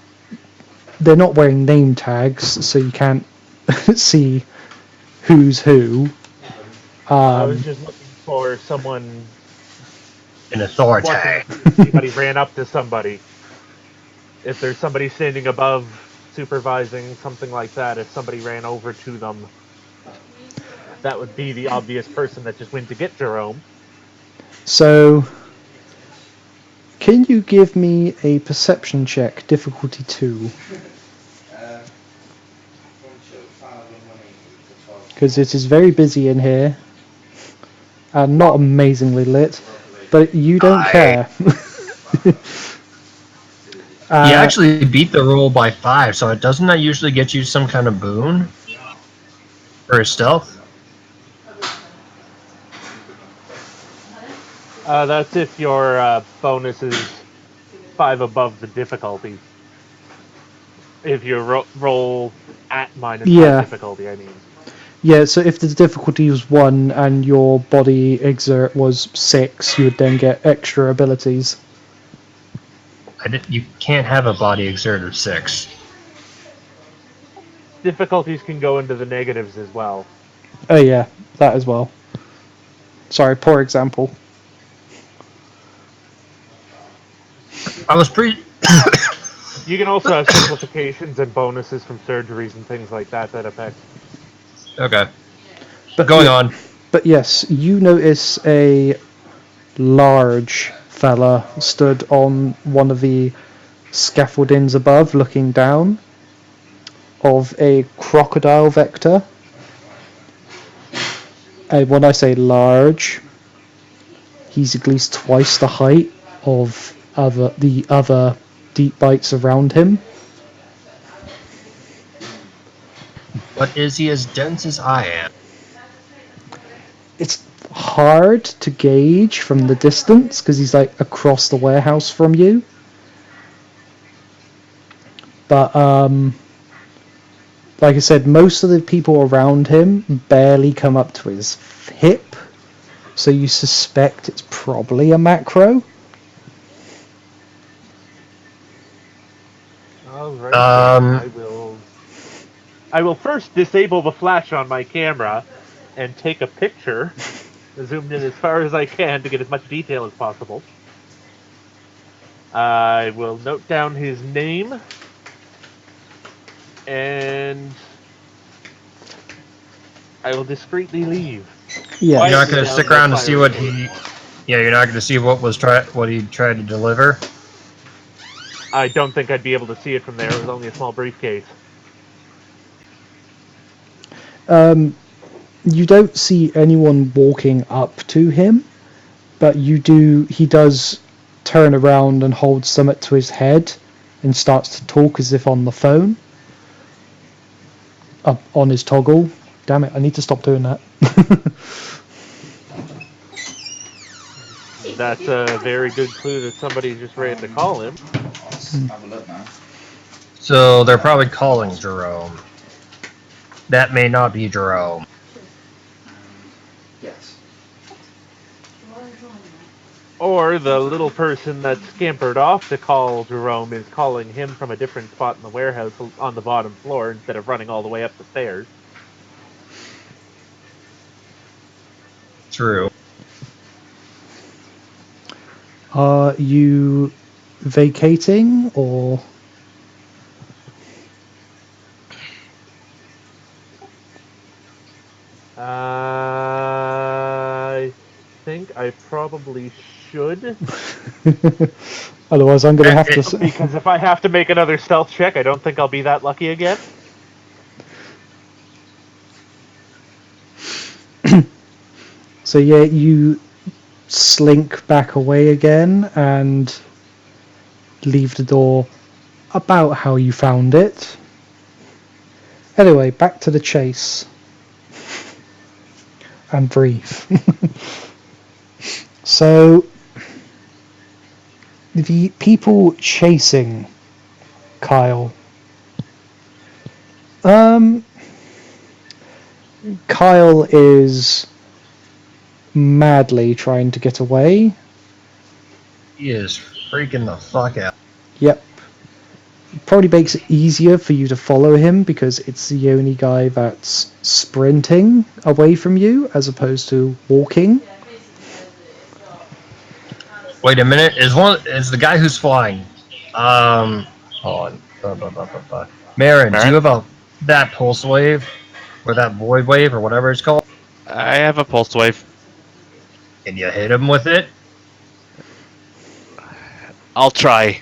they're not wearing name tags, so you can't see who's who. I was just looking or someone An authority. watching to see if anybody ran up to somebody. If there's somebody standing above supervising something like that, if somebody ran over to them, that would be the obvious person that just went to get Jerome. So, can you give me a perception check, difficulty 2? Because it is very busy in here and not amazingly lit, but you don't care. You actually beat the roll by 5, so it doesn't that usually get you some kind of boon for a stealth? That's if your bonus is 5 above the difficulty. If you roll at -5 Yeah. difficulty, I mean. Yeah, so if the difficulty was 1 and your body exert was 6, you would then get extra abilities. You can't have a body exert of 6. Difficulties can go into the negatives as well. Oh yeah, that as well. Sorry, poor example. I was pretty. You can also have simplifications and bonuses from surgeries and things like that that affect. Okay. But Going on. But yes, you notice a large fella stood on one of the scaffoldings above, looking down, of a crocodile vector. And when I say large, he's at least twice the height of the other deep bites around him. But is he as dense as I am? It's hard to gauge from the distance because he's like across the warehouse from you. But like I said, most of the people around him barely come up to his hip, so you suspect it's probably a macro. All right. I will. I will first disable the flash on my camera and take a picture, zoomed in as far as I can to get as much detail as possible. I will note down his name and I will discreetly leave. Yeah. You're not Quietly going to down stick the around to see fire what escape. he. Yeah, you're not going to see what he tried to deliver. I don't think I'd be able to see it from there. It was only a small briefcase. You don't see anyone walking up to him, but he does turn around and hold something to his head and starts to talk as if on the phone. Up on his toggle. Damn it, I need to stop doing that. That's a very good clue that somebody just ran to call him. Let's have a look now. So they're probably calling Jerome. That may not be Jerome. Yes. Or the little person that scampered off to call Jerome is calling him from a different spot in the warehouse on the bottom floor instead of running all the way up the stairs. True. Are you vacating or? I think I probably should. Otherwise, I'm going to have to. Because if I have to make another stealth check, I don't think I'll be that lucky again. So yeah, you slink back away again and leave the door about how you found it. Anyway, back to the chase. And breathe. So, the people chasing Kyle. Kyle is madly trying to get away. He is freaking the fuck out. Yep. Probably makes it easier for you to follow him because it's the only guy that's sprinting away from you as opposed to walking. Wait a minute. Is the guy who's flying? Hold on. Marin, do you Marin? have that pulse wave or that void wave or whatever it's called? I have a pulse wave. Can you hit him with it? I'll try.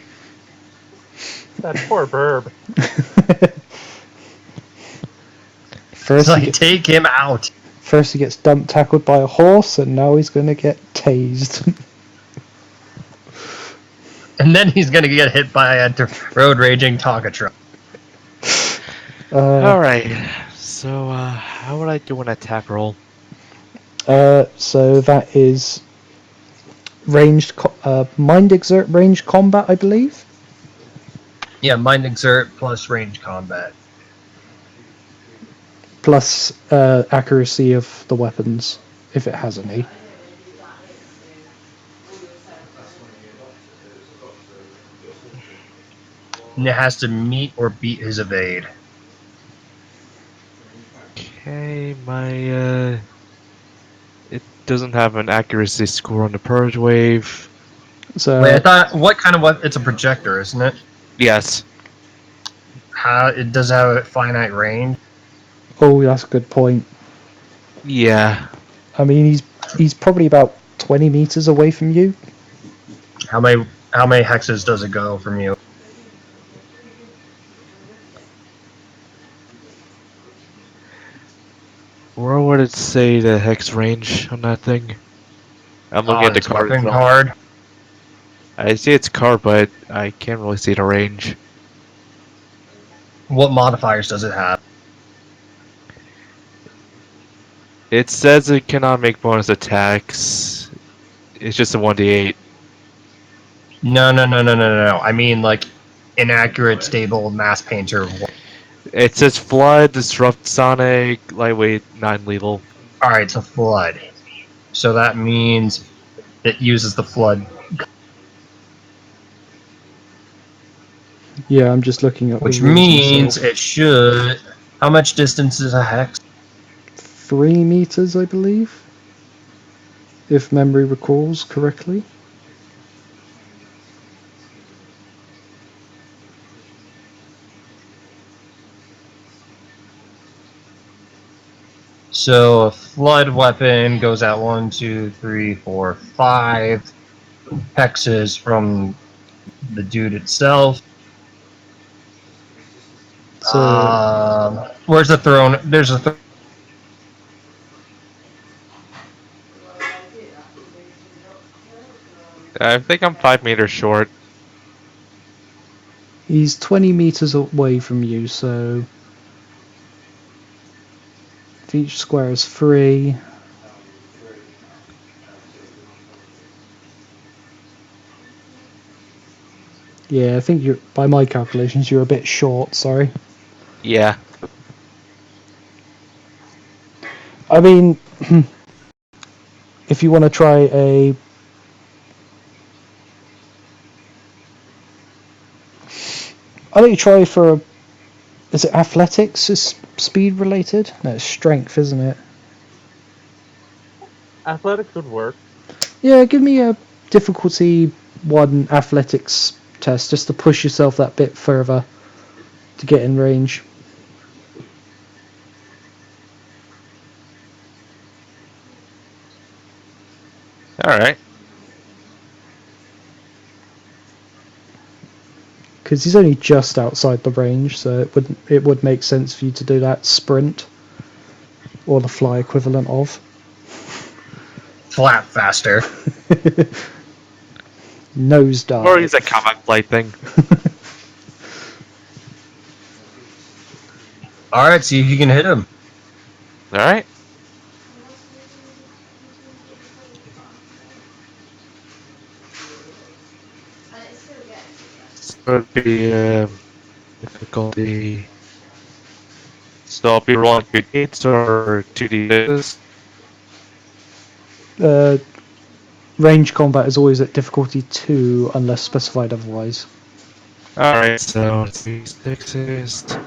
That poor burb. It's First he like gets take him out, dump tackled by a horse, and now he's going to get tased. and then he's gonna get hit by a road raging Tonka truck. Alright. So, how would I do an attack roll? So that is mind exert ranged combat, I believe. Yeah, mind exert plus range combat. Plus accuracy of the weapons, if it has any. And it has to meet or beat his evade. Okay, it doesn't have an accuracy score on the purge wave. So Wait, I thought what kind of weapon? It's a projector, isn't it? Yes. How it does have a finite range. oh, that's a good point. Yeah. I mean, he's probably about 20 meters away from you. How many hexes does it go from you? Where would it say the hex range on that thing? I'm looking at On the its card weapon itself. card. I see its card, but I can't really see the range. What modifiers does it have? It says it cannot make bonus attacks. It's just a 1d8. No. I mean like inaccurate, stable, mass painter. It says Flood, Disrupt Sonic, Lightweight, non-lethal. Alright, it's a flood. So that means it uses the flood, Yeah, I'm just looking up the which rules means myself. it should. How much distance is a hex? 3 meters, I believe, if memory recalls correctly. So a flood weapon goes at 1, 2, 3, 4, 5 hexes from the dude itself. So Where's the throne? There's a I think I'm 5 meters short. he's 20 meters away from you, so if each square is 3. Yeah, I think by my calculations, you're a bit short, sorry. Yeah. I mean, if you want to try I think you try for is it athletics? Is speed related? No, it's strength, isn't it? Athletics would work. Yeah, give me a difficulty 1 athletics test just to push yourself that bit further to get in range. Alright. Because he's only just outside the range, so it would make sense for you to do that sprint or the fly equivalent of. flap faster. Or use a Nosedive. comic flight thing. Alright, see if you can hit him. Alright. And it still gets it, yeah. So it would be difficulty. So I'll be rolling 2d8s or 2d6s. uh, Range combat is always at difficulty 2 unless specified otherwise. Alright, so 2d6s.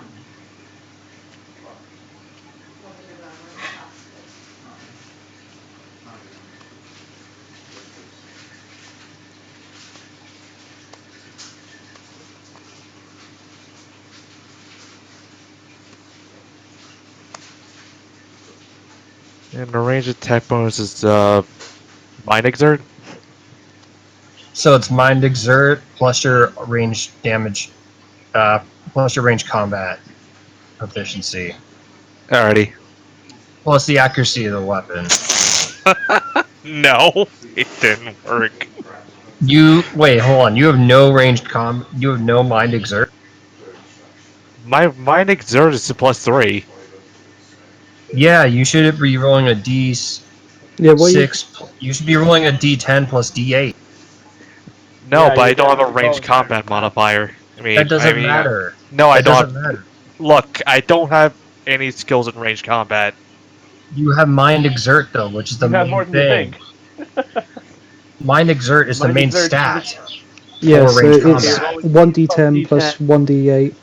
And the range attack bonus is Mind Exert. So it's Mind Exert plus your range damage, plus your range combat proficiency, Alrighty. plus the accuracy of the weapon. No, it didn't work. Wait, hold on. You have no You have no Mind Exert. My Mind Exert is +3. Yeah, you should be rolling a D6. Yeah, what you, You should be rolling a D10 plus D8. No, Yeah, but I you're don't have a definitely ranged calling combat modifier. That doesn't matter. No, I That don't. doesn't matter. Look, I don't have any skills in ranged combat. You have Mind Exert though, which is the You have main more than you thing. think. Mind Exert is the Mind main Exert stat yeah, for so range it's combat. 1d10 plus 1d8.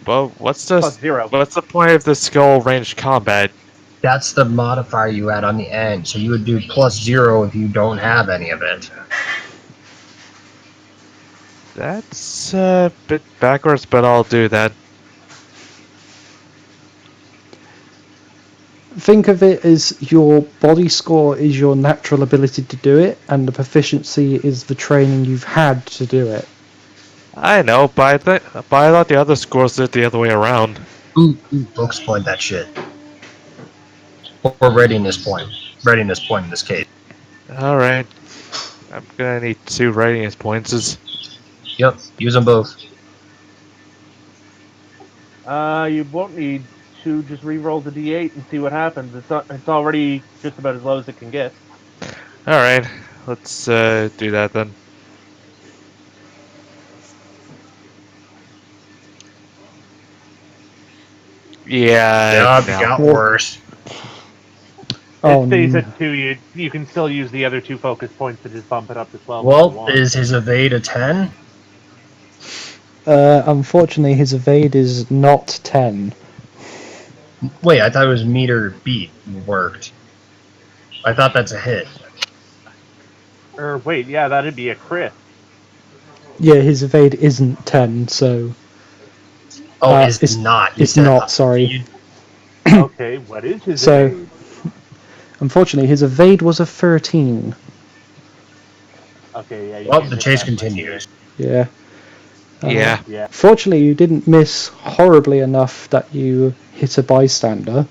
Well, what's Plus 0. the point of the skill ranged combat? That's the modifier you add on the end. So you would do +0 if you don't have any of it. That's a bit backwards, but I'll do that. Think of it as your body score is your natural ability to do it, and the proficiency is the training you've had to do it. I know, but I thought the other scores did the other way around. Ooh, focus point that shit. Or readiness point. Readiness point in this case. Alright. I'm gonna need 2 readiness points. Yep, use them both. You won't need to just re-roll the d8 and see what happens. It's already just about as low as it can get. Alright, let's do that then. Yeah, It no. got worse. Oh, It stays no. at 2. You can still use the other 2 focus points to just bump it up to 12 if you Well, want. is his evade a 10? Unfortunately, his evade is not 10. Wait, I thought it was meter beat worked. I thought that's a hit. Or wait, yeah, that'd be a crit. Yeah, his evade isn't 10, so Oh, it's not. it's not. Sorry. Okay, what is his So- evade? Unfortunately, his evade was a 13. Okay, yeah. You Well, can't the hit chase that much continues. Yeah. Yeah. Yeah. Fortunately, you didn't miss horribly enough that you hit a bystander.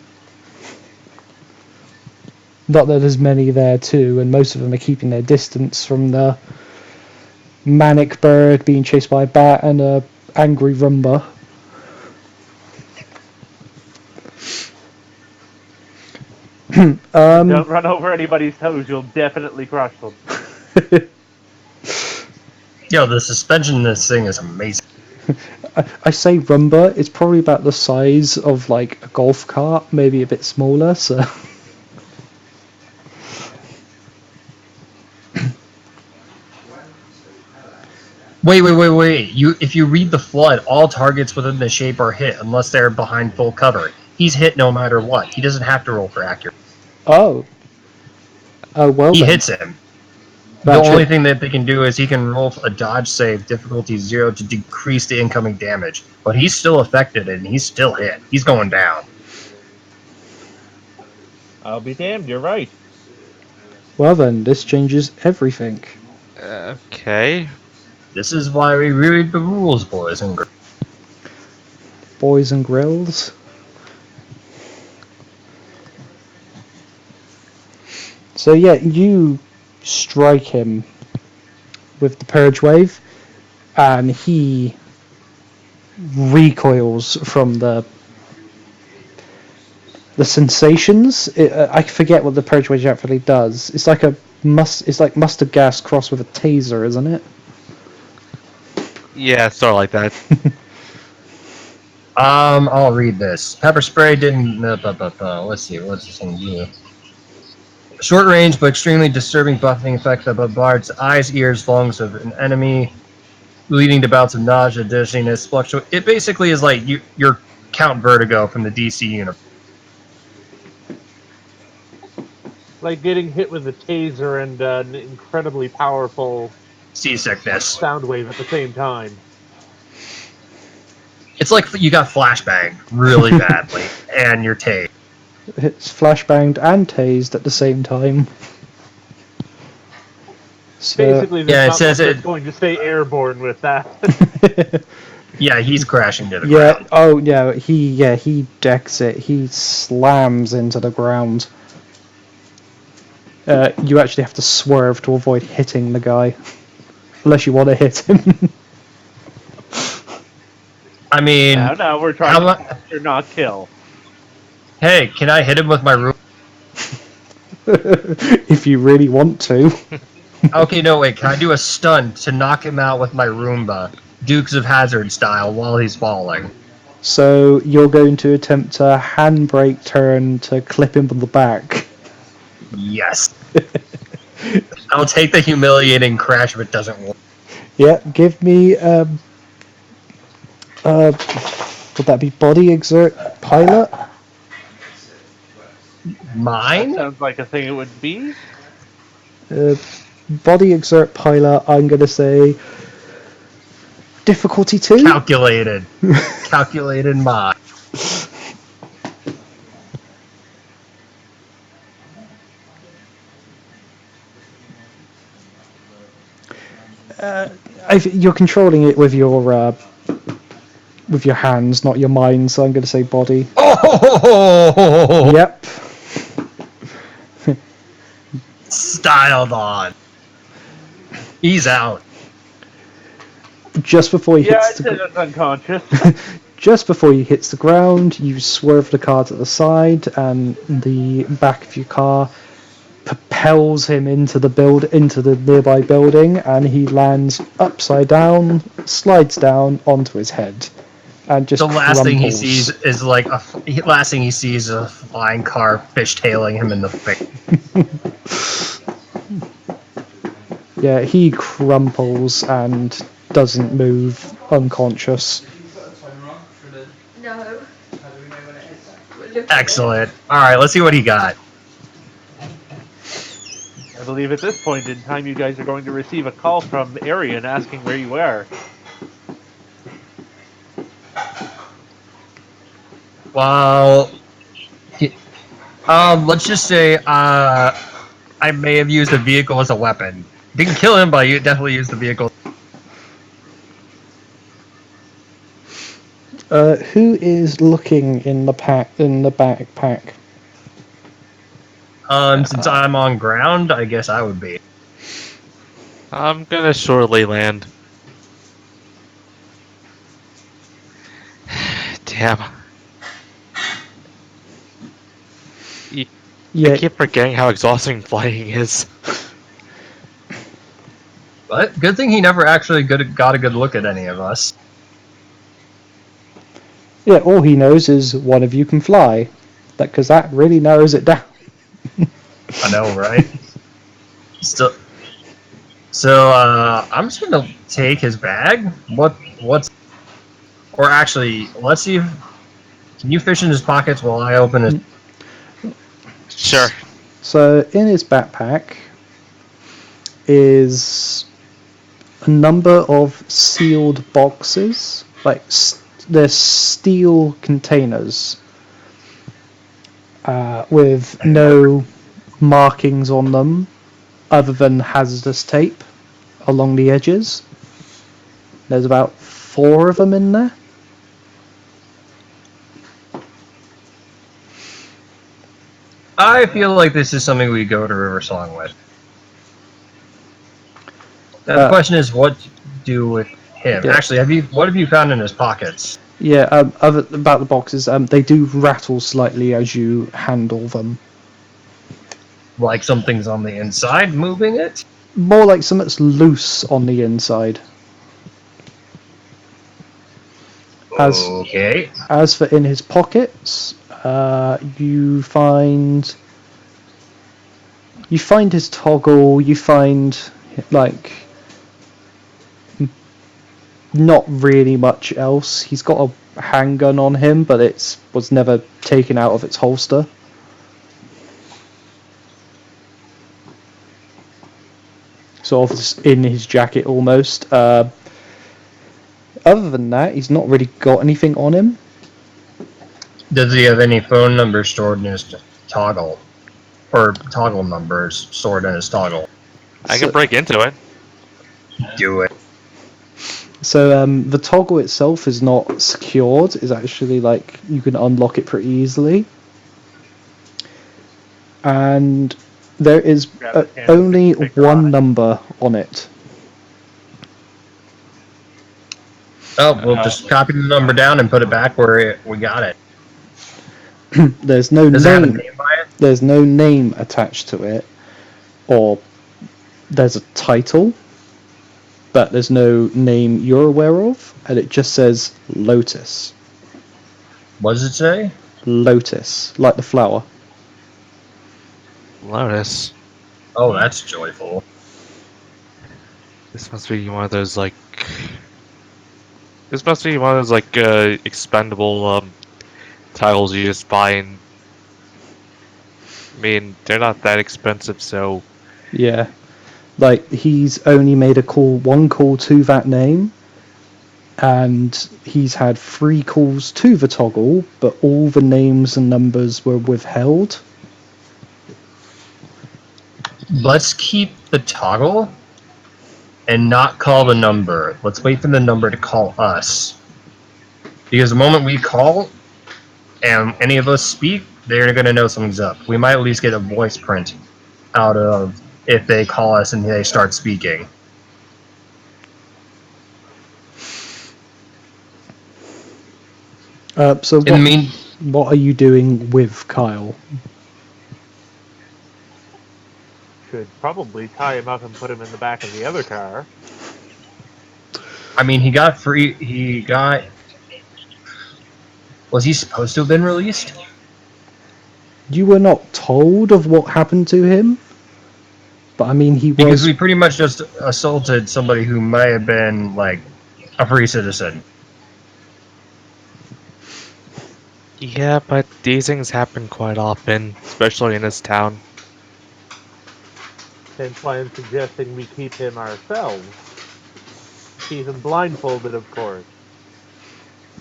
Not that there's many there too, and most of them are keeping their distance from the manic bird being chased by a bat and a angry rumba. Don't run over anybody's toes. You'll definitely crush them. Yo, the suspension in this thing is amazing. I say rumba, it's probably about the size of like a golf cart, maybe a bit smaller, so Wait. If you read the flood, all targets within the shape are hit unless they're behind full cover. He's hit no matter what. He doesn't have to roll for accuracy. oh well He then. hits him. That The only should- thing that they can do is he can roll a dodge save, difficulty 0, to decrease the incoming damage. But he's still affected and he's still hit. He's going down. I'll be damned. You're right. Well then, this changes everything. Okay. This is why we read the rules, boys and girls. Boys and grills. So yeah, you strike him with the purge wave, and he recoils from the sensations. I forget what the purge wave actually does. It's like it's like mustard gas crossed with a taser, isn't it? Yeah, sort of like that. I'll read this. Pepper spray didn't. Let's see. What's this thing do? Short range but extremely disturbing buffeting effect that bombards eyes, ears, lungs of an enemy, leading to bouts of nausea, dizziness, fluctuate. It basically is like your Count Vertigo from the DC universe. Like getting hit with a taser and an incredibly powerful Seasickness. sound wave at the same time. It's like you got flashbang really badly, and you're tased. It's flashbanged and tased at the same time. So Basically, there's Yeah, it not says much that's it. going to stay airborne with that. Yeah, he's crashing to the yeah. ground. Oh yeah. He decks it. He slams into the ground. You actually have to swerve to avoid hitting the guy, unless you want to hit him. I mean, now we're trying how to mu- capture, not kill. Hey, can I hit him with my room? If you really want to. Okay, no, wait. Can I do a stunt to knock him out with my Roomba, Dukes of Hazzard style, while he's falling? So you're going to attempt a handbrake turn to clip him on the back. Yes. I'll take the humiliating crash if it doesn't work. Yeah, give me would that be body exert pilot? That Mine? sounds like a thing it would be. Body exert pilot, I'm gonna say difficulty 2? Calculated. Calculated mine. You're controlling it with your hands, not your mind, so I'm gonna say body. Oh! Yep. Styled on. He's out. Just before he Yeah, hits I'd say that's unconscious. just before he hits the ground, you swerve the car to the side, and the back of your car propels him into the nearby building, and he lands upside down, slides down onto his head, and just The last thing he crumples. sees is like last thing he sees is a flying car fishtailing him in the face. Yeah, he crumples and doesn't move, unconscious. No. How do we know when it is? We're looking Excellent. All right, let's see what he got. I believe at this point in time, you guys are going to receive a call from Arian asking where you are. Well, let's just say I may have used the vehicle as a weapon. Didn't kill him, but you definitely used the vehicle. Who is looking in the backpack? Since I'm on ground, I guess I would be. I'm gonna shortly land. Damn. I Yeah, keep forgetting how exhausting flying is. But good thing he never actually got a good look at any of us. yeah. All he knows is one of you can fly, because that really narrows it down. I know, right? Still, so I'm just gonna take his bag. What's? Or actually, let's see. Can you fish in his pockets while I open his? Sure. So in his backpack is a number of sealed boxes, like they're steel containers with no markings on them other than hazardous tape along the edges. There's about 4 of them in there. I feel like this is something we go to River Song with. Now the question is, what to do with him? Yeah. Actually, what have you found in his pockets? Yeah, about the boxes, they do rattle slightly as you handle them. Like something's on the inside moving it? More like something's loose on the inside. Okay. As for in his pockets, you find his toggle. You find like not really much else. He's got a handgun on him, but it was never taken out of its holster. Sort of just in his jacket almost. Other than that, he's not really got anything on him. Does he have any phone numbers stored in his toggle? Or toggle numbers stored in his toggle? I can break into it. Do it. So the toggle itself is not secured. It's actually like you can unlock it pretty easily. And there is only one number on it. Oh, we'll just copy the number down and put it back where we got it. There's no Does it have a name. name by it? There's no name attached to it, or there's a title, but there's no name you're aware of, and it just says Lotus. What does it say? Lotus, like the flower. Lotus. Oh, that's joyful. This must be one of those like. This must be one of those like expendable titles you just buy and. I mean, they're not that expensive, so. Yeah, like he's only made one call to that name, and he's had 3 calls to the toggle, but all the names and numbers were withheld. Let's keep the toggle and not call the number. Let's wait for the number to call us. Because the moment we call and any of us speak, they're going to know something's up. We might at least get a voice print out of if they call us and they start speaking. So what are you doing with Kyle? Should probably tie him up and put him in the back of the other car. I mean, he got free. Was he supposed to have been released? You were not told of what happened to him, but I mean, he was. Because we pretty much just assaulted somebody who may have been, like, a free citizen. Yeah, but these things happen quite often, especially in this town. Hence why I'm suggesting we keep him ourselves. Keep him blindfolded, of course.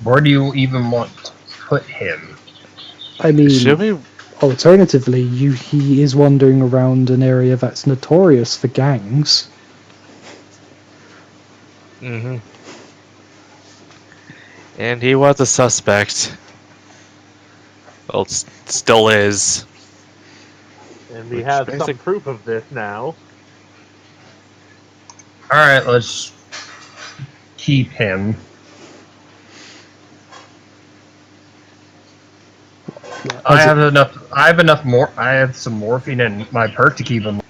Where do you even want to put him? I mean, Should we? alternatively, he is wandering around an area that's notorious for gangs. Mm-hmm. And he was a suspect. Well, still is. And we Which have basic- some proof of this now. Alright, let's keep him. I have some morphine in my perk to keep him.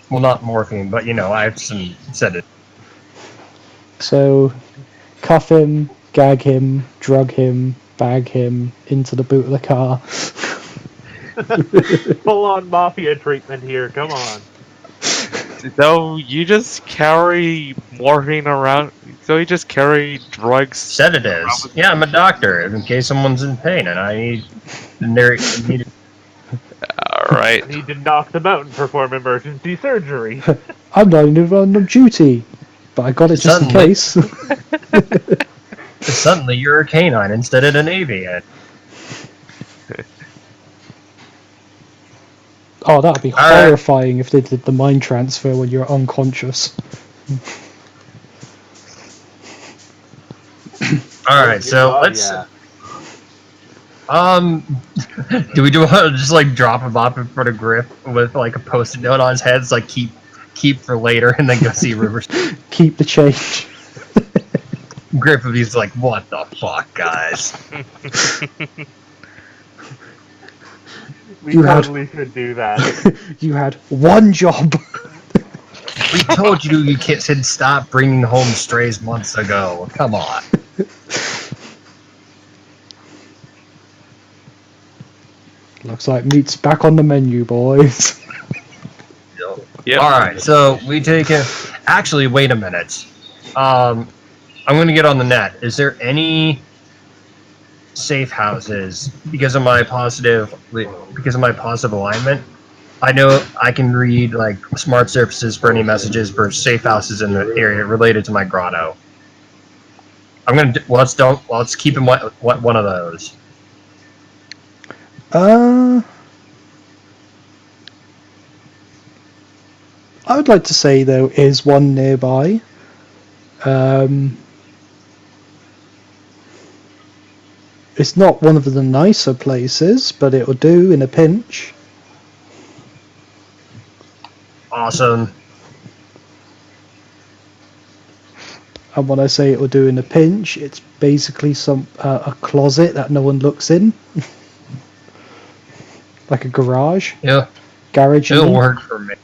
Well, not morphine, but I have some sedative. So, cuff him, gag him, drug him, bag him into the boot of the car. Full-on mafia treatment here, come on. So you just carry morphine around? So you just carry drugs? Sedatives. Yeah, I'm a doctor. In case someone's in pain and I need. Alright. Need to knock them out and perform emergency surgery. I'm not even on duty, but I got it just in case. Suddenly, you're a canine instead of an avian. Oh, that'd be horrifying if they did the mind transfer when you're unconscious. Alright, so let's... Yeah. Do we want to just, like, drop him off in front of Griff with, like, a post-it note on his head? It's like, keep for later, and then go see Rivers. Keep the change. Griff would be like, what the fuck, guys? We totally should do that. You had one job. We told you kids had stopped bringing home strays months ago. Come on. Looks like meat's back on the menu, boys. Yep. Alright, so we take it. Actually, wait a minute. I'm gonna get on the net. Is there any safe houses because of my positive alignment? I know I can read like smart surfaces for any messages for safe houses in the area related to my grotto. I'm gonna let's keep him what one of those. I would like to say there is one nearby. It's not one of the nicer places, but it'll do in a pinch. Awesome. And when I say it'll do in a pinch, it's basically a closet that no one looks in, like a garage, Yeah, garage. it'll Even. work for me.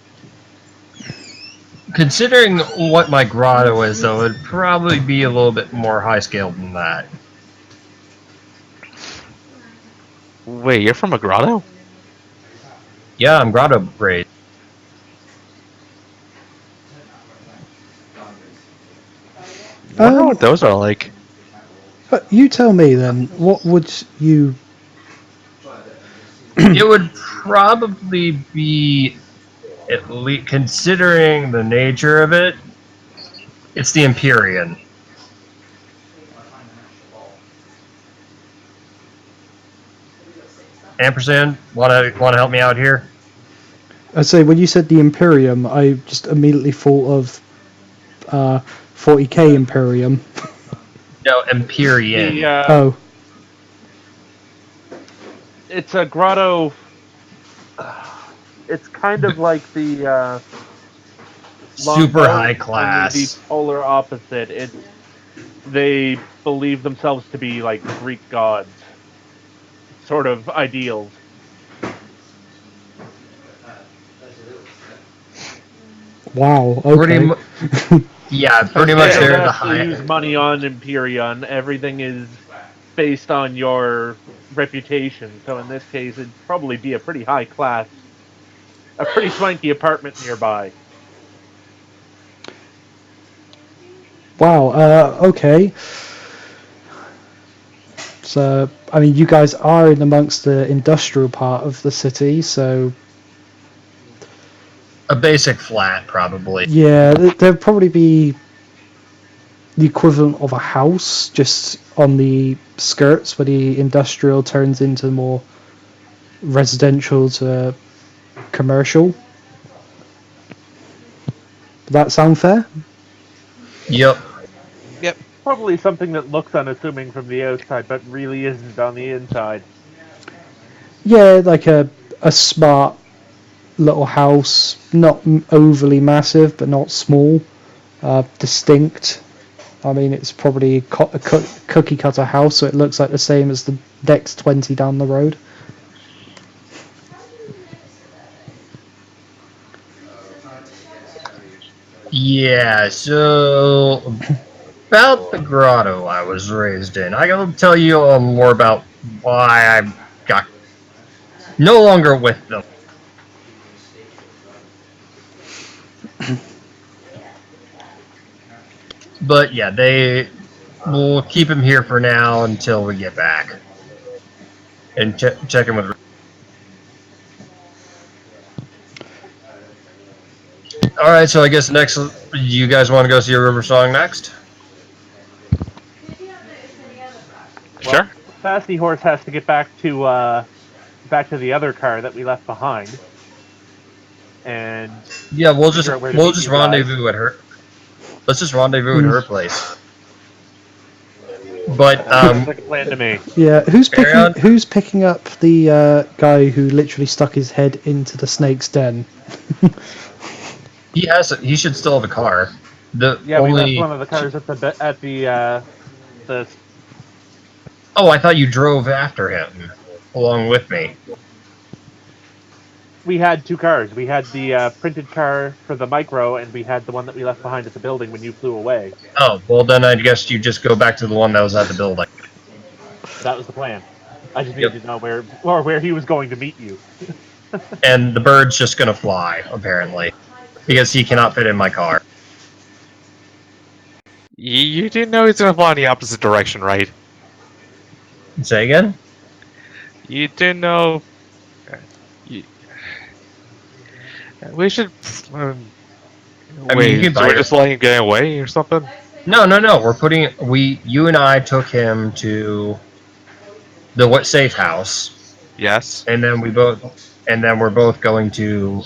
Considering what my grotto is, though, it'd probably be a little bit more high scale than that. Wait, you're from a grotto? Yeah, I'm grotto raised. Wonder what those are like. But you tell me then, what would you? It would probably be, at least considering the nature of it, it's the Empyrean. Ampersand, wanna help me out here? I say when you said the Imperium, I just immediately thought of 40k Imperium. No, Empyrean. Oh, It's a grotto. It's kind of like the Super longbow, high only the class. polar opposite. They believe themselves to be like Greek gods, sort of ideals. wow. Pretty Okay. yeah, pretty Because they much don't they're the actually high. use money on Empyreon. Everything is based on your reputation. So in this case, it'd probably be a pretty high class, a pretty swanky apartment nearby. Wow. Okay. So, I mean, you guys are in amongst the industrial part of the city, so A basic flat, probably. yeah, there'd probably be the equivalent of a house just on the skirts where the industrial turns into more residential to commercial. Does that sound fair? Yep. Yep. Probably something that looks unassuming from the outside, but really isn't on the inside. Yeah, like a smart little house, not overly massive, but not small, distinct. I mean, it's probably a cookie cutter house, so it looks like the same as the next 20 down the road. Yeah, so about the grotto I was raised in. I gotta tell you more about why I got no longer with them. But yeah, they will keep him here for now until we get back and check in with. All right, so I guess next, you guys want to go see a river song next? Well, Sure. Sassy Horse has to get back to the other car that we left behind, and Yeah, figure out where to we'll meet just you guys. rendezvous at her. Let's just rendezvous at Hmm. her place. But Sounds like a plan to me. Yeah, Arion, who's picking up the guy who literally stuck his head into the snake's den? he should still have a car. The Yeah, we left only one of the cars at the. Oh, I thought you drove after him along with me. We had two cars. We had the printed car for the micro, and we had the one that we left behind at the building when you flew away. Oh, well then I guess you just go back to the one that was at the building. That was the plan. I just Yep. needed to know where he was going to meet you. And the bird's just gonna fly, apparently. Because he cannot fit in my car. You do know he's gonna fly in the opposite direction, right? Say again? You do know. You, we should. I mean, you Wait, can so buy we're your. just letting him get away or something? No. You and I took him to the what safe house, Yes. and then we're both going to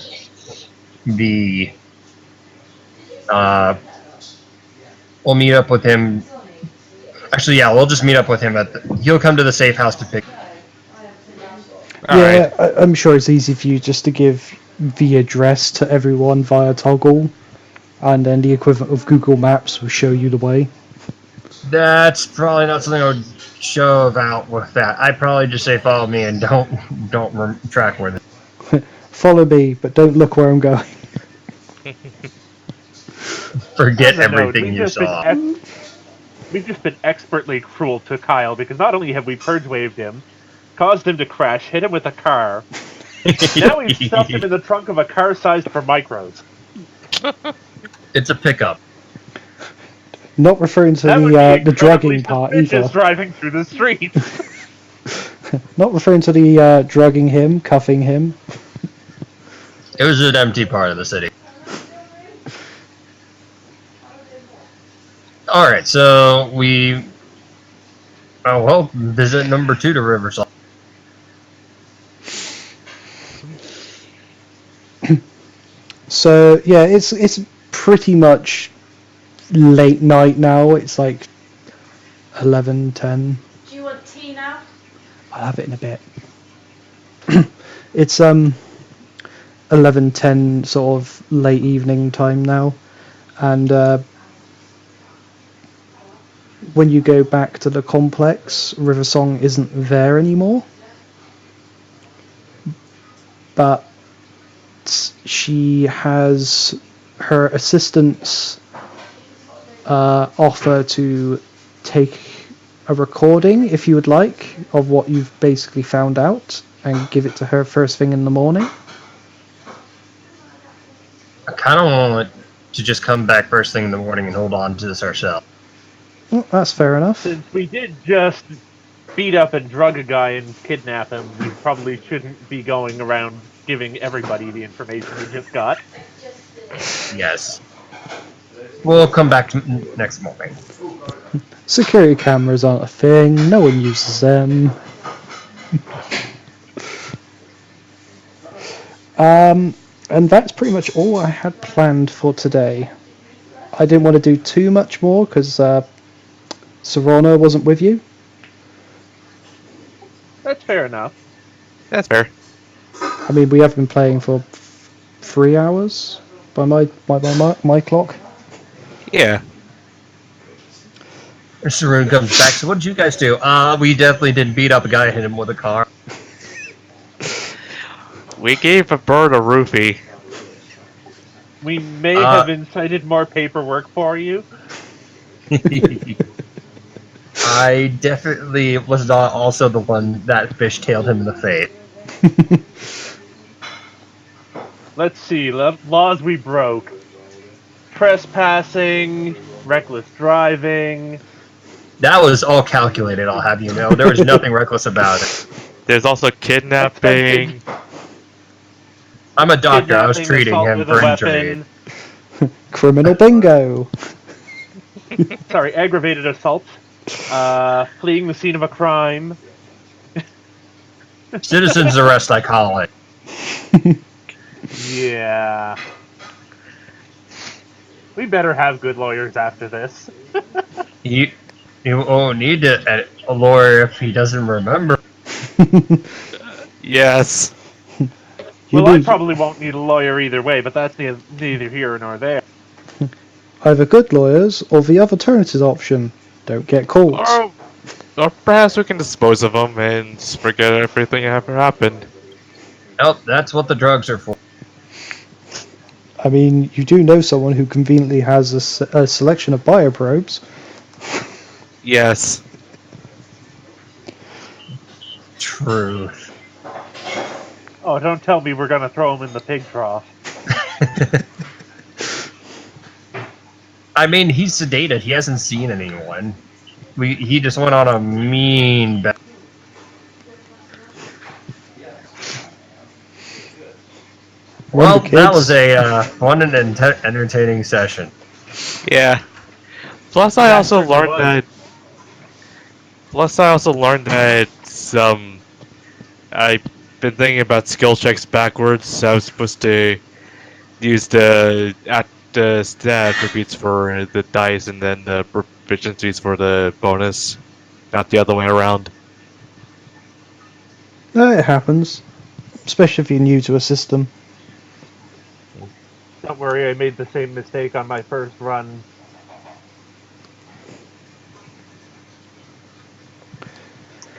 the. Uh, we'll meet up with him. Actually, yeah, we'll just meet up with him he'll come to the safe house to pick. All right. Yeah, I'm sure it's easy for you just to give the address to everyone via toggle, and then the equivalent of Google Maps will show you the way. That's probably not something I would show about with that. I'd probably just say follow me and don't track where. Follow me, but don't look where I'm going. Forget On the note, everything you saw. we've just been expertly cruel to Kyle because not only have we purge waved him, caused him to crash, hit him with a car, now we've stuffed him in the trunk of a car sized for micros. It's a pickup. Not referring to That would be the incredibly drugging part suspicious either. driving through the streets. Not referring to the drugging him, cuffing him. It was an empty part of the city. All right, so we. Oh well, visit number 2 to Riverside. So yeah, it's pretty much late night now. It's like 11:10. Do you want tea now? I'll have it in a bit. It's 11:10, sort of late evening time now, and when you go back to the complex, Riversong isn't there anymore. But she has her assistants offer to take a recording, if you would like, of what you've basically found out and give it to her first thing in the morning. I kind of want to just come back first thing in the morning and hold on to this ourselves. Well, that's fair enough. Since we did just beat up and drug a guy and kidnap him, we probably shouldn't be going around giving everybody the information we just got. Yes. We'll come back next morning. Security cameras aren't a thing, no one uses them. And that's pretty much all I had planned for today. I didn't want to do too much more because Serrano wasn't with you. That's fair enough. That's fair. I mean, we have been playing for 3 hours by my clock. Yeah. Saroon comes back. So what did you guys do? We definitely didn't beat up a guy and hit him with a car. We gave a bird a roofie. We may have incited more paperwork for you. I definitely was not also the one that fishtailed him in the face. Let's see, laws we broke. Trespassing, reckless driving. That was all calculated, I'll have you know. There was nothing reckless about it. There's also kidnapping. I'm a doctor. I was Kidnapping, treating assault him with for a injury. weapon. Criminal bingo. Sorry, aggravated assault. Fleeing the scene of a crime. Citizen's arrest, I call it. Yeah. We better have good lawyers after this. You won't need a lawyer if he doesn't remember. Yes. Well, I probably won't need a lawyer either way, but that's neither here nor there. Either good lawyers or the other alternative option. Don't get caught. Or perhaps we can dispose of them and just forget everything ever happened. Nope, that's what the drugs are for. I mean, you do know someone who conveniently has a selection of bioprobes. Yes. Truth. Oh, don't tell me we're gonna throw him in the pig trough. I mean, he's sedated. He hasn't seen anyone. He just went on a mean bet. Well, that was a fun and entertaining session. Yeah. Plus, That I also certainly learned was. that. Plus, I also learned that I've been thinking about skill checks backwards. So I was supposed to use the stat attributes for the dice and then the proficiencies for the bonus, not the other way around. It happens, especially if you're new to a system. Don't worry, I made the same mistake on my first run.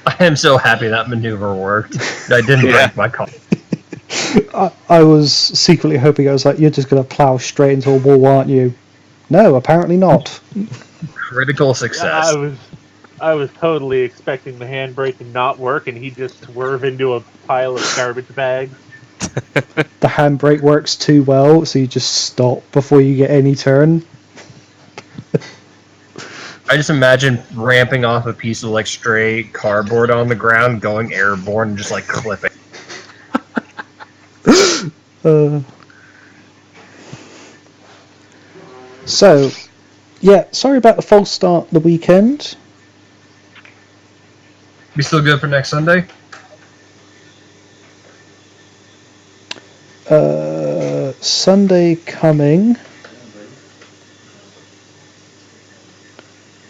I am so happy that maneuver worked. I didn't Yeah. break my car. I was secretly hoping, I was like, you're just going to plow straight into a wall, aren't you? No, apparently not. Critical success. I was totally expecting the handbrake to not work, and he'd just swerve into a pile of garbage bags. The handbrake works too well, so you just stop before you get any turn. I just imagine ramping off a piece of like stray cardboard on the ground, going airborne, and just like clipping. So, yeah, sorry about the false start the weekend. Be still good for next Sunday? Sunday coming.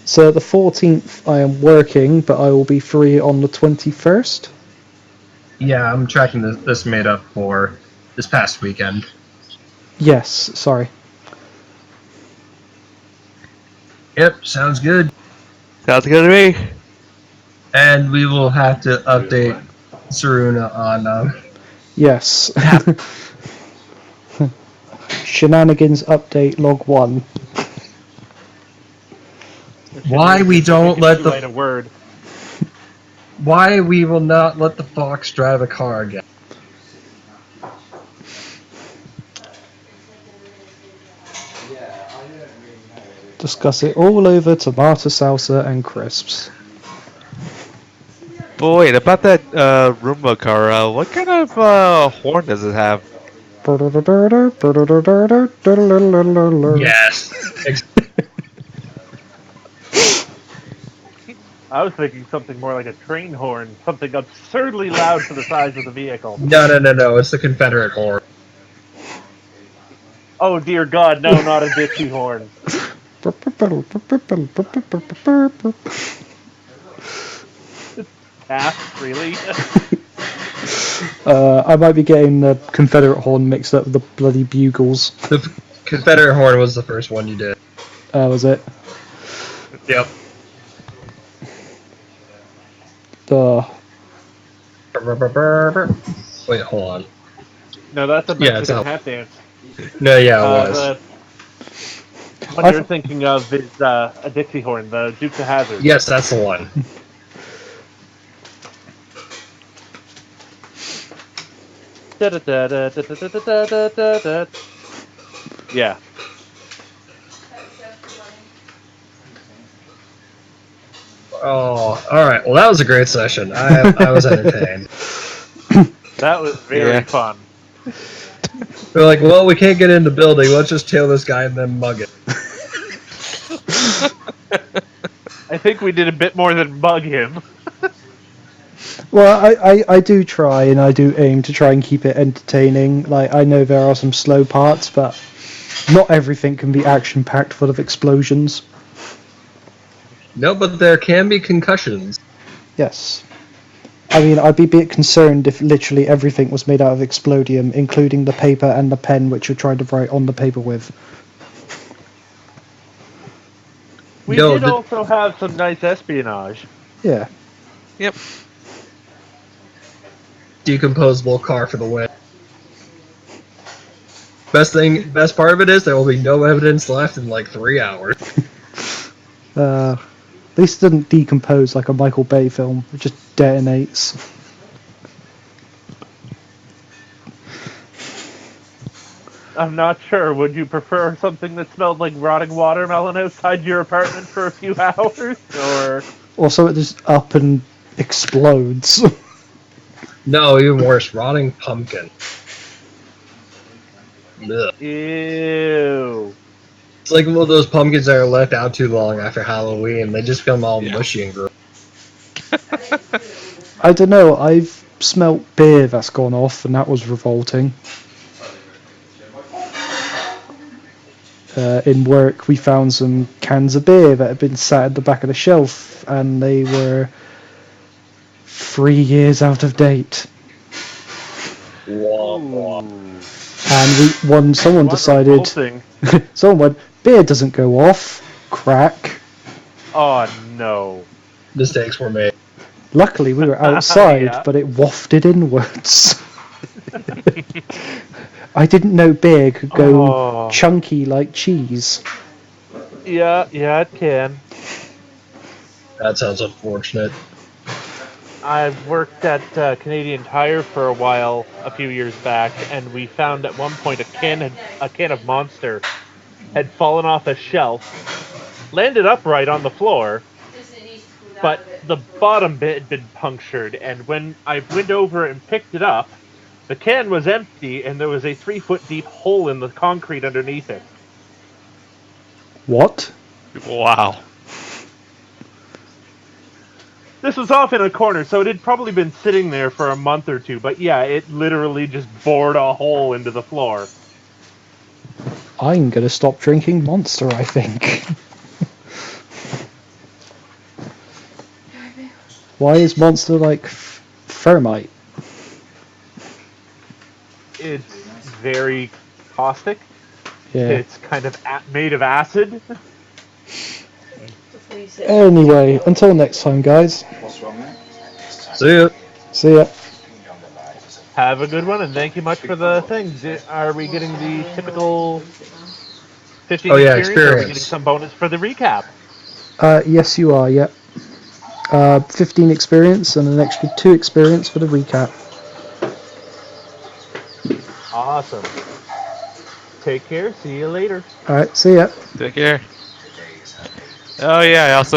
So the 14th I am working, but I will be free on the 21st. Yeah, I'm tracking this made up for this past weekend. Yes, sorry. Yep, sounds good. Sounds good to me. And we will have to update Saruna on Yes. Shenanigans update log 1. why we don't let Write a word. why we will not let the fox drive a car again. Discuss it all over tomato salsa and crisps. But wait, about that Roomba car, what kind of horn does it have? Yes. I was thinking something more like a train horn, something absurdly loud for the size of the vehicle. No. It's the Confederate horn. Oh dear God, no, not a Dixie horn. Half, really? I might be getting the Confederate horn mixed up with the bloody bugles. The Confederate horn was the first one you did. Was it? Yep. Wait, hold on. No, that's a Yeah, it's Mexican out. hat dance. No, yeah, it was. The one you're thinking of is a Dixie horn, the Dukes of Hazzard. Yes, that's the one. Yeah. Oh, all right. Well, that was a great session. I was entertained. That was very fun. They're like, well, we can't get in the building. Let's just tail this guy and then mug it. I think we did a bit more than bug him. Well, I do try, and I do aim to try and keep it entertaining. Like, I know there are some slow parts, but not everything can be action-packed full of explosions. No, but there can be concussions. Yes. I mean, I'd be a bit concerned if literally everything was made out of explodium, including the paper and the pen which you're trying to write on the paper with. We did also have some nice espionage. Yeah. Yep. Decomposable car for the win. Best part of it is there will be no evidence left in like 3 hours. At least it didn't decompose like a Michael Bay film. It just detonates. I'm not sure. Would you prefer something that smelled like rotting watermelon outside your apartment for a few hours? Or so it just up and explodes. No, even worse, rotting pumpkin. Ugh. Ew. like one of those pumpkins that are left out too long after Halloween. They just become all Yeah. mushy and gross. I don't know. I've smelt beer that's gone off, and that was revolting. In work, we found some cans of beer that had been sat at the back of the shelf, and they were 3 years out of date. Ooh. And someone What decided, revolting. someone went, beer doesn't go off, crack. Oh no. Mistakes were made. Luckily, we were outside, Yeah. but it wafted inwards. I didn't know beer could go Oh. chunky like cheese. Yeah, it can. That sounds unfortunate. I worked at Canadian Tire for a while a few years back, and we found at one point a can of Monster had fallen off a shelf, landed upright on the floor, Listen, it needs to cool down but a bit the before. bottom bit had been punctured. And when I went over and picked it up, the can was empty, and there was a 3-foot deep hole in the concrete underneath it. What? Wow. This was off in a corner, so it had probably been sitting there for a month or two. But yeah, it literally just bored a hole into the floor. I'm gonna stop drinking Monster, I think. Why is Monster like thermite? It's very caustic. Yeah. It's kind of made of acid. Before you sit Anyway, until next time, guys. What's wrong there? See ya. See ya. Have a good one, and thank you much for the thing. Are we getting the typical 15 Oh yeah, experience, or are we getting experience. some bonus for the recap? Yes, you are. Yep. 15 experience and an extra 2 experience for the recap. Awesome. Take care. See you later. All right. See ya. Take care. Oh yeah, I also